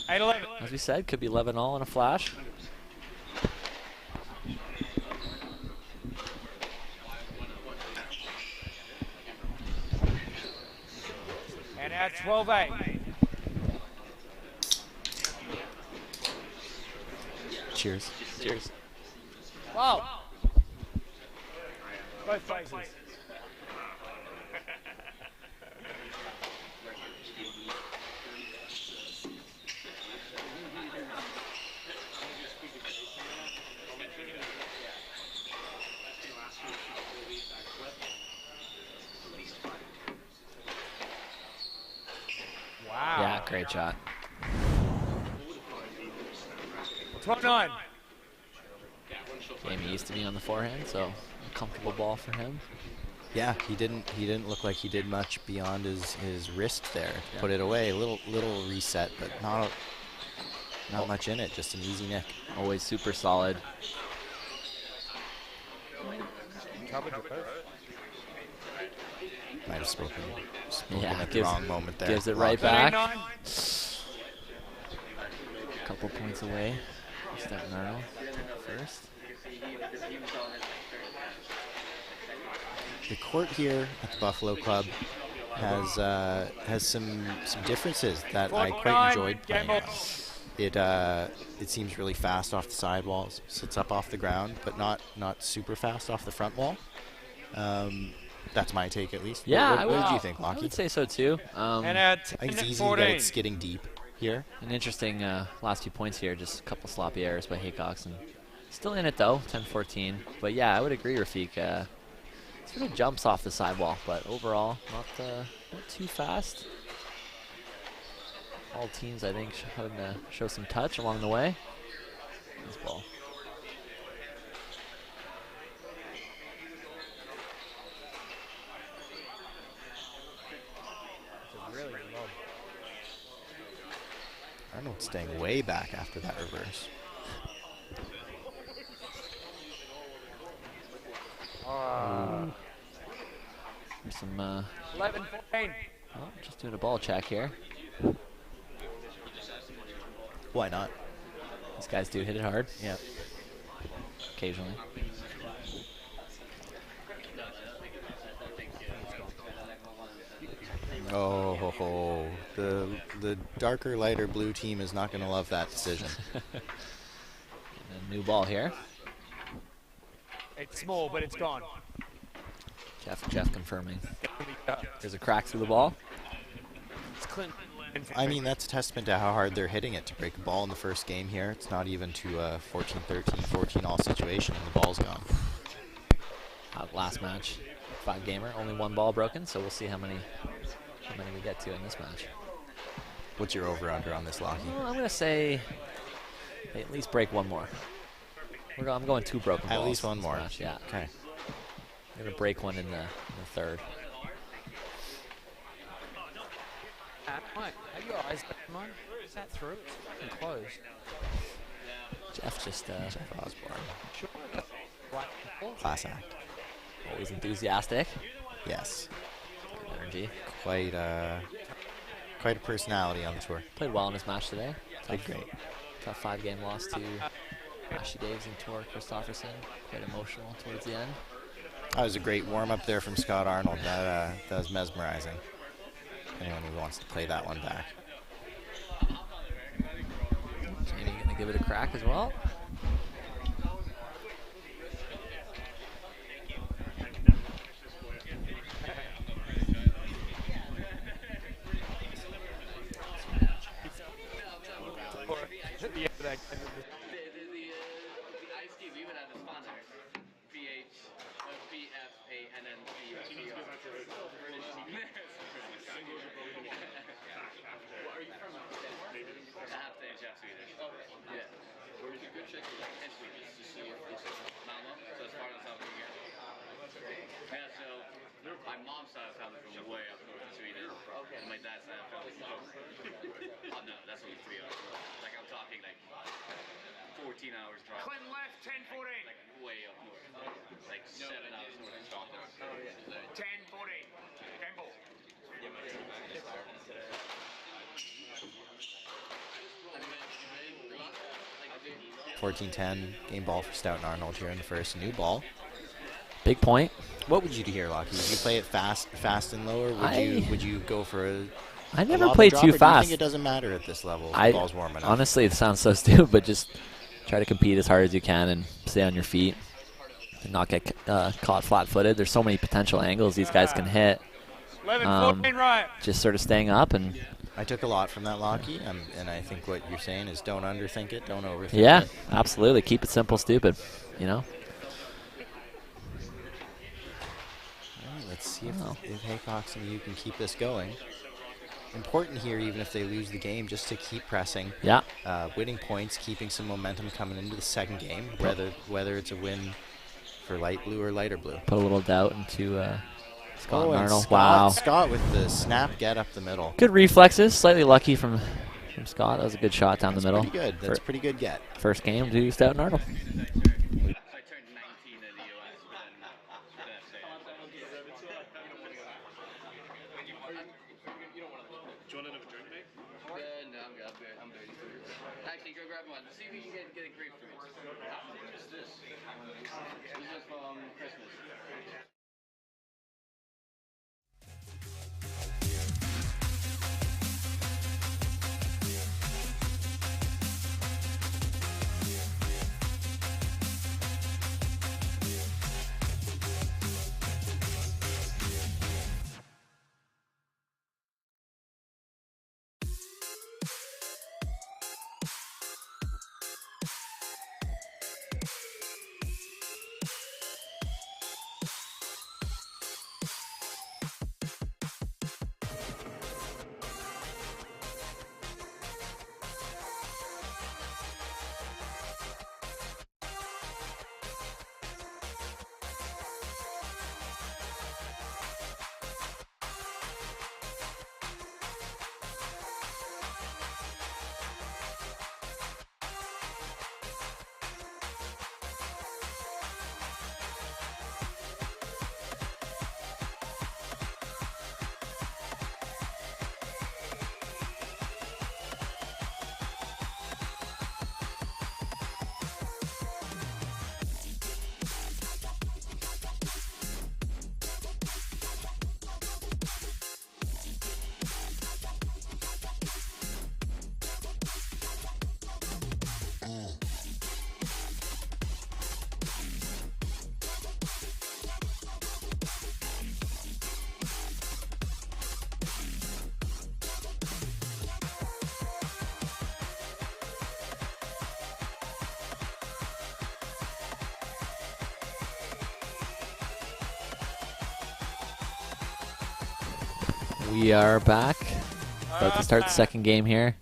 8-11. As we said, could be 11-all in a flash. And at 12-8. Cheers. Cheers. Wow. Both places. Wow. Yeah, great shot. 12-9. Jamie used to be on the forehand, so a comfortable ball for him. Yeah, he didn't look like he did much beyond his wrist there. Yeah. Put it away, a little reset, but not much in it. Just an easy nick. Always super solid. Might have spoken Yeah, at the gives- wrong moment there. gives it right Locked up. back. Couple points away. Start Arnold first. The court here at the Buffalo Club has some differences that I quite enjoyed playing at. It seems really fast off the sidewalls, sits up off the ground, but not super fast off the front wall. That's my take, at least. Yeah, what did you think, I Lockie? would say so too. And at I think it's easy 14. that it's skidding deep here. An interesting last few points here. Just a couple sloppy errors by Haycox. And still in it though, 10-14. But yeah, I would agree, Rafiq. Sort of jumps off the sidewall, but overall, not too fast. All teams, I think, show some touch along the way. This ball. Arnold's staying way back after that reverse. There's some 11-14. oh, just doing a ball check here. Why not? These guys do hit it hard. Yeah. Occasionally. Oh, ho, ho. The darker, lighter blue team is not going to love that decision. And a new ball here. It's small, but it's gone. Jeff confirming. There's a crack through the ball. It's Clinton. I mean, that's a testament to how hard they're hitting it to break a ball in the first game here. It's not even to a 14-13, 14-all situation, and the ball's gone. Last match, 5-gamer, only 1 ball broken, so we'll see how many we get to in this match. What's your over-under on this, Lockie? Well, I'm going to say they at least break 1 more. I'm going 2 broken balls. At least 1 more. Match, yeah. Okay. I'm going to break 1 in the third. Mike, have your eyes open, mate? Is that through? It's fucking closed. Jeff just Jeff Osborne. Sure. Class act. Always enthusiastic. Yes. Good energy. Quite a personality on the tour. Played well in his match today. Played great. Tough 5-game loss to Ashley Daves and Tor Christofferson. Quite emotional towards the end. That was a great warm-up there from Scott Arnold. That was mesmerizing. Anyone who wants to play that one back. Jamie going to give it a crack as well. My mom's side of family from way up north in Sweden. And my dad's side of family from oh no, that's only 3 hours. Like I'm talking like 14 hours drive. Clinton left, 10-14. Like way up north. Like 7 hours north of Stockholm. 10-14. Gamble. 14-10 game ball for Stout and Arnold here in the first. New ball. Big point. What would you do here, Lockie? Would you play it fast and lower? Would you go for a? I never played too fast. fast. I think it doesn't matter at this level. If the ball's warm enough. Honestly, it sounds so stupid, but just try to compete as hard as you can and stay on your feet and not get caught flat-footed. There's so many potential angles these guys can hit. 11-14 right. Just sort of staying up and. I took a lot from that, Lockie, and I think what you're saying is don't underthink it, don't overthink it. Yeah, absolutely. Keep it simple, stupid. You know. Let's see if Haycox and you can keep this going. Important here, even if they lose the game, just to keep pressing. Yeah. Winning points, keeping some momentum coming into the second game, whether it's a win for light blue or lighter blue. Put a little doubt into Scott and Arnold. Scott, wow. Scott with the snap get up the middle. Good reflexes. Slightly lucky from Scott. That was a good shot down the middle. Pretty good. That's pretty good get. First game to Stout and Arnold. Actually, go grab one. See if you can get a grapefruit. What's this? This is from Christmas. We are back. About to start the second game here.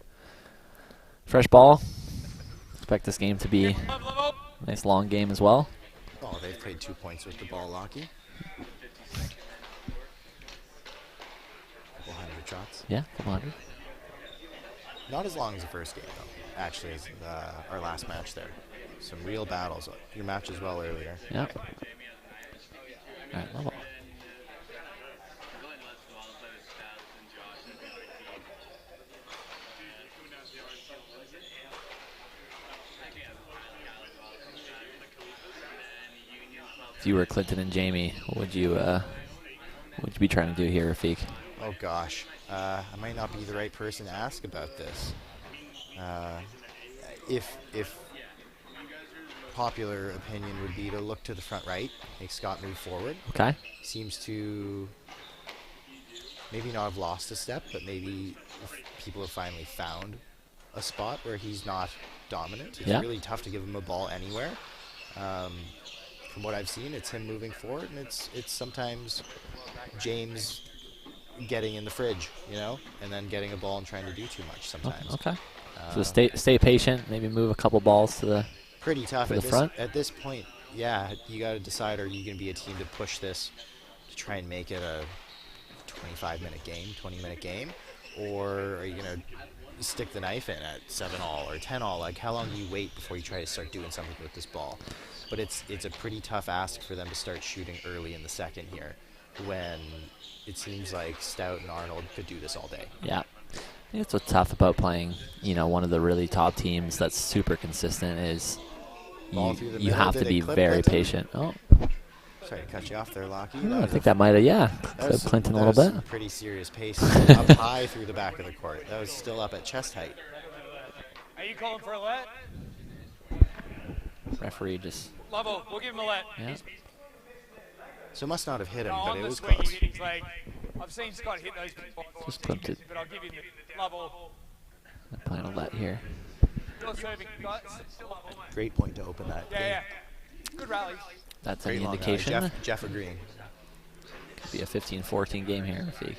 Fresh ball. Expect this game to be a nice long game as well. Oh, they've played 2 points with the ball, Lockie. 100 shots. Yeah, 100. Not as long as the first game, though. Actually, as our last match there. Some real battles. Your match as well earlier. Yeah. All right, level. If you were Clinton and Jamie, what would you be trying to do here, Rafik? Oh gosh, I might not be the right person to ask about this. If popular opinion would be to look to the front right, make Scott move forward. Okay. Seems to maybe not have lost a step, but maybe people have finally found a spot where he's not dominant. It's really tough to give him a ball anywhere. From what I've seen, it's him moving forward, and it's sometimes James getting in the fridge, you know, and then getting a ball and trying to do too much sometimes. Okay. So stay patient. Maybe move a couple balls to the pretty tough to the front. At this point. Yeah, you got to decide: are you going to be a team to push this to try and make it a 25-minute game, 20-minute game, or are you going to stick the knife in at 7-all or 10-all? Like, how long do you wait before you try to start doing something with this ball? But it's a pretty tough ask for them to start shooting early in the second here, when it seems like Stout and Arnold could do this all day. Yeah. I think that's what's tough about playing, you know, one of the really top teams that's super consistent is you have to be very patient. Oh. Sorry to cut you off there, Lockie. I think that might have, clipped Clinton a little bit. Pretty serious pace up high through the back of the court. That was still up at chest height. Are you calling for a let? Referee just... Level, we'll give him a let. Yeah. So must not have hit him, No, but on it the was swing, close. hitting his leg. I've seen Scott hit those before. Just clipped it. But I'll give him the level. I'm playing a let here. You're serving, Scott. Great point to open that game. Yeah. Good rally. That's Great any long indication. rally. Jeff agreeing. Could be a 15-14 game here, Rafik.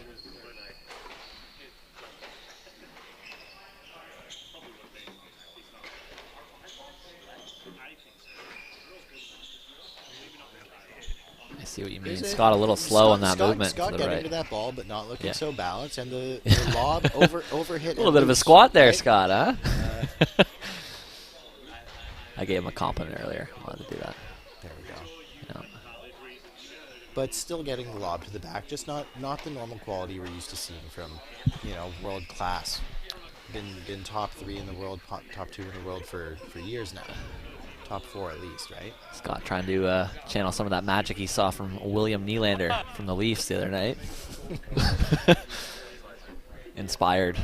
I see what you mean. Scott a little slow on that movement. Scott to the getting right. to that ball, but not looking Yeah. so balanced, and the lob overhit. A little bit of a squat there, Scott, huh? I gave him a compliment earlier. I wanted to do that. There we go. Yeah. But still getting the lob to the back, just not the normal quality we're used to seeing from, you know, world class. Been top 3 in the world, top 2 in the world for years now. Top 4 at least, right? Scott trying to channel some of that magic he saw from William Nylander from the Leafs the other night. Inspired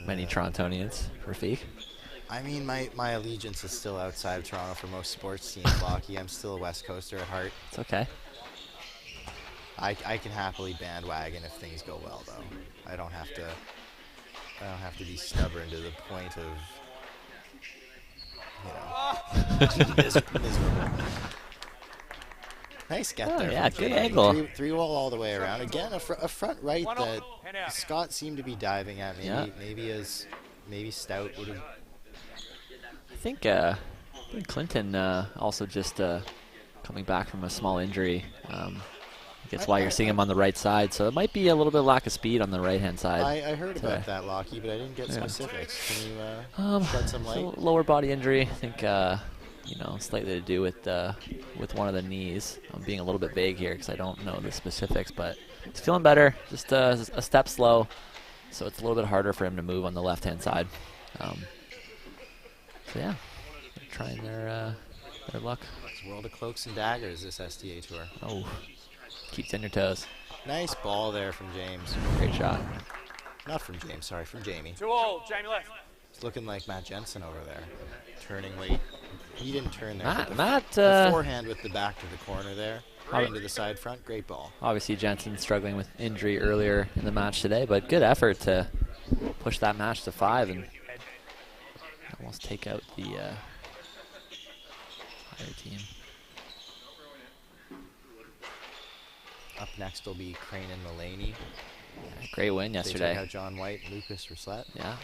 many Torontonians. Rafik? I mean, my allegiance is still outside of Toronto for most sports teams, Lockie. I'm still a West Coaster at heart. It's okay. I can happily bandwagon if things go well, though. I don't have to be stubborn to the point of, you know, miserable. Nice get there. Yeah, from good Jamie. angle. Three wall all the way around. Again, a front right that Scott seemed to be diving at. Maybe Stout would have. I think Clinton also just coming back from a small injury. That's why you're seeing him on the right side. So it might be a little bit of lack of speed on the right-hand side. I heard today. about that, Lockie, but I didn't get specifics. Can you shed some light? So lower body injury. I think you know, slightly to do with one of the knees. I'm being a little bit vague here because I don't know the specifics, but he's feeling better. Just a step slow, so it's a little bit harder for him to move on the left-hand side. So yeah, they're trying their luck. It's World of Cloaks and Daggers, this STA tour. Oh, keeps on your toes. Nice ball there from James. Great shot. Not from James, sorry, from Jamie. 2-all, Jamie left. It's looking like Matt Jensen over there, turning late. He didn't turn there. The forehand with the back to the corner there, right into the side front. Great ball. Obviously, Jensen struggling with injury earlier in the match today, but good effort to push that match to 5 and almost take out the higher team. Up next will be Crane and Mulaney. Great win They yesterday. took out John White, Lucas Rousset. Yeah.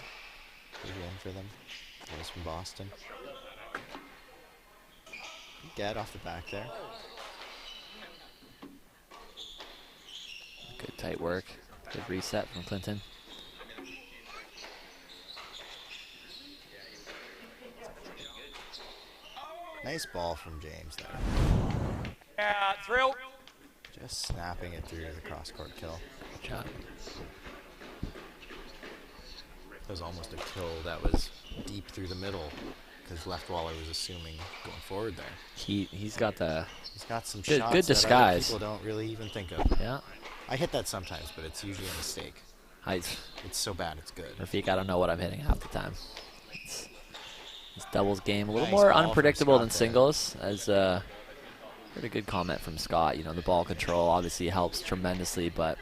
Big win for them. Guys from Boston. Get off the back there. Good tight work. Good reset from Clinton. Nice ball from James there. Yeah, thrill. Just snapping it through the cross-court kill. Good job. That was almost a kill that was deep through the middle because Leftwaller was assuming going forward there. He's got some good, shots good that disguise. other people don't really even think of. Yeah. I hit that sometimes, but it's usually a mistake. It's so bad, it's good. Rafik, I don't know what I'm hitting half the time. It's doubles game a little Nice more ball from unpredictable Scott than there. singles. As heard a good comment from Scott. You know, the ball control obviously helps tremendously, but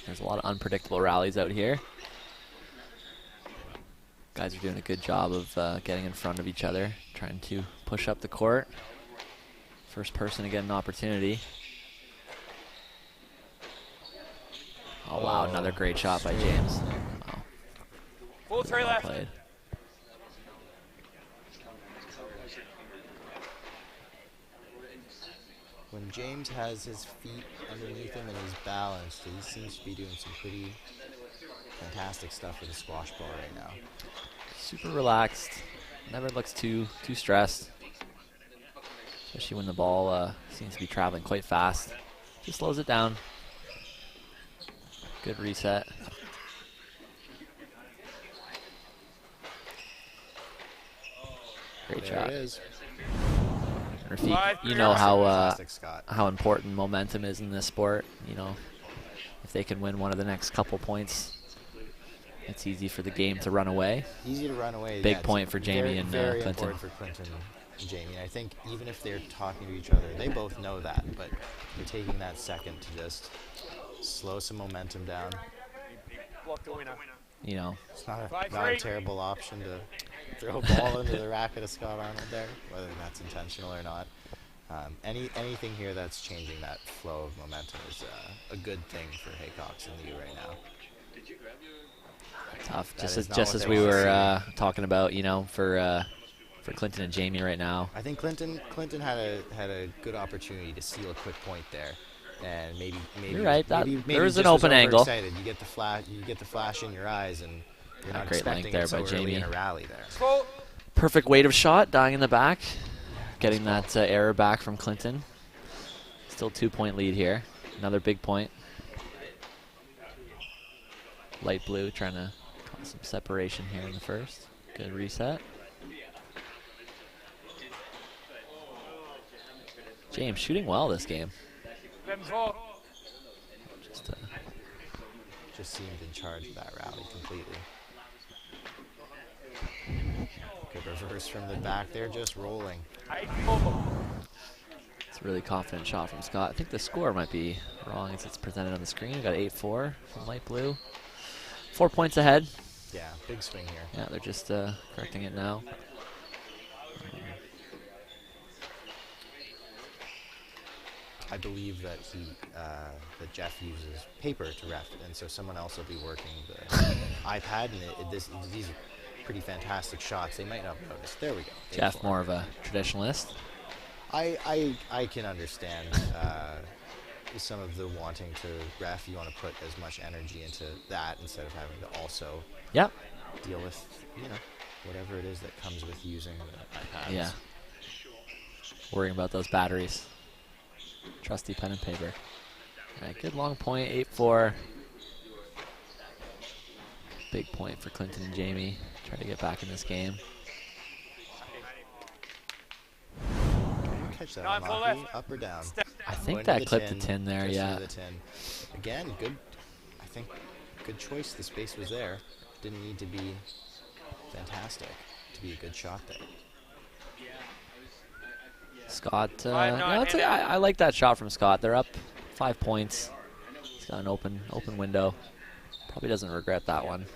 there's a lot of unpredictable rallies out here. Guys are doing a good job of getting in front of each other, trying to push up the court. First person to get an opportunity. Oh, wow, another great shot by James. Wow. Full three Well left. played. When James has his feet underneath him and he's balanced, he seems to be doing some pretty fantastic stuff with the squash ball right now. Super relaxed. Never looks too stressed. Especially when the ball seems to be traveling quite fast. Just slows it down. Good reset. Great There shot. it is. Rafik, you know how Fantastic, Scott. how important momentum is in this sport. You know, if they can win one of the next couple points, it's easy for the game to run away. Easy to run away. Big yeah, it's point for Jamie very, and very Clinton. important for Clinton and Jamie. And I think even if they're talking to each other, they both know that, but they're taking that second to just slow some momentum down. Block the winner. You know, It's not a terrible option to throw a ball into the racket of Scott Arnold there, whether that's intentional or not. Anything here that's changing that flow of momentum is a good thing for Haycox and you right now. tough. That Just is as not just what as they we want to were see. talking about, you know, for Clinton and Jamie right now. I think Clinton had a good opportunity to steal a quick point there, and maybe You're right, that- maybe there was just an open angle. overexcited. You get the flash in your eyes, and you're not Great length expecting there it so by early Jamie. in a rally there. Full. Perfect weight of shot, dying in the back. Getting that error back from Clinton. Still 2-point lead here. Another big point. Light blue trying to cause some separation here in the first. Good reset. James shooting well this game. Just seemed in charge of that rally completely. Good reverse from the back there, just rolling. It's a really confident shot from Scott. I think the score might be wrong as it's presented on the screen. We got 8-4 from light blue. 4 points ahead. Yeah, big swing here. Yeah, they're just correcting it now. I believe that that Jeff uses paper to ref, and so someone else will be working the iPad, and these are pretty fantastic shots. They might not notice. There we go. Jeff, more of a traditionalist. I can understand some of the wanting to ref. You want to put as much energy into that instead of having to also deal with whatever it is that comes with using the iPads. Yeah. Worrying about those batteries. Trusty pen and paper. All right, good long point, 8-4. Big point for Clinton and Jamie. Try to get back in this game. Catch that one, Maki. Up or down? I think Going to that clipped the tin there, just yeah. to the tin. Again, good. I think good choice. The space was there. Didn't need to be fantastic to be a good shot there. Scott, I like that shot from Scott. They're up 5 points. He's got an open window. Probably doesn't regret that one.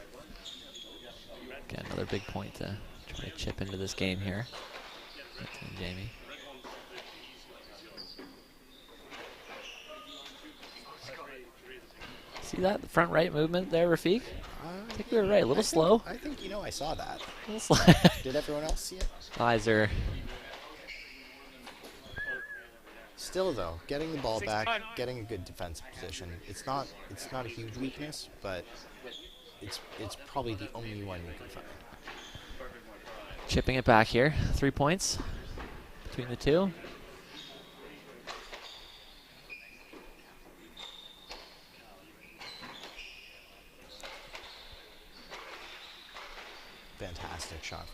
Again, another big point to try to chip into this game here. Clinton and Jamie. See that? The front right movement there, Rafiq? I think we were right. A little slow. I think, I saw that. A little slow. Did everyone else see it? Eyes are... Still, though, getting the ball back, getting a good defensive position, it's not a huge weakness, but it's probably the only one you can find. Chipping it back here. 3 points between the two. Fantastic shot.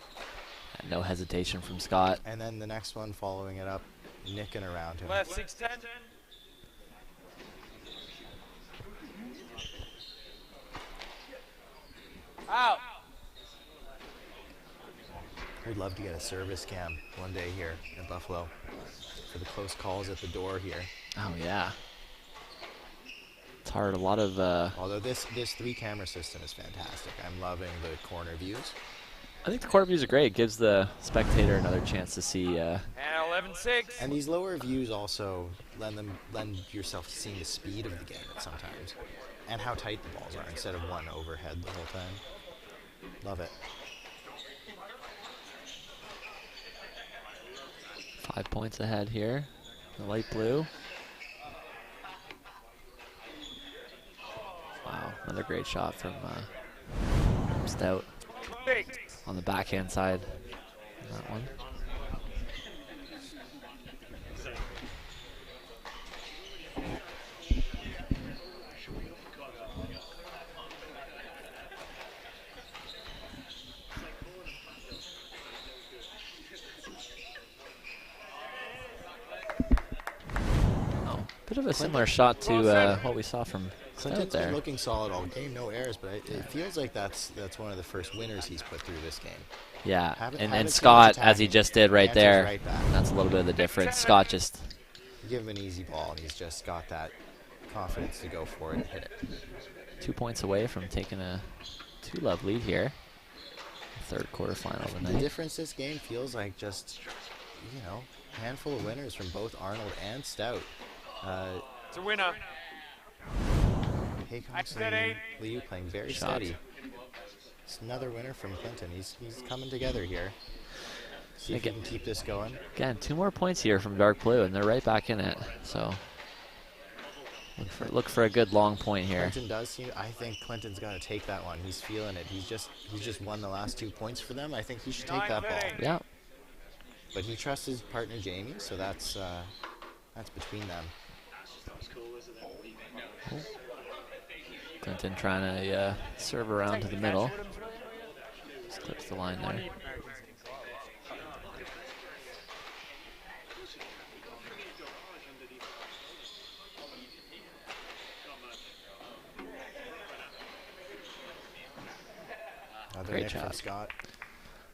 And no hesitation from Scott. And then the next one following it up, nicking around him. Left 6-10. Out. We'd love to get a service cam one day here in Buffalo for the close calls at the door here. Oh, yeah. It's hard. A lot of... Although this 3-camera system is fantastic. I'm loving the corner views. I think the corner views are great. It gives the spectator another chance to see... And 11-6. And these lower views also lend yourself to seeing the speed of the game sometimes. And how tight the balls are instead of one overhead the whole time. Love it. 5 points ahead here. The light blue. Wow, another great shot from Stout on the backhand side. That one. Bit of a similar shot to what we saw from Clinton's there. been looking solid all game, no errors, but it feels like that's one of the first winners he's put through this game. Yeah, Haven't and seen Scott, much as he attacking, just did right answers there, right back. that's a little bit of the difference. Scott just... You give him an easy ball, and he's just got that confidence to go for it and hit it. 2 points away from taking a 2-love lead here. Third quarterfinal of the The night. difference this game feels like just, handful of winners from both Arnold and Stout. It's a winner. Haycox and Liu playing very steady. It's another winner from Clinton. He's coming together here. See if he can keep this going. Again, 2 more points here from Dark Blue, and they're right back in it. So look for a good long point here. Clinton does seem. I think Clinton's gonna take that one. He's feeling it. He's just won the last 2 points for them. I think he should take that ball. Yeah. But he trusts his partner Jamie, so that's between them. Clinton trying to serve around to the middle. Just clips the line there. Great job, Scott.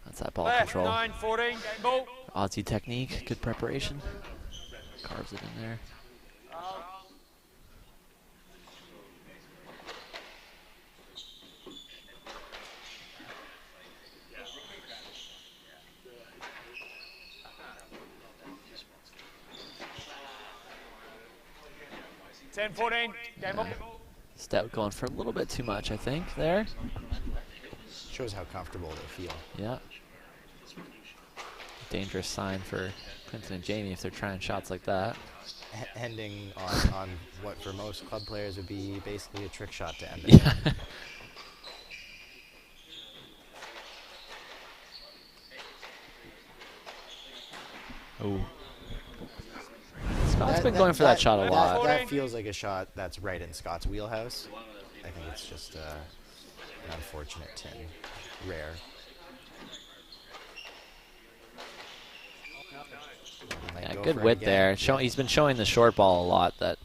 That's that ball Left, control. 9-14, game ball. Aussie technique, good preparation. Carves it in there. Game ball. Stout going for a little bit too much, I think, there. Shows how comfortable they feel. Yeah. Dangerous sign for Clinton and Jamie if they're trying shots like that. Ending on what for most club players would be basically a trick shot to end it. Yeah. Oh. Scott's been going for that shot a lot. That feels like a shot that's right in Scott's wheelhouse. I think it's just an unfortunate 10. Rare. Yeah, good wit there. He's been showing the short ball a lot. That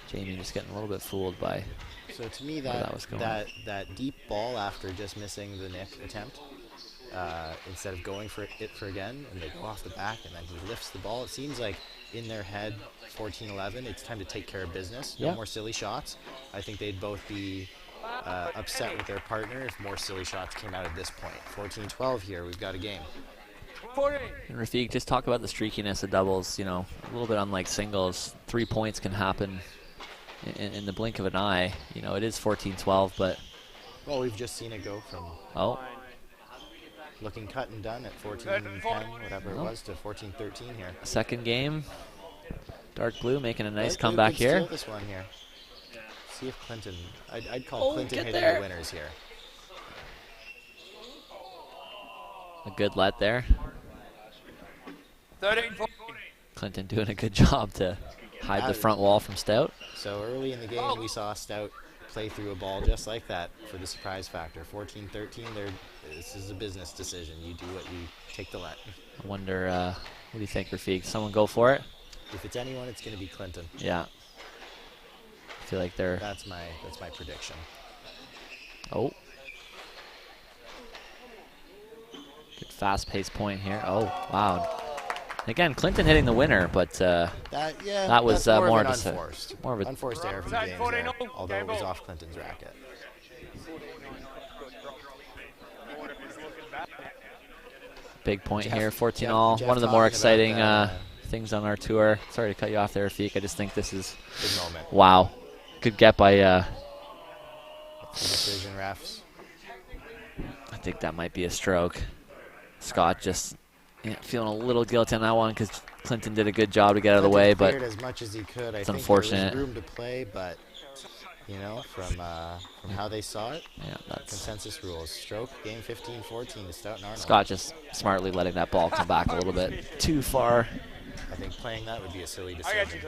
Jamie just getting a little bit fooled by. So to me, that was going. that deep ball after just missing the nick attempt, instead of going for it for again, and they go off the back, and then he lifts the ball. It seems like in their head, 14-11, it's time to take care of business. No more silly shots. I think they'd both be upset with their partner if more silly shots came out at this point. 14-12 here. We've got a game. And Rafiq, just talk about the streakiness of doubles. A little bit unlike singles. 3 points can happen in the blink of an eye. You know, it is 14-12, but Well, we've just seen it go from looking cut and done at 14-10, whatever it was, to 14-13 here. Second game, Dark Blue making a nice Light Blue comeback could here. steal this one here. See if Clinton. I'd call Clinton hitting the winners here. A good let there. 13-14. Clinton doing a good job to hide the front wall from Stout. So early in the game, we saw Stout play through a ball just like that for the surprise factor. 14-13, this is a business decision. You do what you take the let. I wonder, what do you think, Rafiq? Someone go for it? If it's anyone, it's going to be Clinton. Yeah. I feel like they're... That's my prediction. Oh. Good fast-paced point here. Oh, wow. Again, Clinton hitting the winner, but that was more of an unforced error for the James there, although it was off Clinton's racket. Big point here, 14-all. One of the more exciting things on our tour. Sorry to cut you off there, Rafiq. I just think this is... Big moment. Wow. Good get by... decision refs. I think that might be a stroke. Scott just feeling a little guilty on that one because Clinton did a good job to get out of the way, but as much as he could. It's unfortunate. There was room to play, but you know, from how they saw it, that's consensus rules. Stroke, game 15-14 to Stout and Arnold. Scott just smartly letting that ball come back a little bit too far. I think playing that would be a silly decision.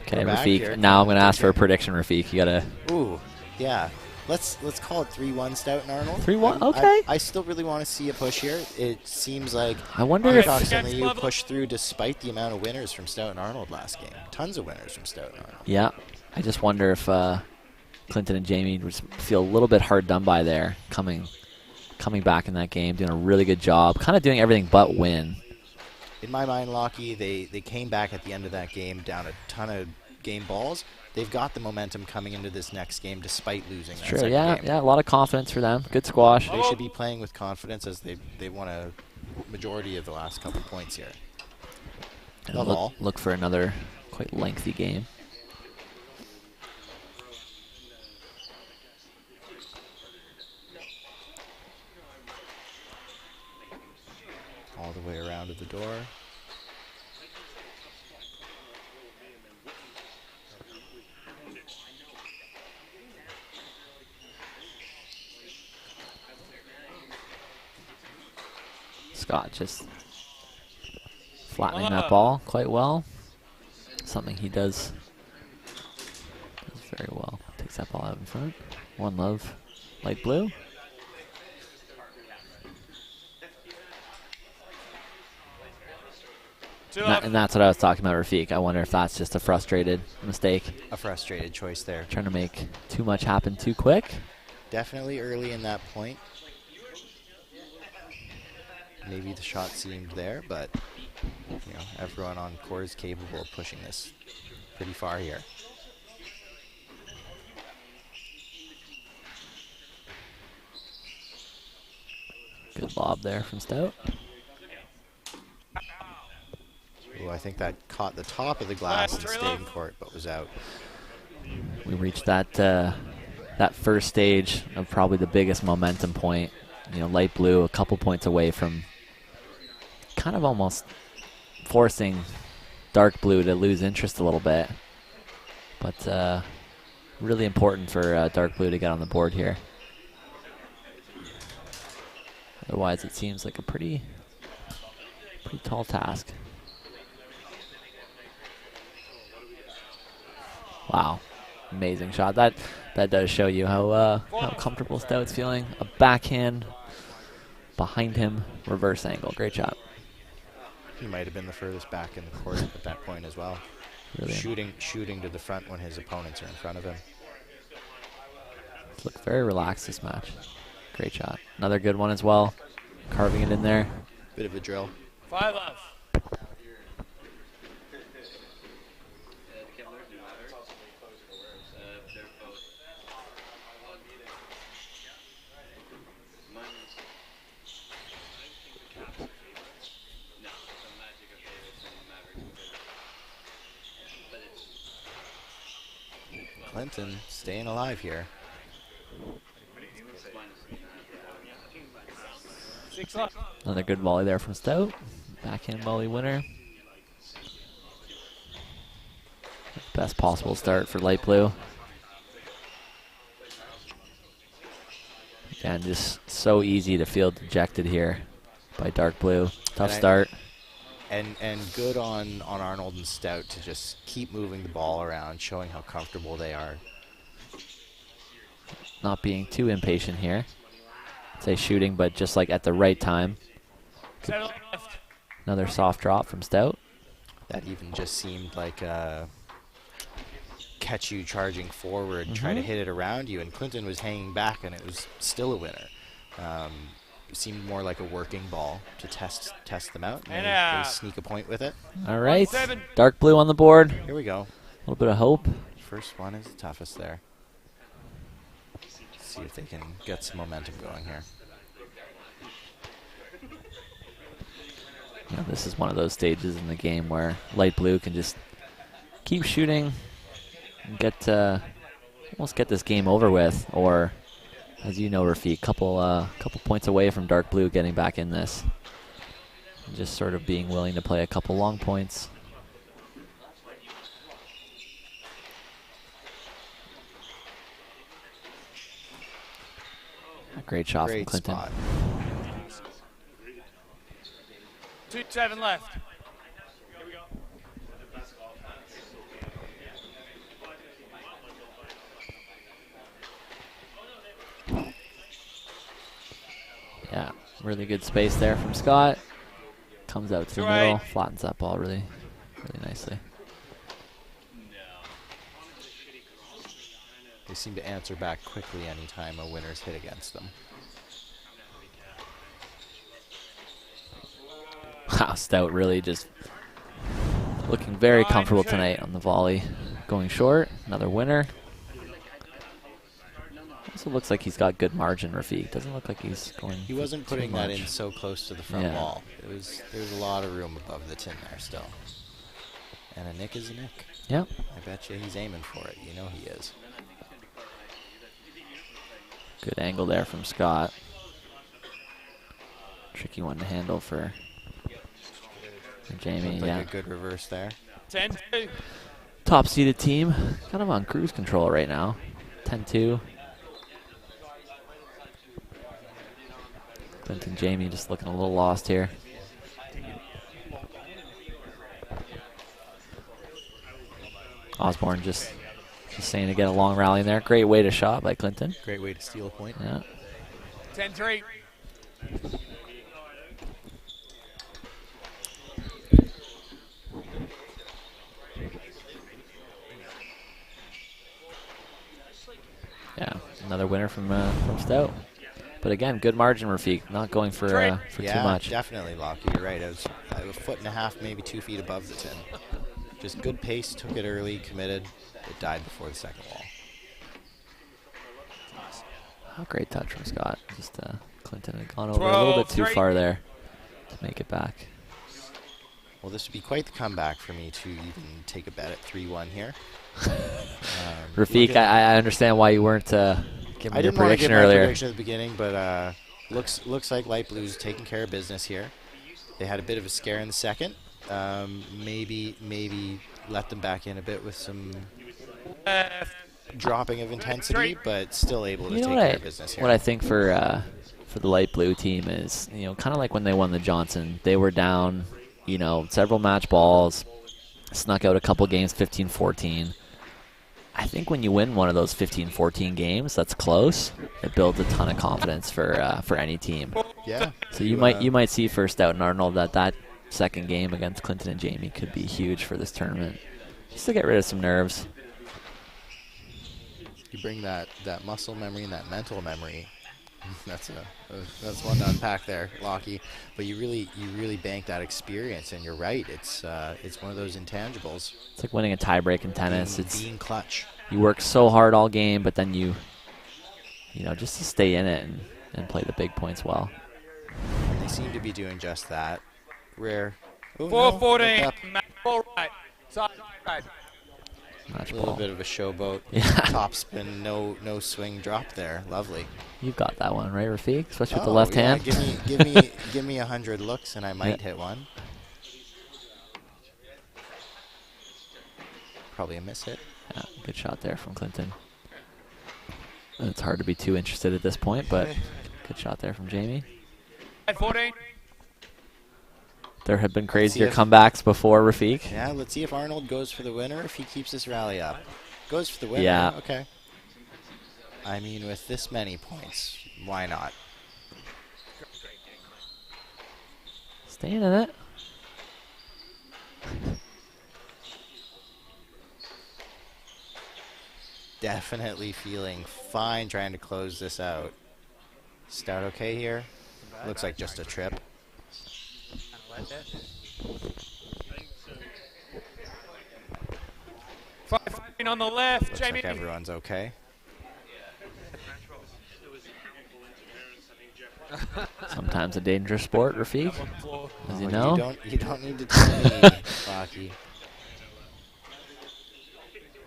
Okay, We're back Rafiq. here. Now I'm going to ask for a prediction, Rafiq. You got to... Ooh, yeah. Let's call it 3-1 Stout and Arnold. 3-1, okay. I still really want to see a push here. It seems like I wonder if you pushed through despite the amount of winners from Stout and Arnold last game. Tons of winners from Stout and Arnold. Yeah. I just wonder if Clinton and Jamie would feel a little bit hard done by there, coming back in that game, doing a really good job, kind of doing everything but win. In my mind, Lockie, they came back at the end of that game down a ton of game balls. They've got the momentum coming into this next game despite losing that second game. Yeah, a lot of confidence for them. Good squash. They should be playing with confidence as they won a majority of the last couple points here. Look for another quite lengthy game. All the way around to the door. Scott just flattening that ball quite well. Something he does very well. Takes that ball out in front. One love, light blue. And that's what I was talking about, Rafiq. I wonder if that's just a frustrated mistake. A frustrated choice there. Trying to make too much happen too quick. Definitely early in that point. Maybe the shot seemed there, but you know, everyone on court is capable of pushing this pretty far here. Good lob there from Stout. Ooh, I think that caught the top of the glass and stayed in court, but was out. We reached that that first stage of probably the biggest momentum point. You know, light blue a couple points away from kind of almost forcing dark blue to lose interest a little bit. But really important for dark blue to get on the board here. Otherwise, it seems like a pretty tall task. Wow, amazing shot. That does show you how comfortable Stout's feeling. A backhand behind him, reverse angle. Great shot. He might have been the furthest back in the court at that point as well. Really Shooting to the front when his opponents are in front of him. He's looked very relaxed this match. Great shot. Another good one as well. Carving it in there. Bit of a drill. 5 left. Clinton staying alive here. 6 left. Another good volley there from Stout. Backhand volley winner. Best possible start for light blue. Again, just so easy to feel dejected here by dark blue. Tough start. And good on Arnold and Stout to just keep moving the ball around, showing how comfortable they are. Not being too impatient here. Say shooting, but just like at the right time. Another soft drop from Stout. That even just seemed like catch you charging forward, try to hit it around you, and Clinton was hanging back, and it was still a winner. It seemed more like a working ball to test them out, and they sneak a point with it. All right, dark blue on the board. Here we go. A little bit of hope. First one is the toughest there. See if they can get some momentum going here. Yeah, this is one of those stages in the game where light blue can just keep shooting and get almost get this game over with, or as you know, Rafiq, couple points away from dark blue getting back in this. And just sort of being willing to play a couple long points. A great shot from Clinton. Spot. 2-7 left. Yeah, really good space there from Scott. Comes out to the middle, flattens that ball really nicely. They seem to answer back quickly anytime a winner's hit against them. Wow, Stout really just looking very comfortable tonight on the volley. Going short, another winner. Also looks like he's got good margin, Rafiq. Doesn't look like he's going. He wasn't putting that in so close to the front Yeah. wall. There's a lot of room above the tin there still. And a nick is a nick. Yep. I bet you he's aiming for it. You know he is. Good angle there from Scott. Tricky one to handle for Jamie. Looked Yeah. like a good reverse there. 10-2. Top seeded team, kind of on cruise control right now. 10-2. Clinton Jamie just looking a little lost here. Osborne just saying to get a long rally in there. Great way to shot by Clinton. Great way to steal a point. Yeah. 10-3. Yeah, another winner from Stout. But again, good margin, Rafiq. Not going for too much. Definitely, Lockie. You're right. I was a foot and a half, maybe 2 feet above the tin. Just good pace. Took it early, committed. It died before the second wall. Oh, great touch from Scott. Just Clinton had gone over a little bit too far there to make it back. Well, this would be quite the comeback for me to even take a bet at 3-1 here. Rafiq, I understand why you weren't giving I your didn't want to prediction give my earlier. prediction at the beginning, but looks like Light Blues taking care of business here. They had a bit of a scare in the second. Maybe let them back in a bit with some dropping of intensity, but still able to take care of business here. What I think for the light blue team is, kind of like when they won the Johnson, they were down, several match balls, snuck out a couple games 15-14. I think when you win one of those 15-14 games, that's close. It builds a ton of confidence for any team. Yeah. So you might see for Stout and Arnold that second game against Clinton and Jamie could be huge for this tournament, just to get rid of some nerves. You bring that muscle memory and that mental memory. That's one to unpack there, Lockie. But you really bank that experience, and you're right. It's one of those intangibles. It's like winning a tiebreak in tennis. Being clutch. You work so hard all game, but then you just to stay in it and play the big points well. And they seem to be doing just that. Rare. 4-14. Match ball right. Side right. Match a little ball. Bit of a showboat. Yeah. Top spin, no swing drop there. Lovely. You've got that one, right, Rafiq? Especially with the left hand. Give me 100 looks, and I might hit one. Probably a miss hit. Yeah, good shot there from Clinton. It's hard to be too interested at this point, but good shot there from Jamie. 14. There have been crazier comebacks before, Rafiq. Yeah, let's see if Arnold goes for the winner, if he keeps this rally up. Goes for the winner. Yeah. Okay. I mean, with this many points, why not? Staying in it. Definitely feeling fine trying to close this out. Stout okay here? Looks like just a trip. 5-14 on the left, Looks Jamie. like everyone's okay. Sometimes a dangerous sport, Rafiq, as you know. You don't need to tell me, Lockie.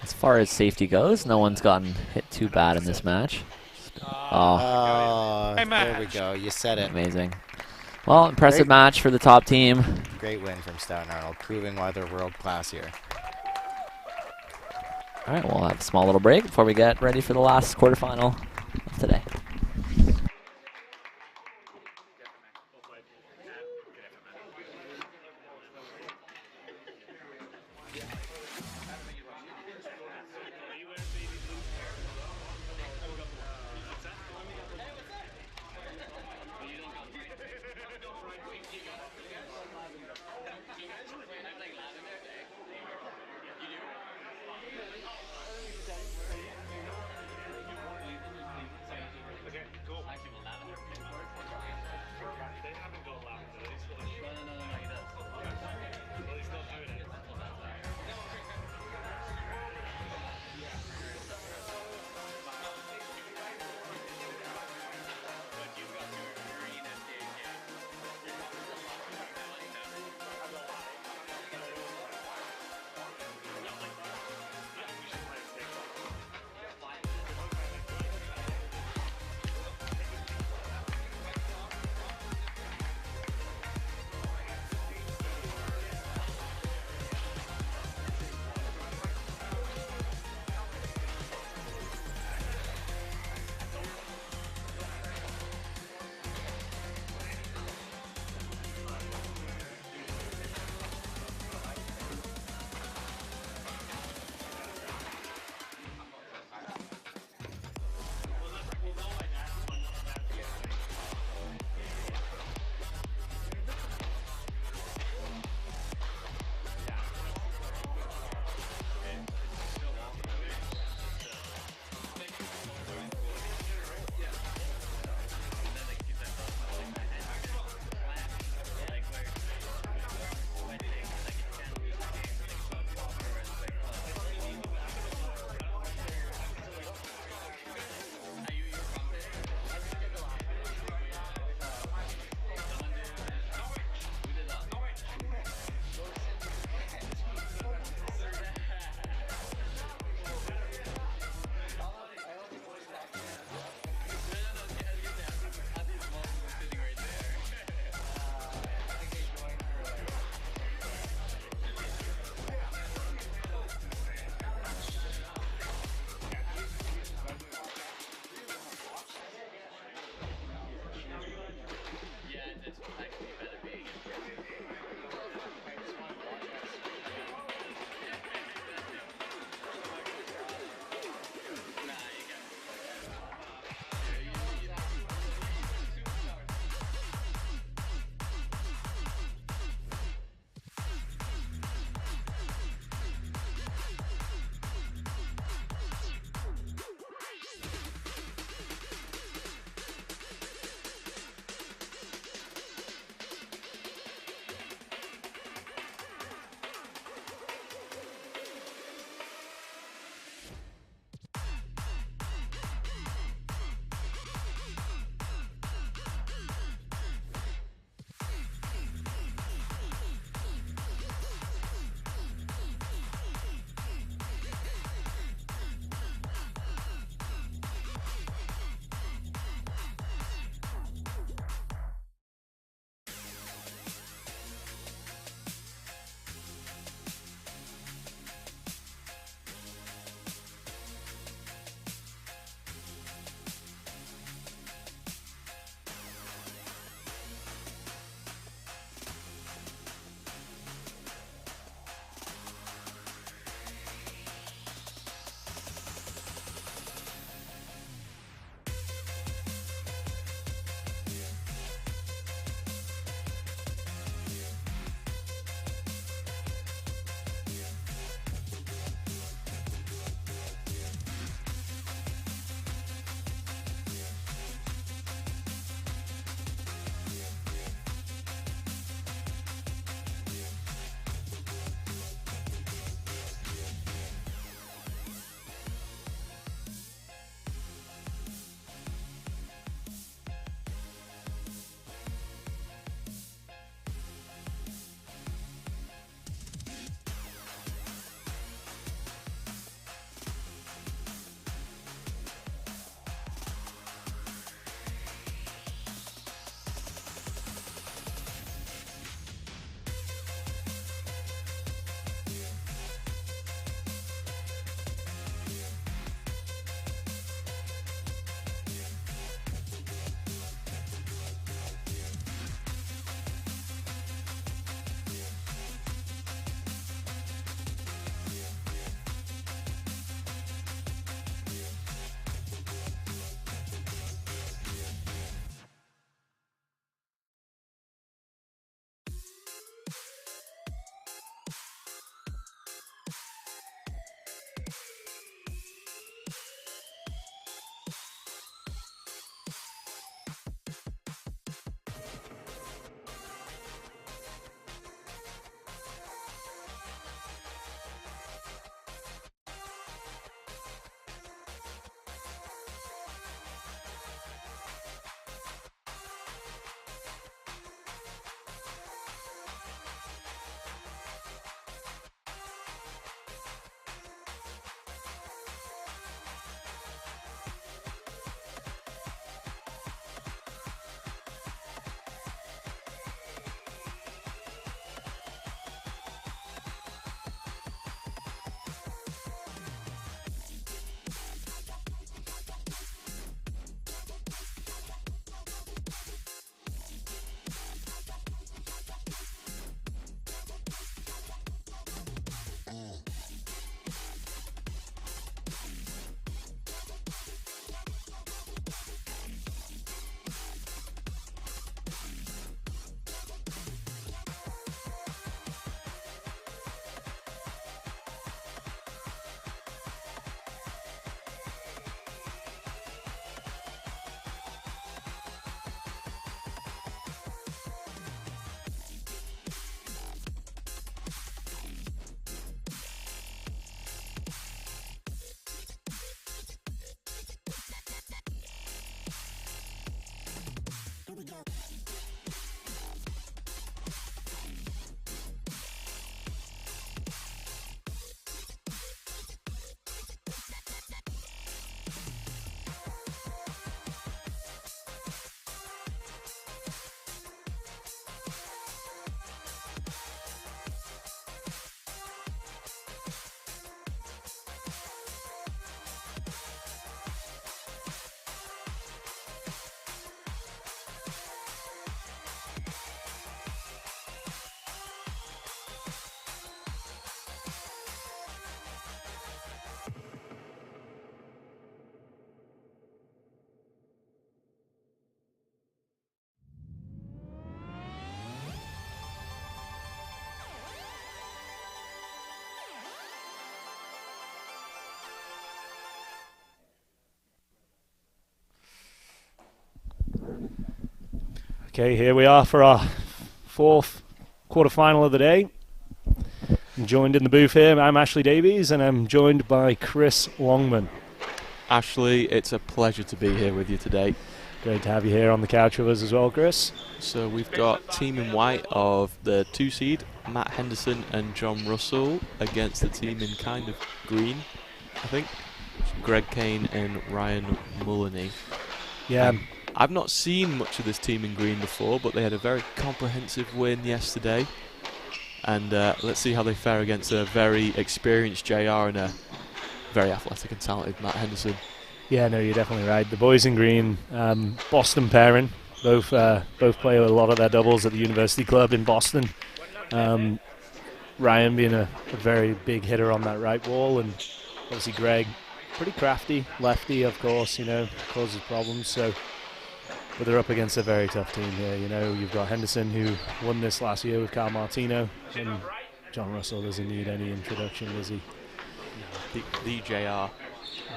As far as safety goes, no one's gotten hit too bad in this match. There we go. You said it. Amazing. Well, impressive match for the top team. Great win from Stout and Arnold, proving why they're world class here. All right, we'll have a small little break before we get ready for the last quarterfinal of today. Okay, here we are for our fourth quarterfinal of the day. I'm joined in the booth here. I'm Ashley Davies, and I'm joined by Chris Longman. Ashley, it's a pleasure to be here with you today. Great to have you here on the couch with us as well, Chris. So we've got team in white of the 2 seed, Matt Henderson and John Russell, against the team in kind of green, I think, Greg Kane and Ryan Mullany. Yeah. I've not seen much of this team in green before, but they had a very comprehensive win yesterday. And let's see how they fare against a very experienced JR and a very athletic and talented Matt Henderson. Yeah, no, you're definitely right. The boys in green, Boston pairing, both play a lot of their doubles at the University Club in Boston. Ryan being a very big hitter on that right wall, and obviously Greg, pretty crafty, lefty, of course, causes problems. So, but they're up against a very tough team here. You've got Henderson, who won this last year with Carl Martino, and John Russell doesn't need any introduction, does he? No, the JR.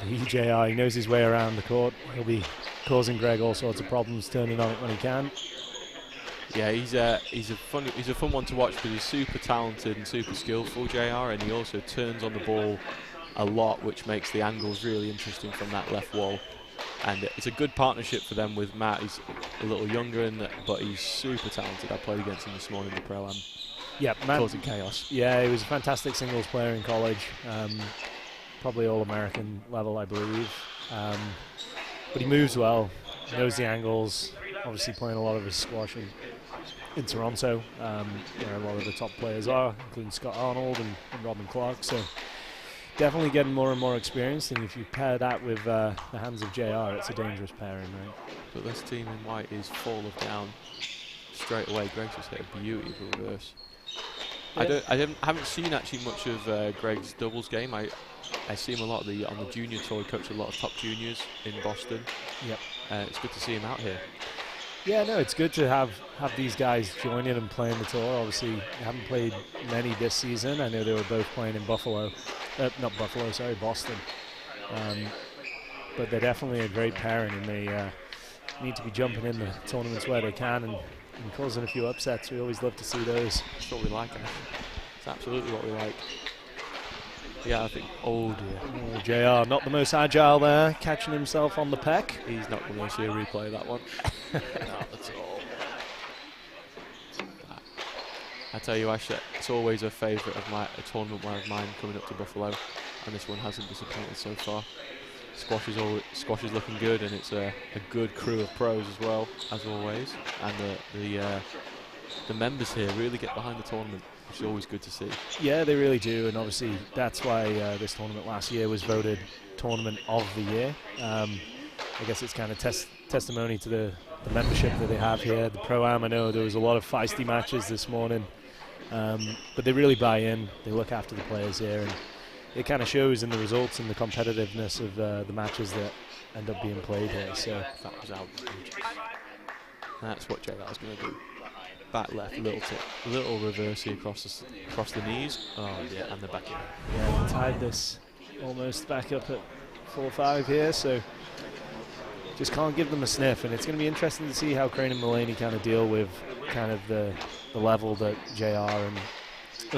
The JR, he knows his way around the court. He'll be causing Greg all sorts of problems, turning on it when he can. Yeah, he's a fun one to watch because he's super talented and super skillful, JR, and he also turns on the ball a lot, which makes the angles really interesting from that left wall. And it's a good partnership for them with Matt. He's a little younger, but he's super talented. I played against him this morning in the Pro-Am. Yeah, Matt, causing chaos. Yeah, he was a fantastic singles player in college. Probably all-American level, I believe. But he moves well, knows the angles, obviously playing a lot of his squash in Toronto, where a lot of the top players are, including Scott Arnold and Robin Clark. So definitely getting more and more experienced, and if you pair that with the hands of JR, it's a dangerous pairing, right? But this team in white is full of down straight away. Greg's just hit a beautiful reverse. Yeah. I haven't seen actually much of Greg's doubles game. I see him a lot on the junior tour. He coached a lot of top juniors in Boston. Yep. It's good to see him out here. Yeah, no, it's good to have these guys joining and playing the tour. Obviously, they haven't played many this season. I know they were both playing in Boston. But they're definitely a great pairing, and they need to be jumping in the tournaments where they can and causing a few upsets. We always love to see those. That's what we like, actually. It's absolutely what we like. Yeah, I think. Oh dear. JR, not the most agile there, catching himself on the peck. He's not going to see a replay of that one. Not at all. I tell you, Ash, it's always a favourite of a tournament of mine coming up to Buffalo, and this one hasn't disappointed so far. Squash is looking good, and it's a good crew of pros as well, as always. And the members here really get behind the tournament, which is always good to see. Yeah, they really do, and obviously that's why this tournament last year was voted Tournament of the Year. I guess it's kind of testimony to the membership that they have here. The Pro-Am, I know there was a lot of feisty matches this morning, but they really buy in. They look after the players here, and it kind of shows in the results and the competitiveness of the matches that end up being played here. So that was outrageous. That's what JR's going to do. Back left, little reversey across the knees. Oh yeah, and the back in. Yeah, we tied this almost back up at 4-5 here, so just can't give them a sniff. And it's going to be interesting to see how Crane and Mullany kind of deal with kind of the level that JR and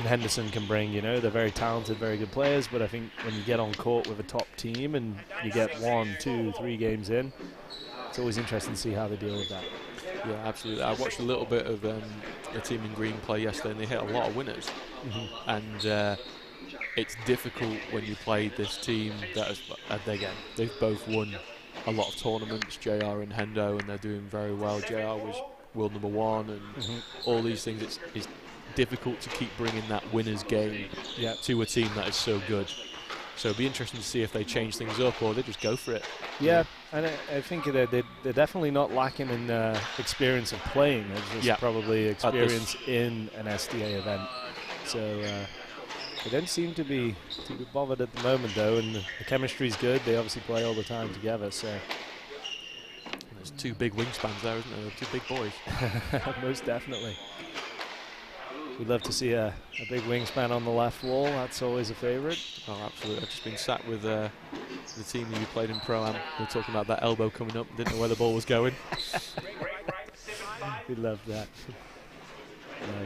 Henderson can bring. They're very talented, very good players, but I think when you get on court with a top team and you get 1, 2, 3 games in, it's always interesting to see how they deal with that. Yeah, absolutely. I watched a little bit of the team in green play yesterday, and they hit a lot of winners. And it's difficult when you play this team that is, again, they've both won a lot of tournaments, JR and Hendo, and they're doing very well. JR was world #1, and all these things. It's difficult to keep bringing that winner's game to a team that is so good. So it'll be interesting to see if they change things up or they just go for it. Yeah, and I think they're definitely not lacking in experience of playing. It's just probably experience in an SDA event. So they don't seem to be bothered at the moment, though, and the chemistry's good. They obviously play all the time together. So there's 2 big wingspans there, isn't there? 2 big boys. Most definitely. We'd love to see a big wingspan on the left wall. That's always a favourite. Oh, absolutely. I've just been sat with the team that you played in Pro-Am. We were talking about that elbow coming up. Didn't know where the ball was going. We love that.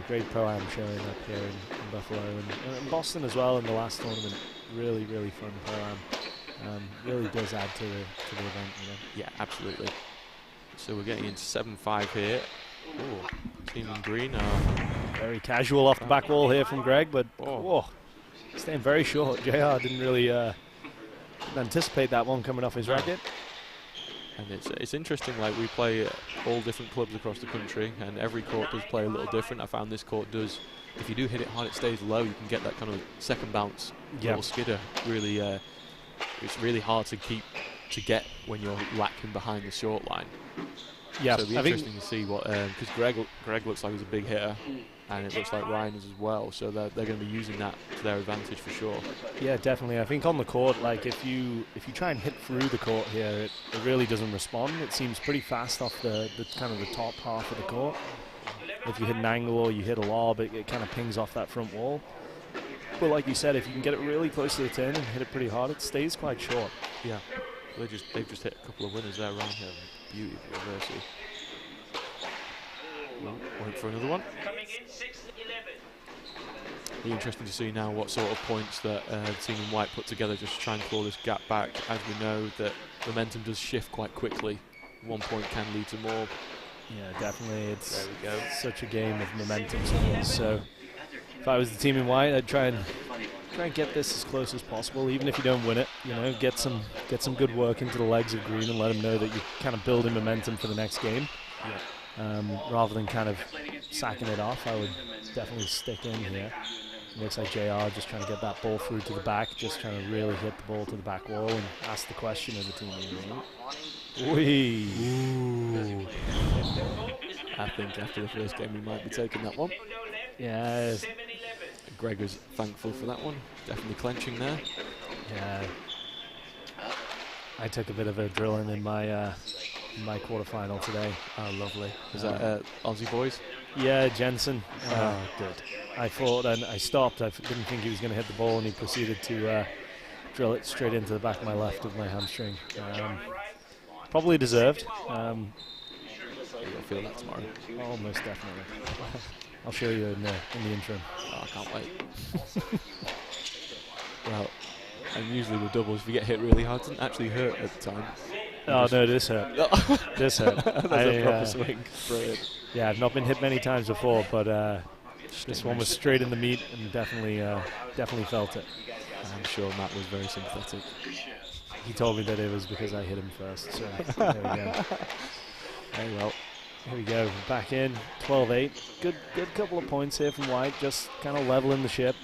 Great pro-am showing up here in Buffalo and Boston as well in the last tournament. Really, really fun pro-am. Really does add to the event, you know. Yeah, absolutely. So we're getting into 7-5 here. Ooh, team in green are very casual off the back wall here from Greg, but staying very short. JR didn't really anticipate that one coming off his racket. And it's interesting, like we play at all different clubs across the country, and every court does play a little different. I found this court does, if you do hit it hard, it stays low. You can get that kind of second bounce, little skidder. Really, it's really hard to get when you're lacking behind the short line. Yeah, so it'll be interesting to see what, because Greg looks like he's a big hitter, and it looks like Ryan is as well. So they're going to be using that to their advantage for sure. Yeah, definitely. I think on the court, like if you try and hit through the court here, it really doesn't respond. It seems pretty fast off the kind of the top half of the court. If you hit an angle or you hit a lob, it kind of pings off that front wall. But like you said, if you can get it really close to the tin and hit it pretty hard, it stays quite short. Yeah, they've just hit a couple of winners there around here. Beautiful reversal. Wait for another one. Be interesting to see now what sort of points that the team in white put together just to try and claw this gap back. As we know that momentum does shift quite quickly. 1 point can lead to more. Yeah, definitely. It's such a game of momentum. So if I was the team in white, I'd try and get this as close as possible, even if you don't win it. You know, get some good work into the legs of green and let them know that you're kind of building momentum for the next game. Yeah. Rather than kind of sacking it off, I would definitely stick in here. It looks like JR just trying to get that ball through to the back, just trying to really hit the ball to the back wall and ask the question of the team in green. I think after the first game we might be taking that one. Yeah. Greg was thankful for that one. Definitely clenching there. Yeah. I took a bit of a drilling in my quarterfinal today. Oh, lovely. Was that Aussie boys? Yeah, Jensen. Good. I thought, and I stopped. I didn't think he was going to hit the ball, and he proceeded to drill it straight into the back of my left of my hamstring. Probably deserved. You'll feel that tomorrow. Oh, most definitely. I'll show you in the interim. Oh, I can't wait. Well, and usually with doubles, if you get hit really hard, it doesn't actually hurt at the time. Oh no, this hurt. This hurt. That's a proper swing. Brilliant. Yeah, I've not been hit many times before, but this one was straight in the meat and definitely felt it. I'm sure Matt was very sympathetic. He told me that it was because I hit him first. So there we go. Very well. Here we go. Back in 12-8. Good couple of points here from white. Just kind of leveling the ship.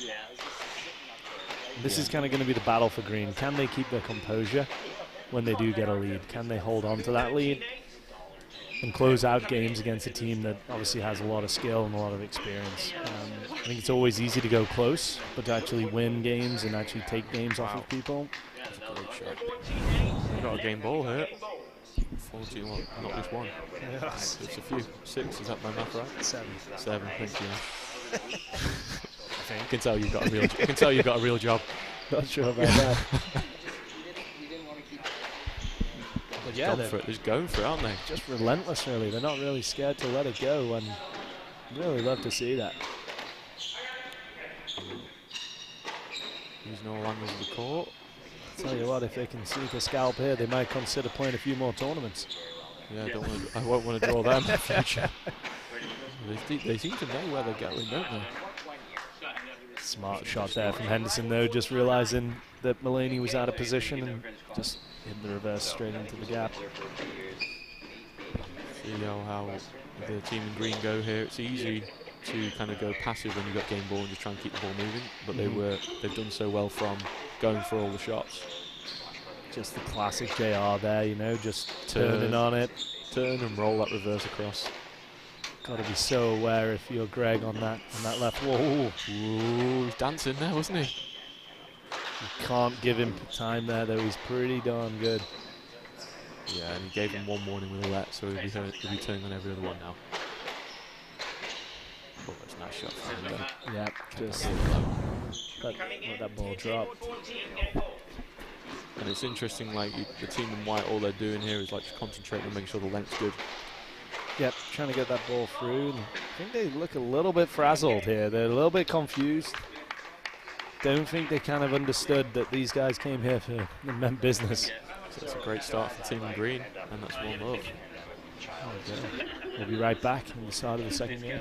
This is kind of going to be the battle for green. Can they keep their composure when they do get a lead? Can they hold on to that lead and close out games against a team that obviously has a lot of skill and a lot of experience? I think it's always easy to go close, but to actually win games and actually take games off of people. That's a great shot. We've got a game ball here. 41, not just one. Yes. It's a few. 6, is that my math right? 7. 7, thank you. I can tell you've got a real. I can tell you've got a real job. Not sure about that. But yeah, they're just going for it, aren't they? Just relentless, really. They're not really scared to let it go, and really love to see that. Using all angles of the court. Tell you what, if they can sneak a scalp here, they might consider playing a few more tournaments. Yeah, I won't want to draw them in the future. They seem to know where they're going, don't they? Smart shot there from Henderson, though, just realizing that Mulaney was out of position and just hit the reverse straight into the gap. See how the team in green go here. It's easy to kind of go passive when you've got game ball and just try and keep the ball moving, but they've done so well from going for all the shots. Just the classic JR there, you know, just turning on it. Turn and roll that reverse across. Got to be so aware if you're Greg on that left wall. Ooh, he's dancing there, wasn't he? You can't give him time there, though. He's pretty darn good. Yeah, and he gave him one warning with a let, so he'll be turning on every other one now. Oh, that's a nice shot from him there. Yeah, just let that ball drop. And it's interesting, like the team in white, all they're doing here is like just concentrating on making sure the length's good. Yep, trying to get that ball through. And I think they look a little bit frazzled here. They're a little bit confused. Don't think they kind of understood that these guys came here for the men business. So it's a great start for the team in green, and that's 1-0. Okay. We'll be right back in the start of the second game.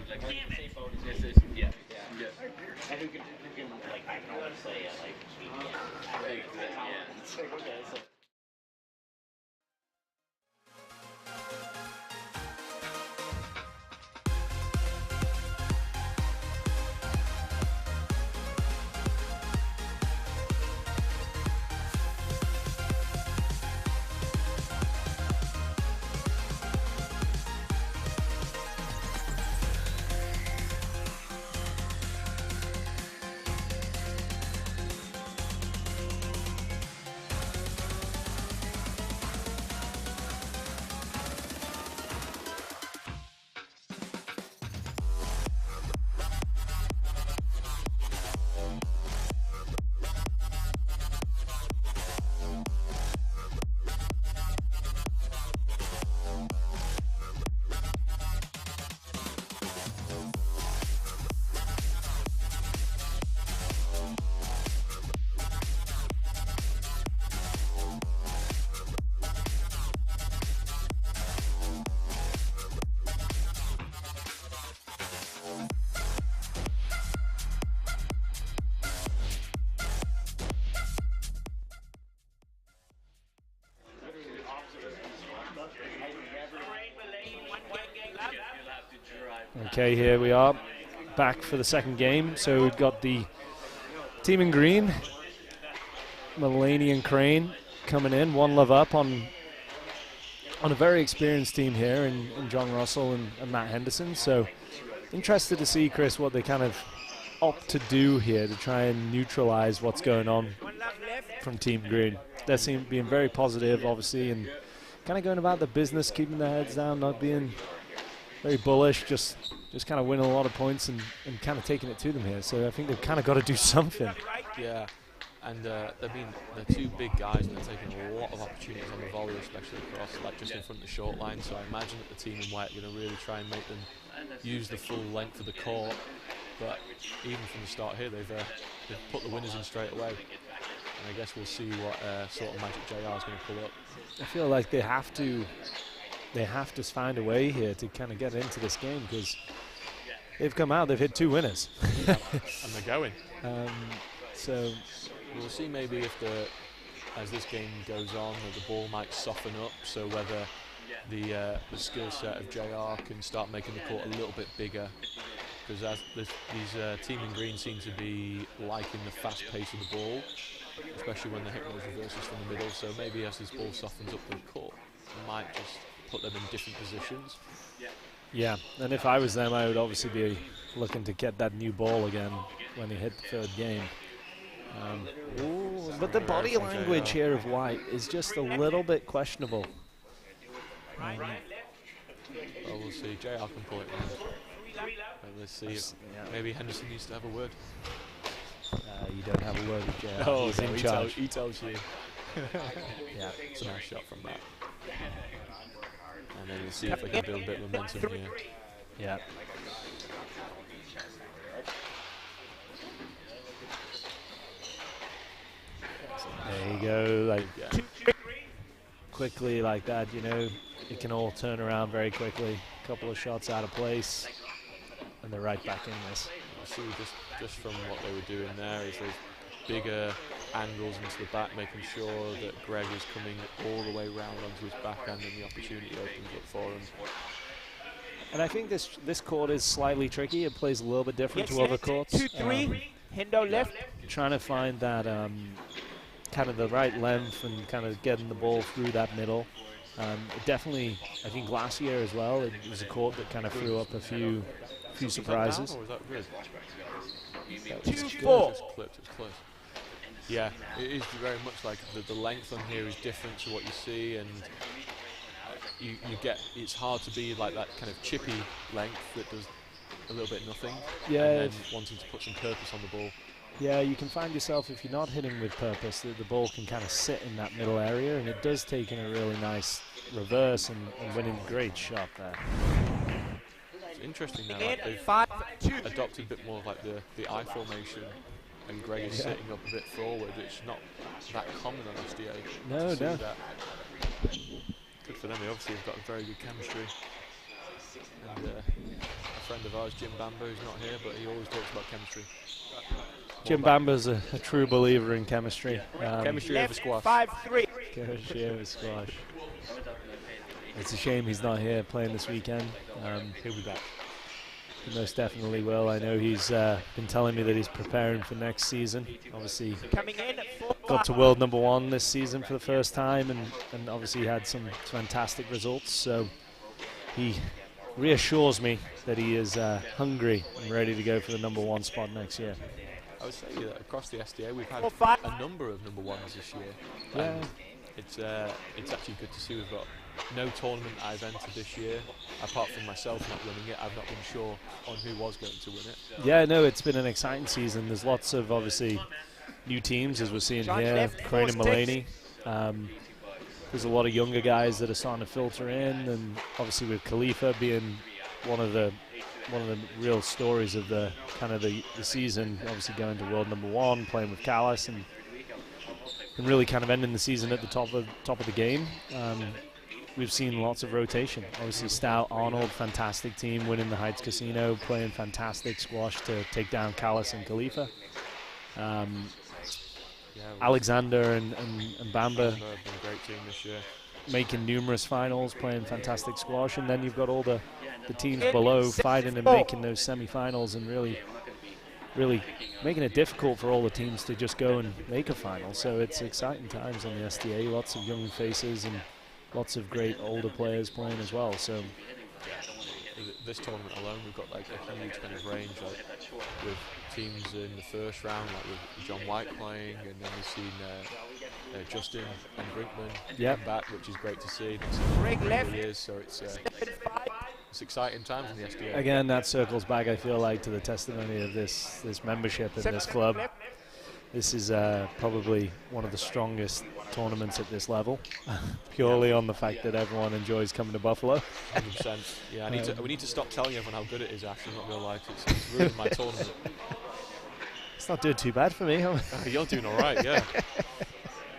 Okay, here we are, back for the second game. So we've got the team in green, Mulaney and Crane coming in, 1 love up on a very experienced team here in John Russell and Matt Henderson. So interested to see, Chris, what they kind of opt to do here to try and neutralize what's going on from team green. They seem being very positive, obviously, and kind of going about the business, keeping their heads down, not being very bullish, just kind of winning a lot of points and kind of taking it to them here. So I think they've kind of got to do something. Yeah, and they're two big guys and they're taking a lot of opportunities on the volley, especially across, like just in front of the short line. So I imagine that the team in white are going to really try and make them use the full length of the court. But even from the start here, they've put the winners in straight away. And I guess we'll see what sort of magic JR is going to pull up. I feel like they have to find a way here to kind of get into this game, because they've come out, they've hit 2 winners. And they're going. So we'll see maybe if as this game goes on, that the ball might soften up, so whether the skill set of JR can start making the court a little bit bigger, because as these team in green seem to be liking the fast pace of the ball, especially when they're hitting those reverses from the middle. So maybe as this ball softens up the court, it might just put them in different positions. yeah, and if I was them, I would obviously be looking to get that new ball again when he hit the 3rd game. But the body language here of White is just a little bit questionable. Well, we'll see. JR can pull it in. Let's see if maybe Henderson needs to have a word. You don't have a word with JR. Oh, he's no, in charge. He tells you. Yeah, it's a nice shot from that. And then we'll see if they can build a bit of momentum here. Yeah. There you go, like quickly like that, you know, it can all turn around very quickly. A couple of shots out of place, and they're right back in this. You see, just from what they were doing there, is those bigger angles into the back, making sure that Greg is coming all the way round onto his backhand, and the opportunity opens up for him. And I think this court is slightly tricky. It plays a little bit different to other courts. 2-3, Hendo left. Trying to find that kind of the right length and kind of getting the ball through that middle. Definitely, I think last year as well, it was a court that kind of threw up a few surprises. Was that good? That was 2-4. Just clipped, it was close. Yeah, it is very much like the length on here is different to what you see, and you get, it's hard to be like that kind of chippy length that does a little bit nothing, yeah, and then wanting to put some purpose on the ball. Yeah, you can find yourself, if you're not hitting with purpose, the ball can kind of sit in that middle area, and it does take in a really nice reverse and winning a great shot there. interesting now. Like they've adopted a bit more of like the I formation, and Greg is sitting up a bit forward. It's not that common on SDA. No, to see no. that. Good for them. They obviously have got very good chemistry. And a friend of ours, Jim Bambo, who's not here, but he always talks about chemistry. Jim Bamber's a true believer in chemistry. Chemistry over squash. 5-3. Chemistry over squash. It's a shame he's not here playing this weekend. He'll be back. He most definitely will. I know he's been telling me that he's preparing for next season. Obviously, Coming in at 4. got to world #1 this season for the first time, and obviously had some fantastic results. So he reassures me that he is hungry and ready to go for the #1 spot next year. I would say that across the SDA we've had a number of #1s this year. Yeah. And it's actually good to see we've got no tournament I've entered this year, apart from myself not winning it. I've not been sure on who was going to win it. Yeah, no, it's been an exciting season. There's lots of, obviously, new teams, as we're seeing here. Crane and Mulaney. There's a lot of younger guys that are starting to filter in, and obviously with Khalifa being one of the real stories of the season, obviously going to world #1, playing with Callis, and really kind of ending the season at the top of the game. We've seen lots of rotation. Obviously, Stout, Arnold, fantastic team, winning the Heights Casino, playing fantastic squash to take down Callis and Khalifa. Alexander and Bamba Been a great team this year. making numerous finals, playing fantastic squash, and then you've got all the teams below fighting and making those semi-finals, and really making it difficult for all the teams to just go and make a final. So it's exciting times on the SDA. Lots of young faces and lots of great older players playing as well. So this tournament alone, we've got like a huge kind of range, like with teams in the first round, like with John White playing, and then we've seen Justin and Brinkman come back, which is great to see. Years, so it's exciting times in the SDA. again, that circles back, I feel like, to the testimony of this membership in this club. This is probably one of the strongest tournaments at this level, purely on the fact that everyone enjoys coming to Buffalo. 100%. Yeah, we need to stop telling everyone how good it is. Actually, not real life. It's ruined my tournament. It's not doing too bad for me. You're doing all right, yeah.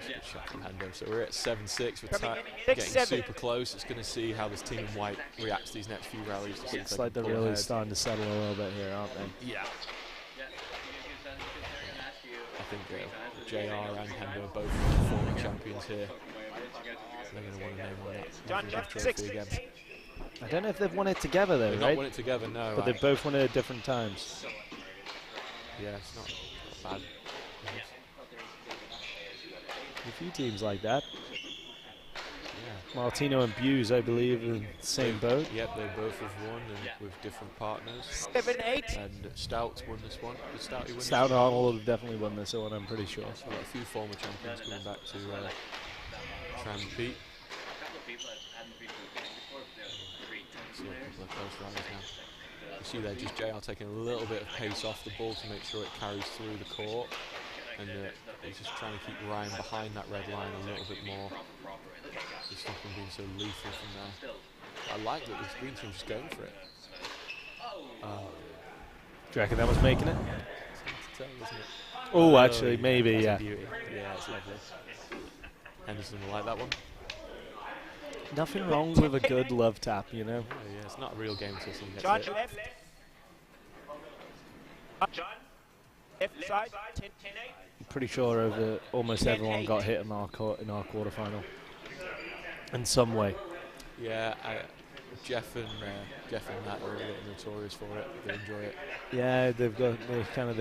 Good shot from Hendo. So we're at 7-6. We're getting super close. It's going to see how this team in white reacts to these next few rallies. To see It's like they're really starting to settle a little bit here, aren't they? Yeah. I think JR and Hendo are both former champions here. So they're going to want to name that trophy again. I don't know if they've won it together though, They've right? not won it together, no. But they've both won it at different times. Yeah, it's not bad. A few teams like that. Martino and Buse, I believe, in the same boat. Yep, they both have won, and with different partners. 7-8. And Stout's won this one. Did Stout win? Stout and Arnold have definitely won this one, I'm pretty sure. So we've got a few former champions coming back to try and repeat. See a couple of close rallies now. You see there, just JR taking a little bit of pace off the ball to make sure it carries through the court, and he's just trying to keep Ryan behind that red line a little bit more. Just stop him being so lethal from there. I like that this green team's just going for it. Do you reckon that was making it? It's hard to tell, isn't it? Oh, actually, maybe, that's yeah. a beauty. Yeah, it's lovely. Henderson will like that one. Nothing wrong with a good love tap, you know? Yeah, it's not a real game until someone gets John it. left. John, left side, 10-8. I'm pretty sure almost everyone got hit in our quarterfinal in some way. Yeah, Jeff and Nat are a little notorious for it. They enjoy it. Yeah, they're kind of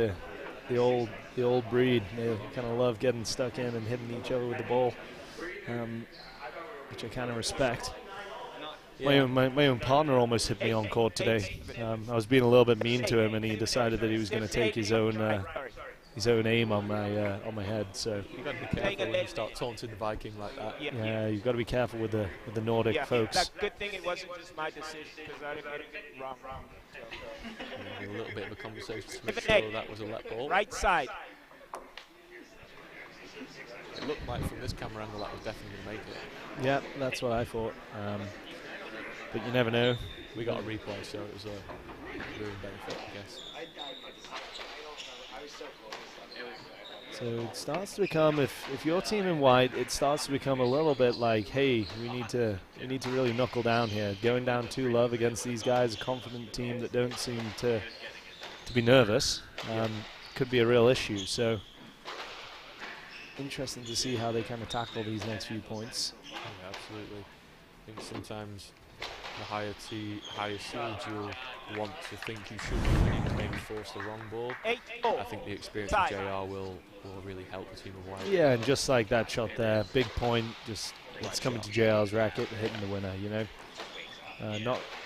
the old breed. They kind of love getting stuck in and hitting each other with the ball, which I kind of respect. Yeah. My own partner almost hit me on court today. I was being a little bit mean to him, and he decided that he was going to take his own aim on my head. So You got to be careful when you start taunting the Viking like that. yeah, you've got to be careful with the Nordic folks. Like, good thing it wasn't just my decision, because I didn't get it wrong. A little bit of a conversation to make sure that was a let ball. Right side. It looked like from this camera angle that was definitely going to make it. Yeah, that's what I thought. But you never know. We got a replay, so it was a viewing benefit, I guess. So it starts to become, if you're team in white, it starts to become a little bit like, hey, we need to really knuckle down here. Going down 2-love against these guys, a confident team that don't seem to be nervous, could be a real issue. So interesting to see how they kind of tackle these next few points. Yeah, absolutely. I think sometimes the higher seeds you'll want to think you should be winning and maybe force the wrong ball. I think the experience of JR will really help the team of white. Yeah, and just like that shot there, big point, just it's coming to JR's racket, hitting the winner, you know.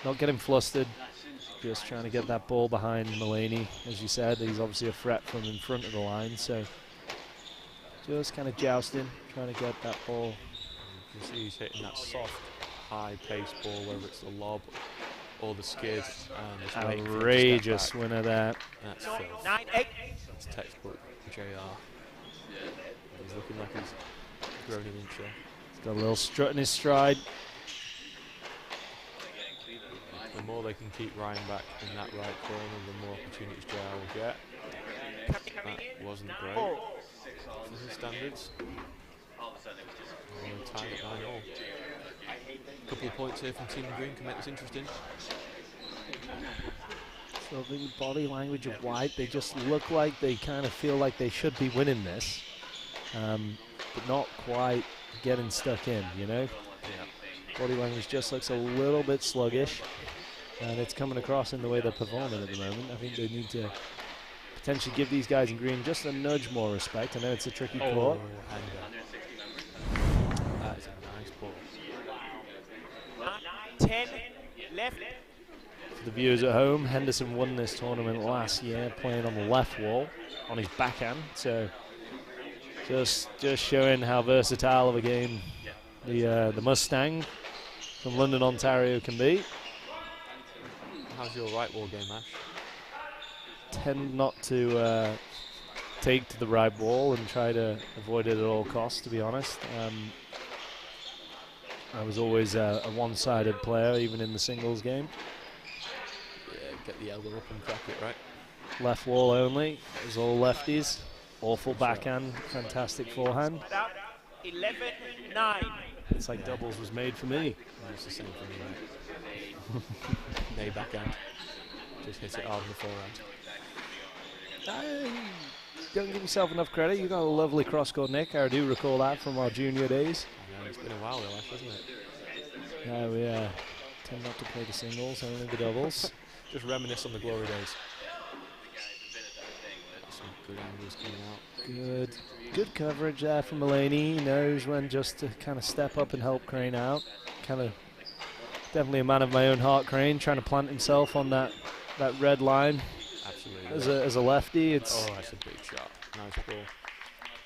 Not getting flustered, just trying to get that ball behind Mulaney. As you said, he's obviously a threat from in front of the line, so just kind of jousting, trying to get that ball. You can see he's hitting that soft, high-paced ball, whether it's the lob or the skid. Outrageous winner that. That's filth. That's textbook JR. He's looking like he's grown an inch there. He's got a little strut in his stride. The more they can keep Ryan back in that right corner, the more opportunities JR will get. That wasn't great for his standards. Tied at 9-all. Couple of points here from Team Green can make this interesting. So the body language of white, they just look like they kind of feel like they should be winning this, but not quite getting stuck in, you know? Yeah. Body language just looks a little bit sluggish, and it's coming across in the way they're performing at the moment. I think they need to potentially give these guys in green just a nudge more respect. I know it's a tricky court. That is a nice ball. 10 left. For the viewers at home, Henderson won this tournament last year playing on the left wall on his backhand. So just showing how versatile of a game the Mustang from London, Ontario can be. How's your right wall game, Ash? Tend not to take to the right wall and try to avoid it at all costs, to be honest. I was always a one-sided player, even in the singles game. Yeah, get the elbow up and crack it, right? Left wall only. It was all lefties. Awful backhand, fantastic forehand. 11-9. It's like doubles was made for me. Yeah, it's the same for me, right? Nay backhand. Just hit it hard in the forehand. Don't give yourself enough credit. You got a lovely cross-court nick. I do recall that from our junior days. I know, it's been a while though, Ash, hasn't it? Yeah, we tend not to play the singles, only the doubles. Just reminisce on the glory days. Some good angles coming out. Good coverage there from Mulaney. He knows when just to kind of step up and help Crane out. Kind of definitely a man of my own heart, Crane, trying to plant himself on that red line. Absolutely. As a lefty, it's... Oh, that's a big shot. Nice ball.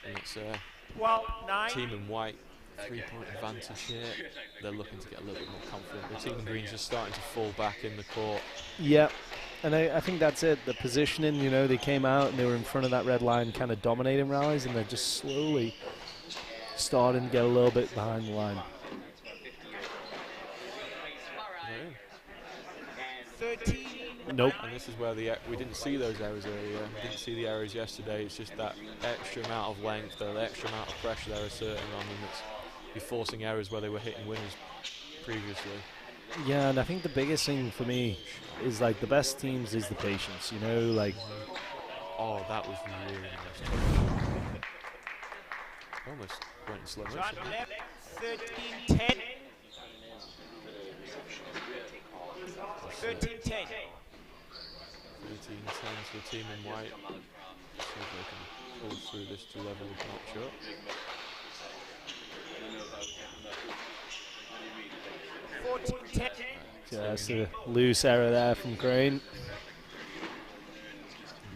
And it's 12-9. Team in white, 3-point advantage here. They're looking to get a little bit more confident. The team in green's just starting to fall back in the court. Yeah, and I think that's it. The positioning, you know, they came out and they were in front of that red line kind of dominating rallies, and they're just slowly starting to get a little bit behind the line. 13. Nope. And this is where we didn't see those errors earlier. We didn't see the errors yesterday. It's just that extra amount of length, the extra amount of pressure they're asserting on them. You're forcing errors where they were hitting winners previously. Yeah, and I think the biggest thing for me is like the best teams is the patience, you know, like... Oh, that was really nice. Almost went in slow motion. 13-10. 13-10. 13-10 for the team in white. See if they can pull through this to level the match up. Just a loose error there from Crane.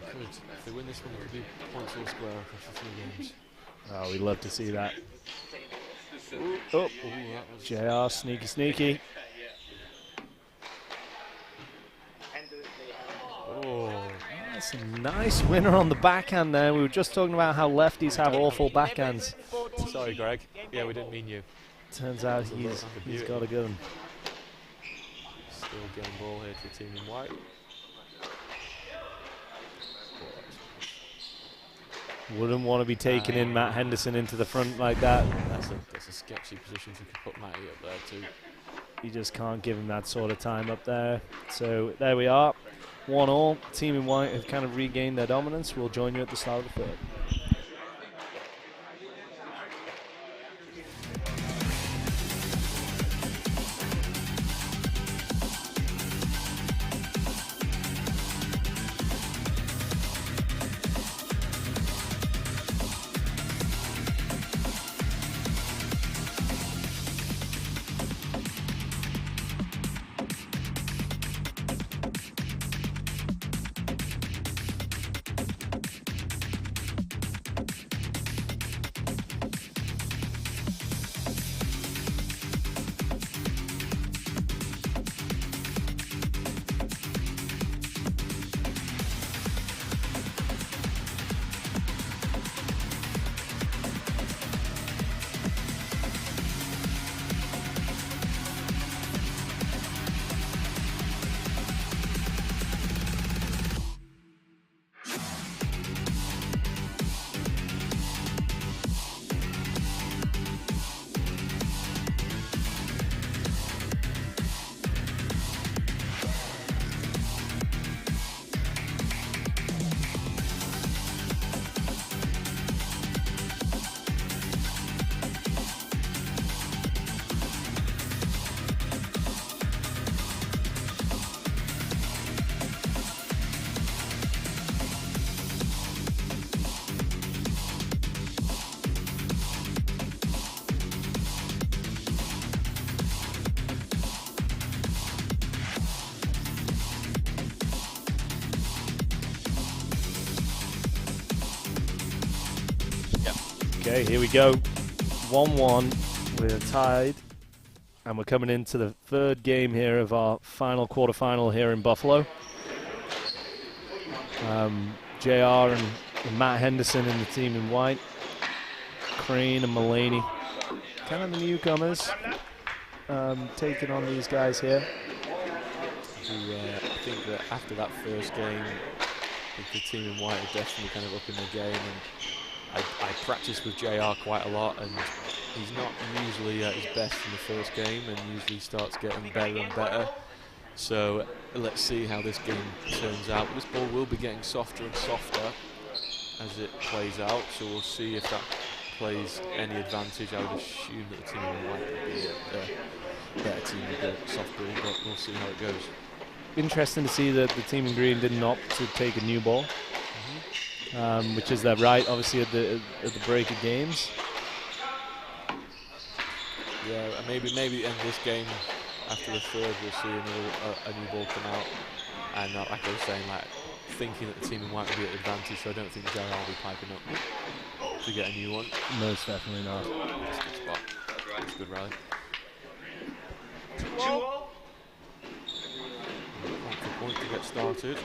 If they win this one, it could be points all square across the 3 games. Oh, we'd love to see that. Oh, JR, sneaky. Oh, that's a nice winner on the backhand there. We were just talking about how lefties have awful backhands. Sorry, Greg. Yeah, we didn't mean you. Turns out he's got a good one. Still game ball here to the team in white. Wouldn't want to be taking in Matt Henderson into the front like that. That's a sketchy position if you could put Matty up there too. You just can't give him that sort of time up there. So there we are. 1-1. Team in white have kind of regained their dominance. We'll join you at the start of the third. Okay, here we go. 1-1. We're tied. And we're coming into the third game here of our final quarterfinal here in Buffalo. JR and Matt Henderson in the team in white. Crane and Mulaney. Kind of the newcomers taking on these guys here. I think that after that first game, the team in white are definitely kind of up in the game. And I practice with JR quite a lot, and he's not usually at his best in the first game, and usually starts getting better and better. So let's see how this game turns out. This ball will be getting softer and softer as it plays out, so we'll see if that plays any advantage. I would assume that the team in white would be a better team with the soft ball, but we'll see how it goes. Interesting to see that the team in green didn't opt to take a new ball. Which is their right, obviously, at the break of games. Yeah, maybe in this game, after the third, we'll see a new ball come out. And like I was saying, thinking that the team in white will be at advantage, so I don't think JR will be piping up to get a new one. Most definitely not. That's a good spot. That's a good rally. Point to get started.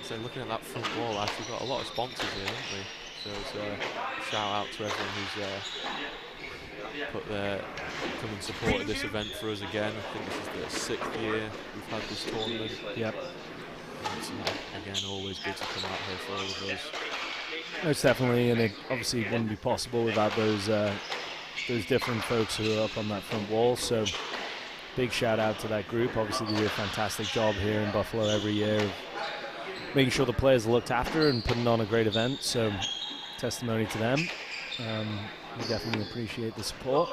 So looking at that front wall, actually got a lot of sponsors here, haven't we? So it's a shout out to everyone who's come and supported this event for us again. I think this is the 6th year we've had this tournament. Yep. And it's, again, always good to come out here for all of us. Most definitely, and it obviously wouldn't be possible without those different folks who are up on that front wall. So big shout out to that group. Obviously they do a fantastic job here in Buffalo every year of making sure the players are looked after and putting on a great event. So testimony to them. We definitely appreciate the support.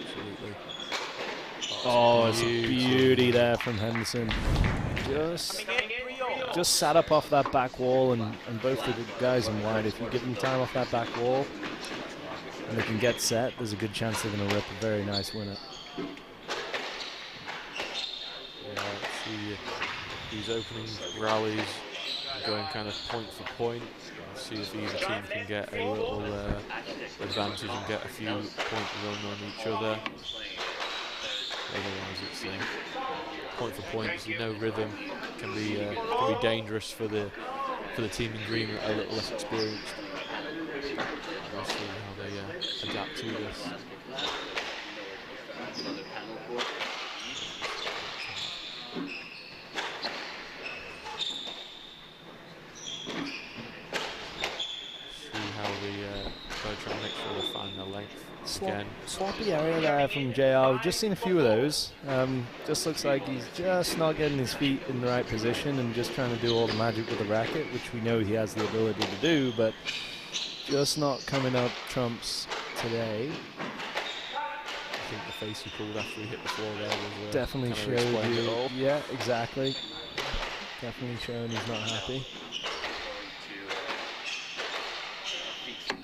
Absolutely. Oh, it's a beauty there from Henderson. Just sat up off that back wall, and both the guys in white, if you give them time off that back wall and they can get set, there's a good chance they're going to rip a very nice winner. Yeah, see these opening rallies going kind of point for point. See if either team can get a little advantage and get a few points run on each other. Otherwise, it's point for point. So no rhythm can be dangerous for the team in green that are a little less experienced. We'll see how they adapt to this. Got to try and make sure they find their length again. Sloppy area there from JR. We've just seen a few of those. Just looks like he's just not getting his feet in the right position and just trying to do all the magic with the racket, which we know he has the ability to do, but just not coming up trumps today. I think the face he pulled after he hit the floor there was definitely kind of showed explained it you. all. Yeah, exactly. Definitely showing he's not happy.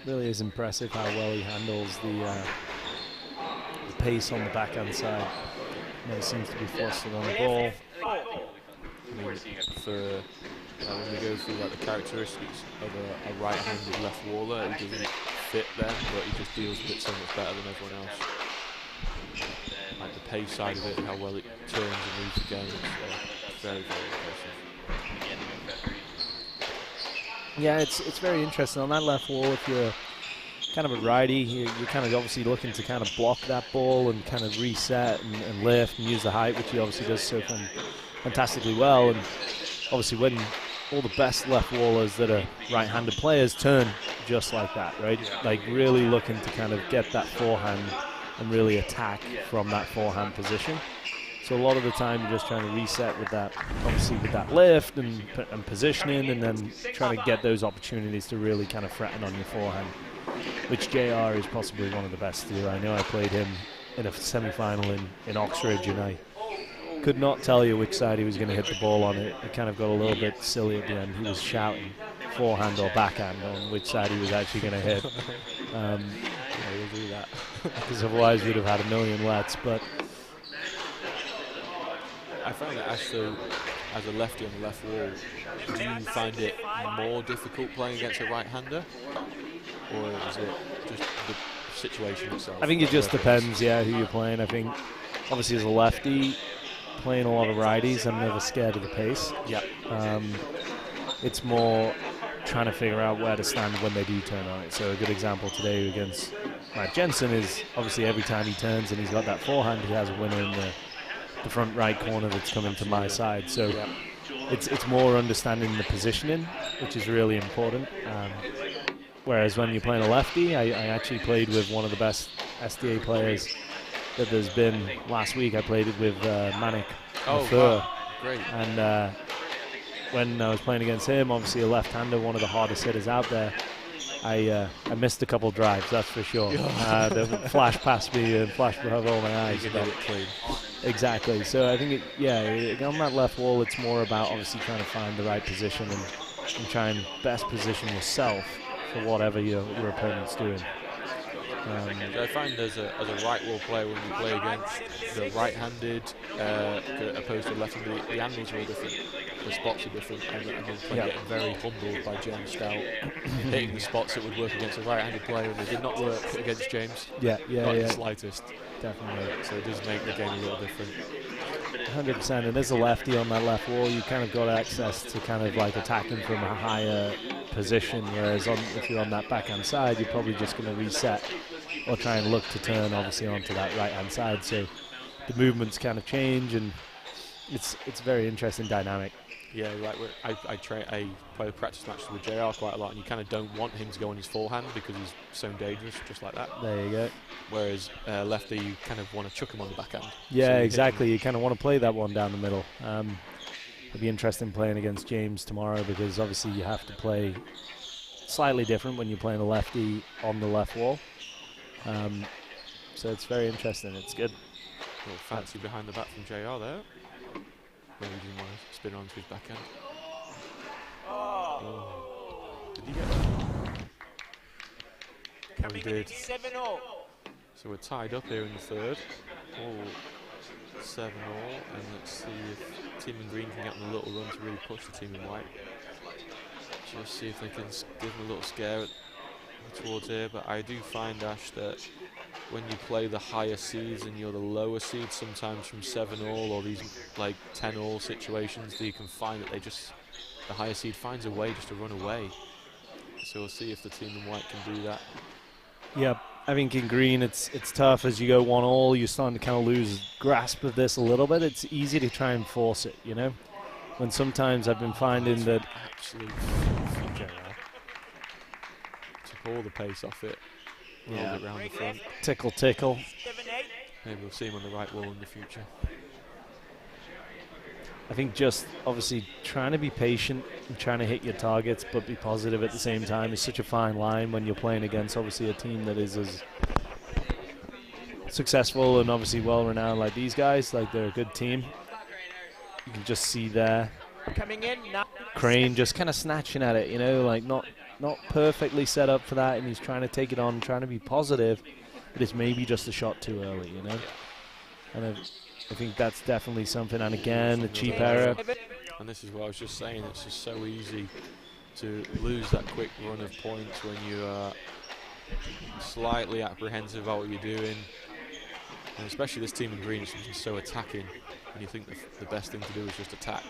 Really is impressive how well he handles the pace on the backhand side. Never seems to be flustered on the ball. I mean, for when we go through like the characteristics of a right-handed left waller, he doesn't fit them, but he just deals with it so much better than everyone else. Like the pace side of it, how well it turns and moves again, it's very, very impressive. Yeah, it's very interesting on that left wall. If you're kind of a righty, you're kind of obviously looking to kind of block that ball and kind of reset and lift and use the height, which he obviously does so fantastically well. And obviously when all the best left wallers that are right-handed players turn just like that, right? Like really looking to kind of get that forehand and really attack from that forehand position. So a lot of the time you're just trying to reset with that, obviously with that lift and positioning, and then trying to get those opportunities to really kind of threaten on your forehand, which JR is possibly one of the best to do. I know I played him in a semi-final in Oxford, and I could not tell you which side he was going to hit the ball on. It kind of got a little bit silly at the end. He was shouting forehand or backhand on which side he was actually going to hit. Yeah, we'll do that. Because otherwise we'd have had a million lets, but I find that as a lefty on the left wall, do you find it more difficult playing against a right-hander, or is it just the situation itself? I think it just depends, yeah, who you're playing. I think obviously as a lefty, playing a lot of righties, I'm never scared of the pace. Yeah. It's more trying to figure out where to stand when they do turn on it. So a good example today against Matt Jensen is obviously every time he turns and he's got that forehand, he has a winner in the front right corner that's coming to my side. So it's more understanding the positioning, which is really important. Whereas when you're playing a lefty, I actually played with one of the best SDA players that there's been last week. I played it with Manik. Oh, wow. Great. And when I was playing against him, obviously a left-hander, one of the hardest hitters out there, I missed a couple drives, that's for sure. They flashed past me and flashed above all my eyes. Exactly. So I think, on that left wall, it's more about obviously trying to find the right position and try and best position yourself for whatever your opponent's doing. I find as a right wall player, when you play against the right-handed opposed to left-handed, the angles are all different, the spots are different, and then getting very humbled by James Stout, hitting the spots that would work against a right-handed player, and they did not work against James. Not in the slightest. Definitely. So it does make the game a little different. 100%, and as a lefty on that left wall, you kind of got access to kind of like attacking from a higher position, whereas if you're on that backhand side, you're probably just going to reset or try and look to turn obviously onto that right-hand side. So the movements kind of change, and it's a very interesting dynamic. Yeah, like I play practice matches with JR quite a lot, and you kind of don't want him to go on his forehand because he's so dangerous, just like that. There you go. Whereas lefty, you kind of want to chuck him on the backhand. Yeah, so exactly. You kind of want to play that one down the middle. It'll be interesting playing against James tomorrow because obviously you have to play slightly different when you're playing a lefty on the left wall. So it's very interesting. It's good. A little fancy behind the back from JR there. Maybe he didn't want to spin onto his backhand. Oh. Did he get that? Oh, he did. So we're tied up here in the third. 7-all. And let's see if Team in Green can get on a little run to really push the Team in White. Just see if they can give them a little scare towards here. But I do find, Ash, that when you play the higher seeds and you're the lower seeds, sometimes from 7-all or these like 10-all situations, that you can find that the higher seed finds a way just to run away. So we'll see if the Team in White can do that. Yeah, I think in green it's tough as you go 1-all. You're starting to kind of lose grasp of this a little bit. It's easy to try and force it, you know. When sometimes I've been finding that actually to all the pace off it, rolled Yeah. it round the front. Tickle, tickle. Maybe we'll see him on the right wall in the future. I think just obviously trying to be patient and trying to hit your targets but be positive at the same time is such a fine line when you're playing against obviously a team that is as successful and obviously well renowned like these guys. Like, they're a good team. You can just see there Coming in now. Crane just kind of snatching at it, you know, like not perfectly set up for that, and he's trying to take it on, trying to be positive, but it's maybe just a shot too early, you know. And I think that's definitely something. And again, a cheap error. And this is what I was just saying. It's just so easy to lose that quick run of points when you are slightly apprehensive about what you're doing. And especially this team in green is just so attacking. And you think the best thing to do is just attack.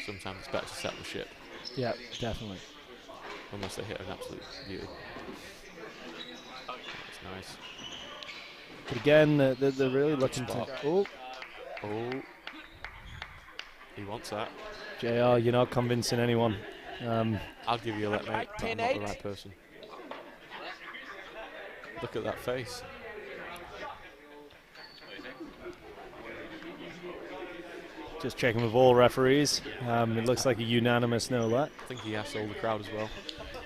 Sometimes it's better to set the ship. Yeah, definitely. Unless they hit an absolute beauty. That's nice. But again, they're really looking Spot. to... Oh, he wants that. JR, you're not convincing anyone. I'll give you a let, mate, but I'm not the right person. Look at that face. Just checking with all referees. It looks like a unanimous no let. I think he asked all the crowd as well.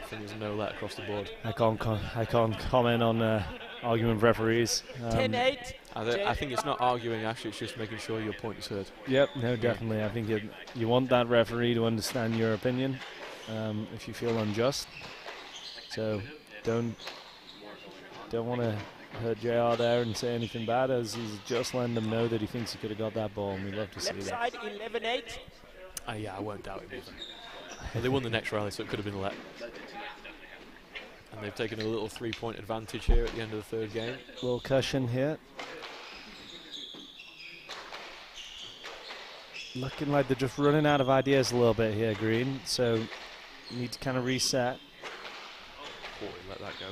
I think there's no let across the board. I can't comment on arguing with referees. 10-8. I think it's not arguing, actually, it's just making sure your point is heard. Yep, no, definitely. I think you want that referee to understand your opinion if you feel unjust. So don't want to hurt JR there and say anything bad, as he's just letting them know that he thinks he could have got that ball, and we'd love to see Left that. side 11-8. Yeah, I won't doubt it either. But they won the next rally, so it could have been a let. And they've taken a little 3-point advantage here at the end of the third game. Little cushion here. Looking like they're just running out of ideas a little bit here, Green. So you need to kind of reset. Oh, let that go.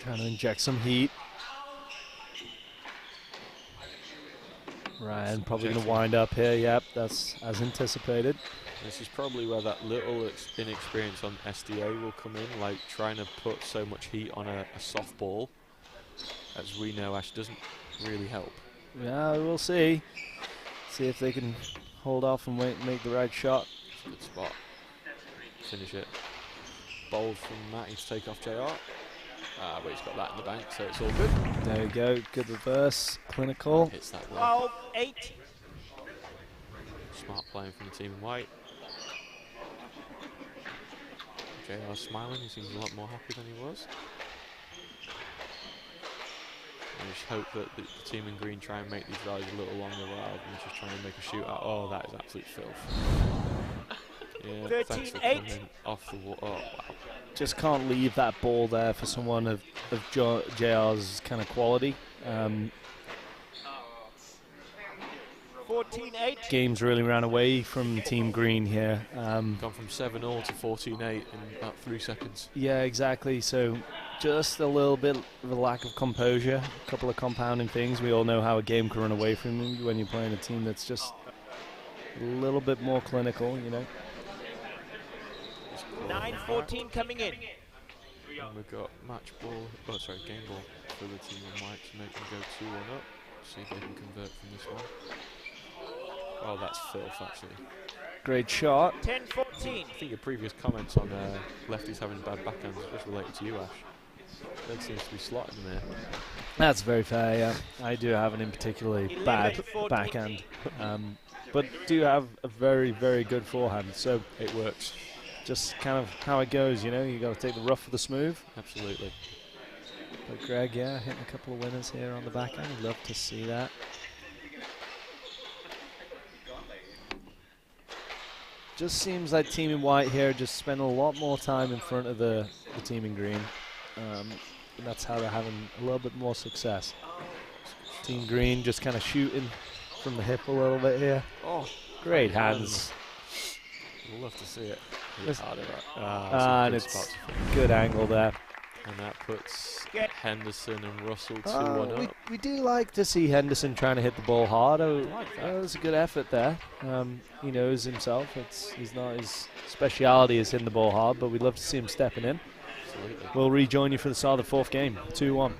Trying to inject some heat. Ryan probably going to wind up here. Yep, that's as anticipated. This is probably where that little inexperience on SDA will come in, like trying to put so much heat on a soft ball. As we know, Ash doesn't really help. Yeah, we'll see. See if they can hold off and make the right shot. Good spot. Finish it. Bold from Matty to take off JR. But he's got that in the bank, so it's all good. There you go. Good reverse. Clinical. Hits that well. 12-8. Smart playing from the team in white. JR smiling. He seems a lot more happy than he was. I just hope that the team in green try and make these rallies a little longer rather than just trying to make a shootout. Oh, that is absolute filth. Yeah, thanks for coming off the wall. Oh, wow. Just can't leave that ball there for someone of JR's kind of quality. 14-8. Game's really ran away from Team Green here. Gone from 7-0 to 14-8 in about 3 seconds. Yeah, exactly. So just a little bit of a lack of composure, a couple of compounding things. We all know how a game can run away from you when you're playing a team that's just a little bit more clinical, you know. 9-14 coming in. And we've got match ball, game ball for the team in white to make them go 2-1 up. See if they can convert from this one. Oh, that's filth, actually. Great shot. 10-14. I think your previous comments on lefties having bad backhands was related to you, Ash. Leg seems to be slotting them there. That's very fair, yeah. I do have an in particularly bad backhand, but do have a very, very good forehand, so it works. Just kind of how it goes, you know. You got to take the rough for the smooth. Absolutely. But Greg, yeah, hitting a couple of winners here on the backhand. I'd love to see that. Just seems like Team in White here just spend a lot more time in front of the Team in Green. And that's how they're having a little bit more success. Team Green just kind of shooting from the hip a little bit here. Oh, great hands. We'll love to see it. And it's good angle there. And that puts Henderson and Russell 2-1 up. We do like to see Henderson trying to hit the ball hard. like that. That was a good effort there. He knows himself. He's not his speciality is hitting the ball hard, but we'd love to see him stepping in. Absolutely. We'll rejoin you for the start of the fourth game, 2-1.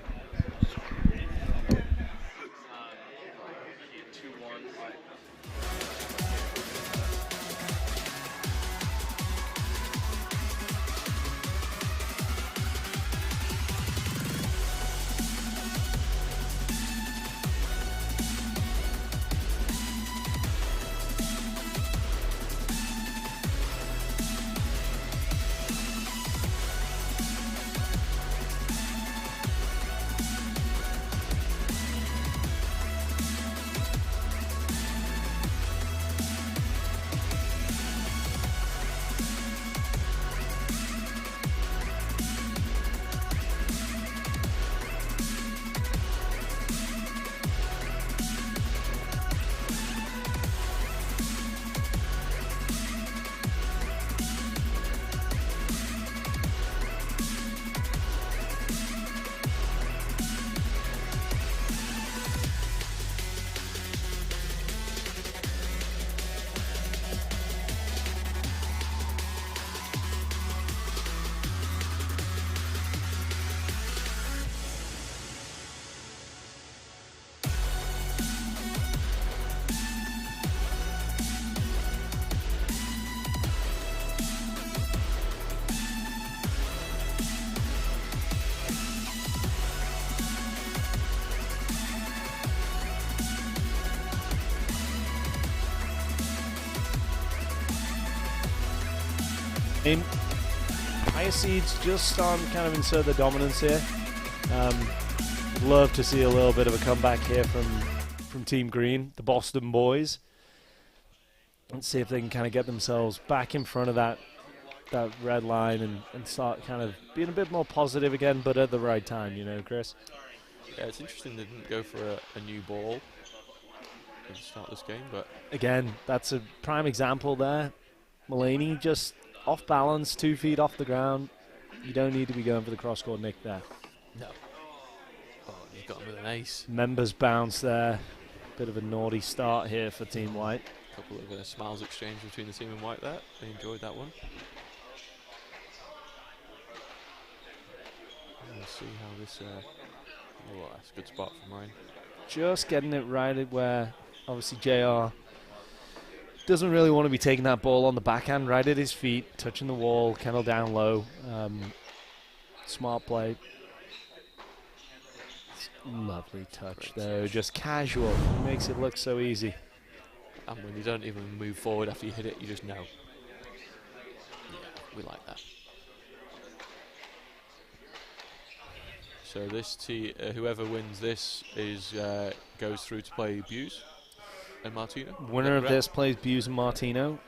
Higher seeds just starting to kind of insert the dominance here. Would love to see a little bit of a comeback here from Team Green, the Boston boys. Let's see if they can kind of get themselves back in front of that red line and start kind of being a bit more positive again, but at the right time, you know, Chris? Yeah, it's interesting they didn't go for a new ball at the start of this game, but... Again, that's a prime example there. Mulaney just off balance, 2 feet off the ground. You don't need to be going for the cross-court nick there. No. Oh, you've got him with an ace. Members bounce there. Bit of a naughty start here for Team White. A couple of smiles exchanged between the team in white there. They enjoyed that one. Let's see how this... oh, that's a good spot from Ryan. Just getting it right at where, obviously, JR doesn't really want to be taking that ball on the backhand, right at his feet, touching the wall, Kendall down low. Smart play. Lovely touch, though. Just casual. Makes it look so easy. And when you don't even move forward after you hit it, you just know. Yeah, we like that. So this whoever wins this goes through to play Buse and Martino. Winner of this plays Buse and Martino.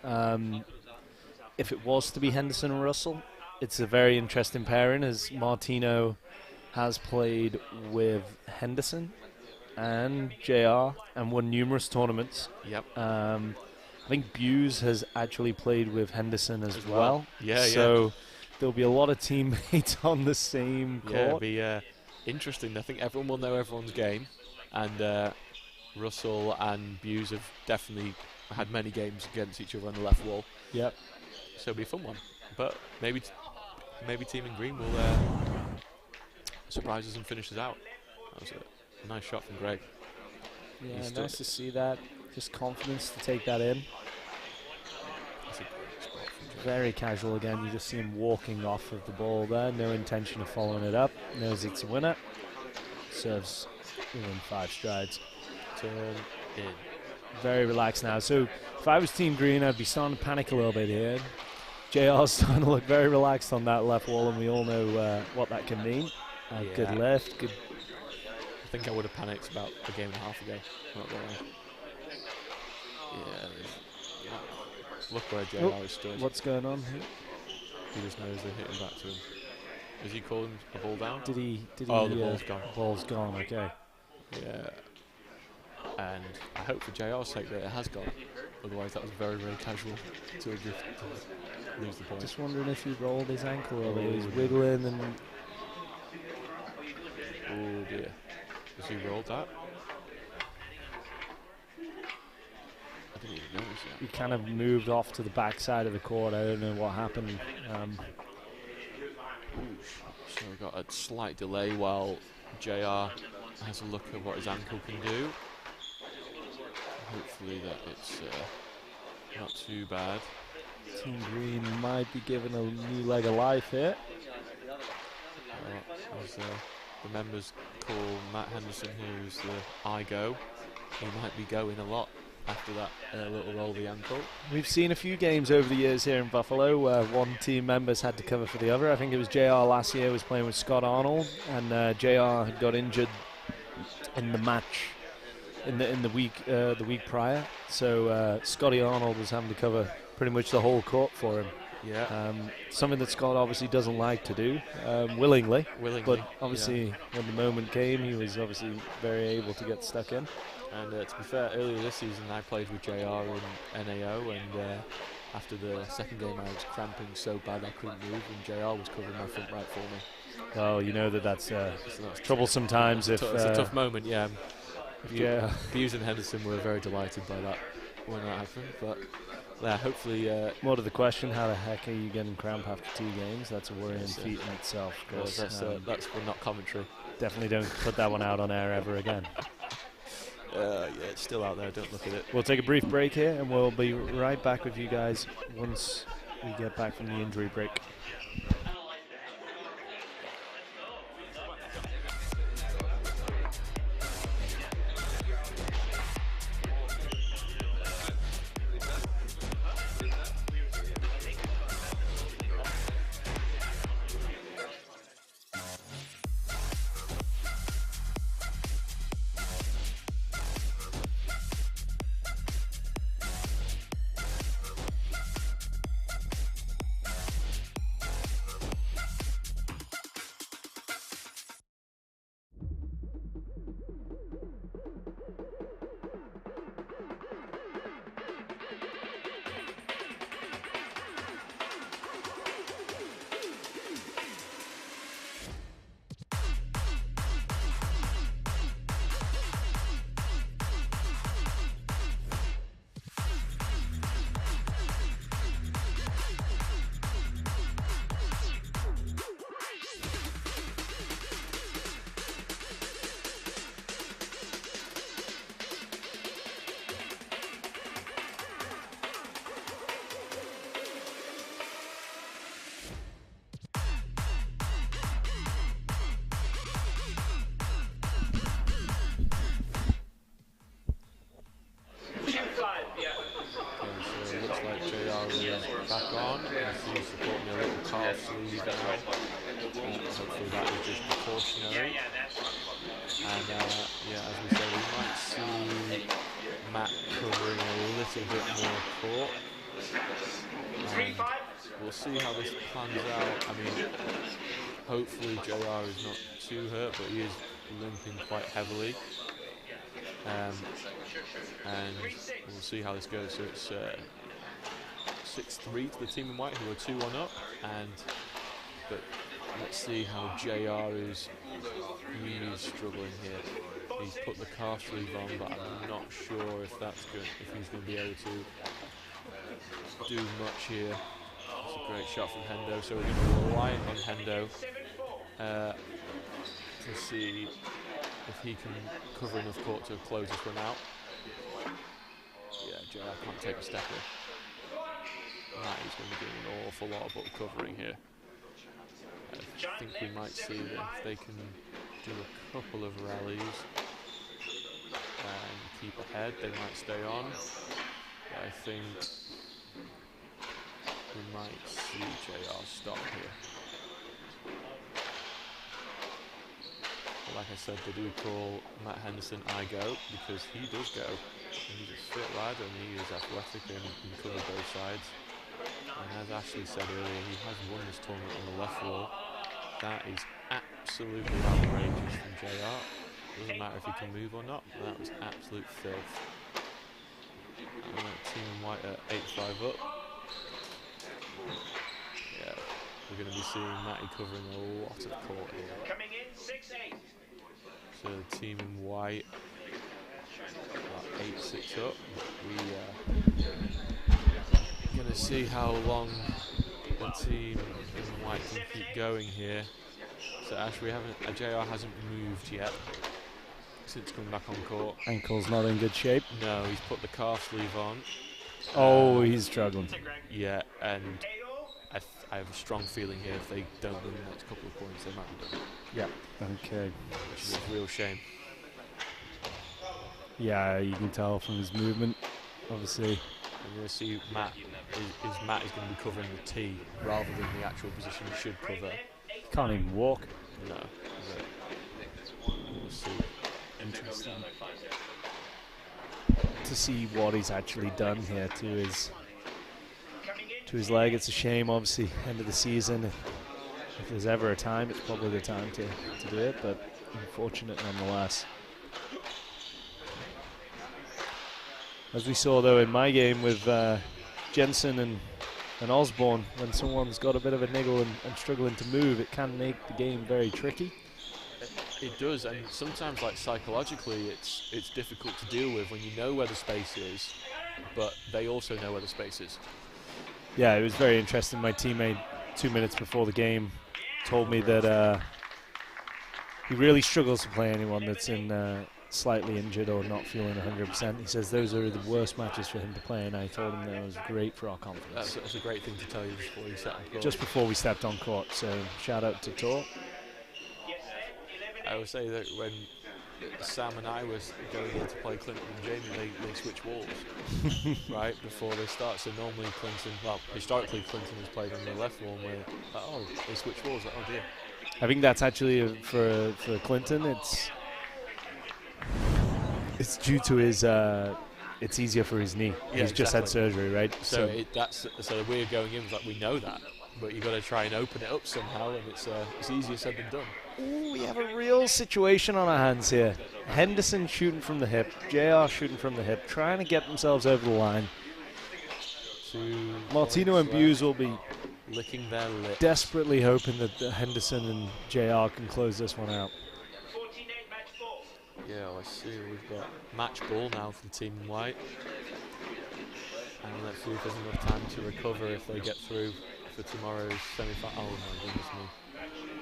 If it was to be Henderson and Russell, it's a very interesting pairing, as Martino has played with Henderson and JR and won numerous tournaments. Yep. I think Buse has actually played with Henderson as well. Yeah, so there'll be a lot of teammates on the same court. Yeah, it'll be interesting. I think everyone will know everyone's game, and Russell and Buse have definitely had many games against each other on the left wall. Yep. So it'll be a fun one. But maybe Team in Green will surprise us and finish us out. That was a nice shot from Greg. Yeah, nice to see that. Just confidence to take that in. Very casual again. You just see him walking off of the ball there. No intention of following it up. Knows it's a winner. Serves within 5 strides. Turn in. Very relaxed now. So if I was Team Green, I'd be starting to panic a little bit here. JR's starting to look very relaxed on that left wall, and we all know what that can mean. Good lift. Good. I think I would have panicked about a game and a half ago. Not gonna lie. Yeah. Look where JR is stood. What's going on here? He just knows they're hitting back to him. Is he calling a ball down? Did he? Oh, the ball's gone. Ball's gone. Okay. Yeah. And I hope for JR's sake that it has gone. Otherwise, that was very, very casual to lose the point. Just wondering if he rolled his ankle or he was wiggling and Oh dear. Has he rolled that? I didn't even notice that. He kind of moved off to the back side of the court. I don't know what happened. So we got a slight delay while JR has a look at what his ankle can do. Hopefully that it's not too bad. Team Green might be given a new leg of life here. As the members call Matt Henderson, who's the I-go, he might be going a lot after that little roll of the ankle. We've seen a few games over the years here in Buffalo where one team members had to cover for the other. I think it was JR last year was playing with Scott Arnold, and JR had got injured in the match in the week prior. So Scotty Arnold was having to cover pretty much the whole court for him. Yeah. Something that Scott obviously doesn't like to do, willingly. Willingly. But obviously, when the moment came, he was obviously very able to get stuck in. And to be fair, earlier this season I played with JR in NAO, and after the second game I was cramping so bad I couldn't move, and JR was covering my front right for me. Oh, you know that's troublesome times. It's If a tough moment, yeah. Yeah. Hughes and Henderson were very delighted by that when that happened, but yeah, hopefully. More to the question, how the heck are you getting cramp after 2 games? That's a worrying feat in itself. That's for not commentary. Definitely don't put that one out on air ever again. Yeah, it's still out there, don't look at it. We'll take a brief break here, and we'll be right back with you guys once we get back from the injury break. Back on, he's supporting a little calf sleeve now. Hopefully that is just precautionary. And yeah, as we said, we might see Matt covering a little bit more court. We'll see how this plans out. I mean, hopefully JR is not too hurt, but he is limping quite heavily. And we'll see how this goes. So it's 6-3 to the team in white, who are 2-1 up, but let's see how JR is. He is struggling here. He's put the calf sleeve on, but I'm not sure if that's good, if he's going to be able to do much here. It's a great shot from Hendo, so we're going to rely on Hendo to see if he can cover enough court to close this one out. Yeah, JR can't take a step here. Matt is going to be doing an awful lot of ball covering here. I think we might see that if they can do a couple of rallies and keep ahead, they might stay on. But I think we might see JR stop here. But like I said, they do call Matt Henderson I-go because he does go. He's a fit lad and he is athletic and can cover both sides. And as Ashley said earlier, he has won this tournament on the left wall. That is absolutely outrageous from JR. Doesn't matter if he can move or not. That was absolute filth. Team in white at 8-5 up. Yeah, we're going to be seeing Matty covering a lot of court here. Coming in 6-8. So the team in white are 8-6 up. We're going to see how long the team in white can keep going here. So Ash, JR hasn't moved yet since coming back on court. Ankle's not in good shape. No, he's put the calf sleeve on. Oh, he's struggling. Yeah, and I have a strong feeling here if they don't win the next couple of points, they might be done. Yeah. Okay. Which is a real shame. Yeah, you can tell from his movement, obviously. And you're going to see Matt is going to be covering the tee rather than the actual position he should cover. Can't even walk. No. We'll see. Interesting. To see what he's actually done here to his leg. It's a shame, obviously, end of the season. If there's ever a time, it's probably the time to do it, but unfortunate nonetheless. As we saw, though, in my game with Jensen and Osborne, when someone's got a bit of a niggle and struggling to move, it can make the game very tricky. It does, and sometimes, like, psychologically, it's difficult to deal with when you know where the space is, but they also know where the space is. Yeah, it was very interesting. My teammate, 2 minutes before the game, told me that he really struggles to play anyone that's in slightly injured or not feeling 100%. He says those are the worst matches for him to play, and I told him that it was great for our confidence. That's a great thing to tell you before you stepped on court. Just before we stepped on court, so shout out to Tor. I would say that when Sam and I were going in to play Clinton and Jamie, they switch walls right before they start. So normally historically Clinton has played on the left wall, where they switch walls. Like, oh dear. I think that's actually for Clinton. It's due to his. It's easier for his knee. Yeah, He's just had surgery, right? So we're going in like we know that, but you got to try and open it up somehow, and it's easier said than done. Ooh, we have a real situation on our hands here. Henderson shooting from the hip, JR shooting from the hip, trying to get themselves over the line. Martino and Buse will be licking their lips, desperately hoping that Henderson and JR can close this one out. Yeah, I see. We've got match ball now for the team in white. And let's see if there's enough time to recover if they get through for tomorrow's semi-final. Oh my goodness me.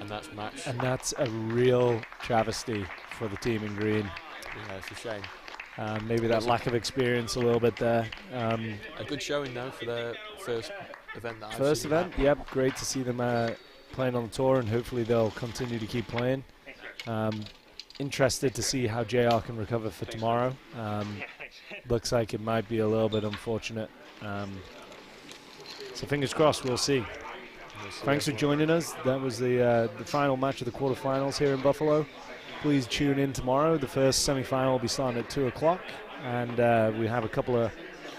And that's match. And that's a real travesty for the team in green. Yeah, it's a shame. Maybe that lack of experience a little bit there. A good showing though for their first event. First event, yep. Great to see them playing on the tour, and hopefully they'll continue to keep playing. Interested to see how JR can recover for tomorrow. Looks like it might be a little bit unfortunate. So fingers crossed, we'll see. Thanks for joining us. That was the final match of the quarterfinals here in Buffalo. Please tune in tomorrow. The first semi-final will be starting at 2 o'clock, and we have a couple of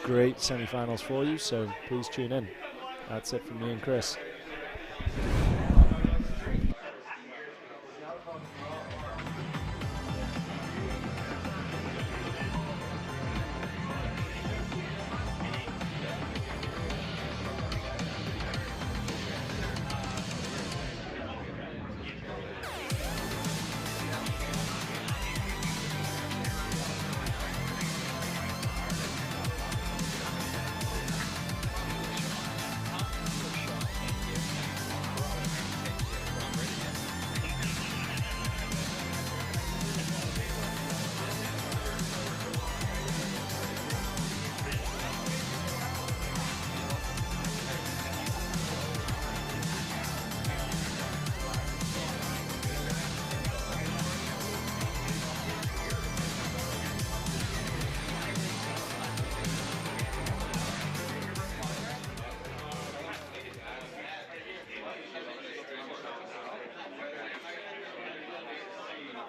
great semi-finals for you, so please tune in. That's it from me and Chris.